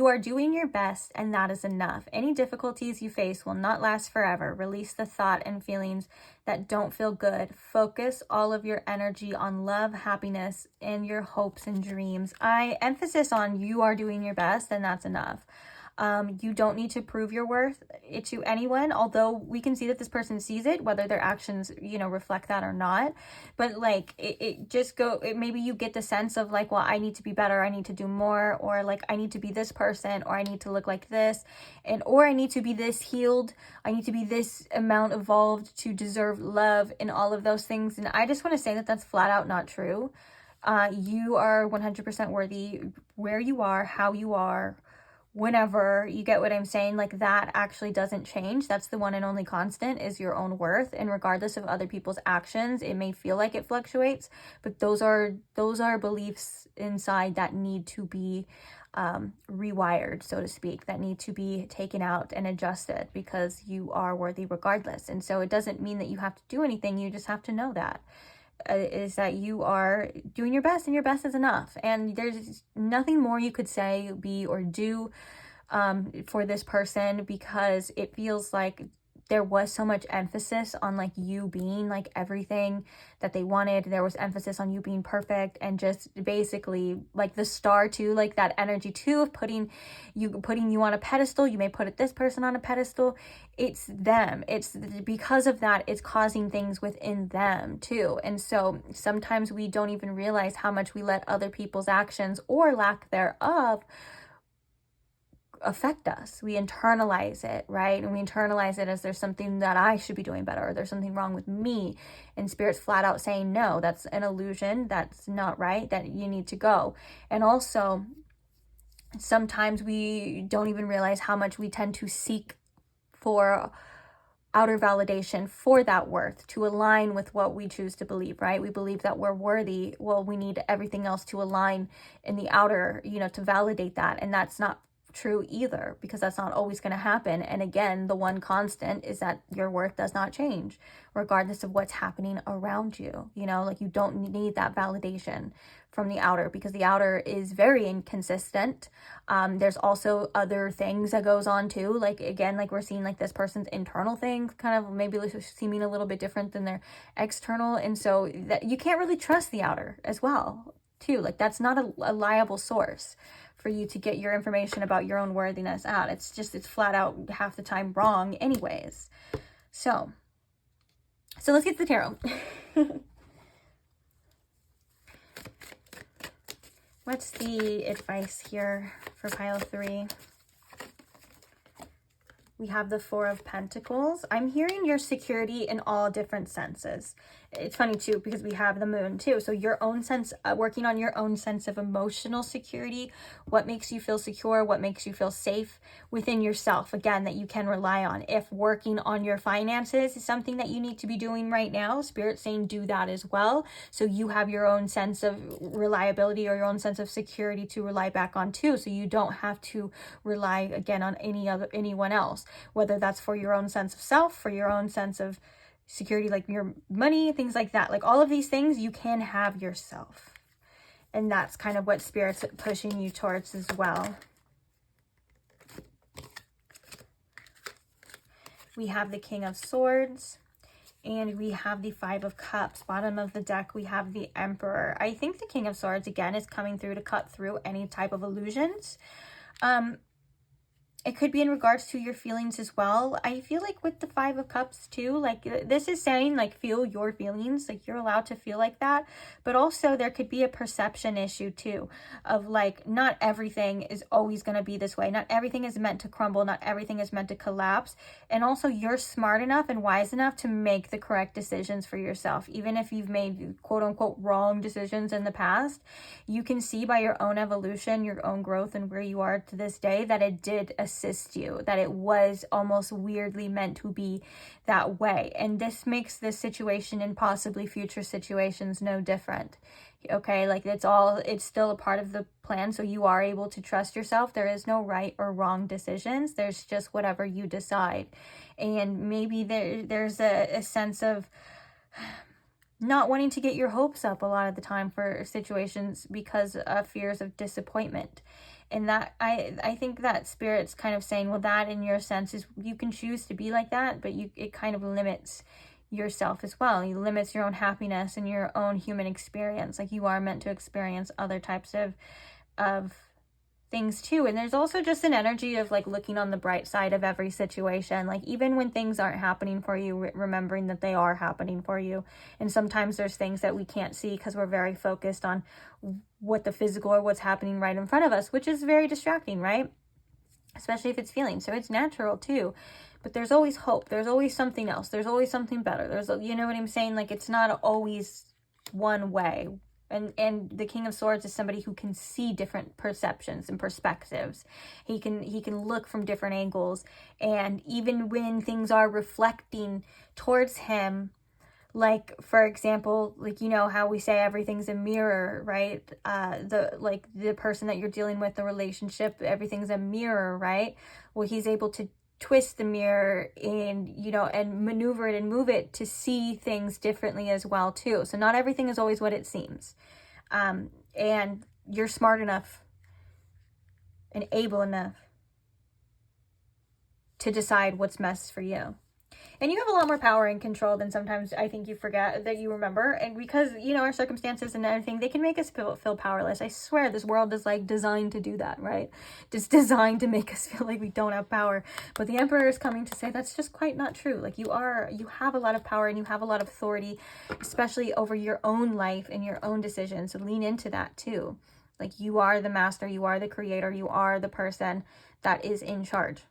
are doing your best, and that is enough. Any difficulties you face will not last forever. Release the thought and feelings that don't feel good. Focus all of your energy on love, happiness, and your hopes and dreams. Emphasis on you are doing your best, and that's enough. You don't need to prove your worth to anyone, although we can see that this person sees it, whether their actions, you know, reflect that or not. But like, maybe you get the sense of like, well, I need to be better, I need to do more, or like, I need to be this person, or I need to look like this, or I need to be this healed, I need to be this amount evolved to deserve love, and all of those things. And I just want to say that that's flat out not true. You are 100% worthy where you are, how you are, whenever. You get what I'm saying? Like, that actually doesn't change. That's the one and only constant, is your own worth. And regardless of other people's actions, it may feel like it fluctuates, but those are beliefs inside that need to be rewired, so to speak, that need to be taken out and adjusted, because you are worthy regardless. And so it doesn't mean that you have to do anything. You just have to know that. Is that you are doing your best, and your best is enough. And there's nothing more you could say, be, or do for this person, because it feels like there was so much emphasis on like you being like everything that they wanted. There was emphasis on you being perfect, and just basically like the star too, like that energy too of putting you on a pedestal. You may put this person on a pedestal. It's them. It's because of that, it's causing things within them too. And so sometimes we don't even realize how much we let other people's actions, or lack thereof, affect us. We internalize it, right? And we internalize it as there's something that I should be doing better, or there's something wrong with me. And Spirit's flat out saying, no, that's an illusion. That's not right. That you need to go. And also, sometimes we don't even realize how much we tend to seek for outer validation for that worth to align with what we choose to believe, right? We believe that we're worthy. Well, we need everything else to align in the outer, you know, to validate that. And that's not true either, because that's not always going to happen. And again, the one constant is that your worth does not change regardless of what's happening around you. You know, like, you don't need that validation from the outer, because the outer is very inconsistent. There's also other things that goes on too, like, again, like we're seeing like this person's internal things kind of maybe seeming a little bit different than their external, and so that you can't really trust the outer as well too. Like, that's not a reliable source for you to get your information about your own worthiness out. It's flat out half the time wrong anyways. So let's get to the tarot. What's the advice here for pile 3? We have the Four of Pentacles. I'm hearing your security in all different senses. It's funny too, because we have the Moon too. So your own sense, working on your own sense of emotional security, what makes you feel secure, what makes you feel safe within yourself, again, that you can rely on. If working on your finances is something that you need to be doing right now, Spirit's saying do that as well. So you have your own sense of reliability, or your own sense of security to rely back on too. So you don't have to rely again on anyone else, whether that's for your own sense of self, for your own sense of security, like your money, things like that. Like, all of these things you can have yourself. And that's kind of what Spirit's pushing you towards as well. We have the King of Swords. And we have the Five of Cups. Bottom of the deck, we have the Emperor. I think the King of Swords, again, is coming through to cut through any type of illusions. It could be in regards to your feelings as well. I feel like with the Five of Cups too, like this is saying like feel your feelings, like you're allowed to feel like that. But also there could be a perception issue too of like not everything is always going to be this way. Not everything is meant to crumble. Not everything is meant to collapse. And also you're smart enough and wise enough to make the correct decisions for yourself. Even if you've made quote unquote wrong decisions in the past, you can see by your own evolution, your own growth and where you are to this day that it did assist you, that it was almost weirdly meant to be that way. And this makes this situation and possibly future situations no different. Okay, like it's still a part of the plan. So you are able to trust yourself. There is no right or wrong decisions. There's just whatever you decide. And maybe there's a sense of not wanting to get your hopes up a lot of the time for situations because of fears of disappointment. And that I think that Spirit's kind of saying, well, that in your sense is you can choose to be like that, but it kind of limits yourself as well. It limits your own happiness and your own human experience. Like you are meant to experience other types of things too. And there's also just an energy of like looking on the bright side of every situation. Like even when things aren't happening for you, remembering that they are happening for you. And sometimes there's things that we can't see because we're very focused on what the physical or what's happening right in front of us, which is very distracting, right? Especially if it's feeling. So it's natural too. But there's always hope. There's always something else. There's always something better. You know what I'm saying? Like it's not always one way. And the King of Swords is somebody who can see different perceptions and perspectives. He can look from different angles. And even when things are reflecting towards him, like for example, like you know how we say everything's a mirror, right? The person that you're dealing with, the relationship, everything's a mirror, right? Well, he's able to twist the mirror and and maneuver it and move it to see things differently as well too. So not everything is always what it seems, and you're smart enough and able enough to decide what's best for you. And you have a lot more power and control than sometimes I think you forget that you remember. And because, our circumstances and everything, they can make us feel powerless. I swear this world is like designed to do that, right? Just designed to make us feel like we don't have power. But the Emperor is coming to say that's just quite not true. Like you have a lot of power and you have a lot of authority, especially over your own life and your own decisions. So lean into that too. Like you are the master, you are the creator, you are the person that is in charge.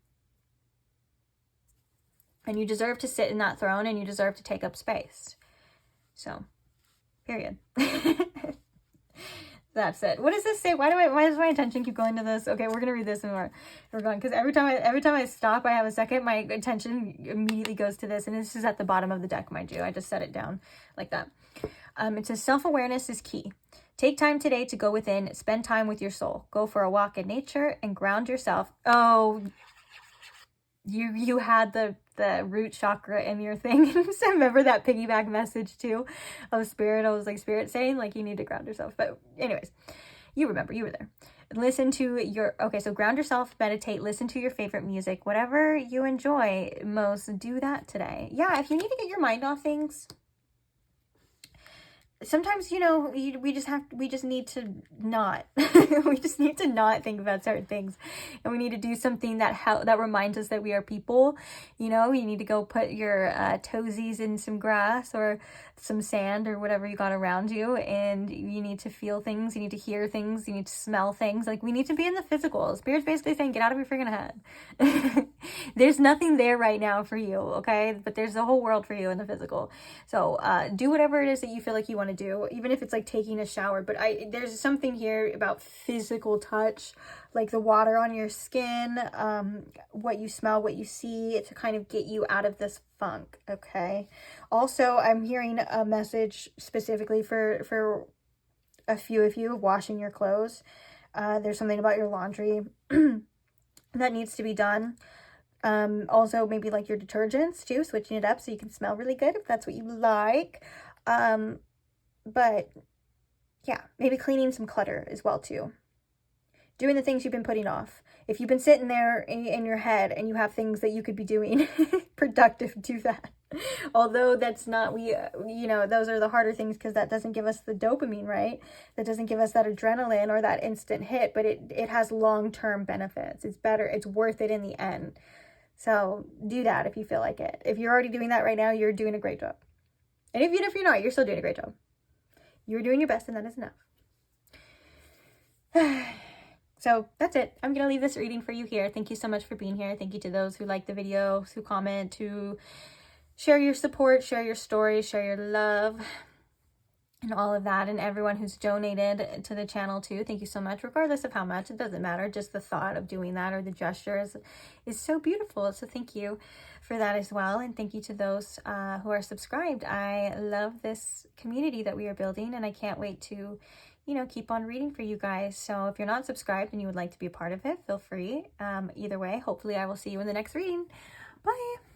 And you deserve to sit in that throne and you deserve to take up space. So, period. That's it. What does this say? Why does my attention keep going to this? Okay, we're going to read this and we're going. Because every time I stop, I have a second, my attention immediately goes to this. And this is at the bottom of the deck, mind you. I just set it down like that. It says, self-awareness is key. Take time today to go within, spend time with your soul. Go for a walk in nature and ground yourself. Oh, you had the root chakra in your thing. So remember that piggyback message too of Spirit. I was like, Spirit saying like you need to ground yourself. But anyways, you remember, you were there. Listen to so ground yourself, meditate, listen to your favorite music, whatever you enjoy most, do that today. Yeah, if you need to get your mind off things, sometimes, we just need to not, we just need to not think about certain things. And we need to do something that reminds us that we are people. You need to go put your toesies in some grass or some sand or whatever you got around you. And you need to feel things. You need to hear things. You need to smell things. Like we need to be in the physical. Spirit's basically saying, get out of your freaking head. There's nothing there right now for you. Okay. But there's a whole world for you in the physical. So do whatever it is that you feel like you want to do, even if it's like taking a shower. But there's something here about physical touch, like the water on your skin, what you smell, what you see, to kind of get you out of this funk. Okay. Also, I'm hearing a message specifically for a few of you washing your clothes. There's something about your laundry that needs to be done. Also maybe like your detergents too, switching it up so you can smell really good if that's what you like. But yeah, maybe cleaning some clutter as well too. Doing the things you've been putting off. If you've been sitting there in your head and you have things that you could be doing, productive, do that. Although that's not, you know, those are the harder things because that doesn't give us the dopamine, right? That doesn't give us that adrenaline or that instant hit, but it has long-term benefits. It's better, it's worth it in the end. So do that if you feel like it. If you're already doing that right now, you're doing a great job. And even if you're not, you're still doing a great job. You're doing your best and that is enough. So that's it. I'm going to leave this reading for you here. Thank you so much for being here. Thank you to those who like the video, who comment, who share your support, share your stories, share your love, and all of that. And everyone who's donated to the channel too. Thank you so much. Regardless of how much, it doesn't matter. Just the thought of doing that or the gesture is so beautiful. So thank you for that as well. And thank you to those who are subscribed. I love this community that we are building and I can't wait to, you know, keep on reading for you guys. So if you're not subscribed and you would like to be a part of it, feel free. Either way, hopefully I will see you in the next reading. Bye.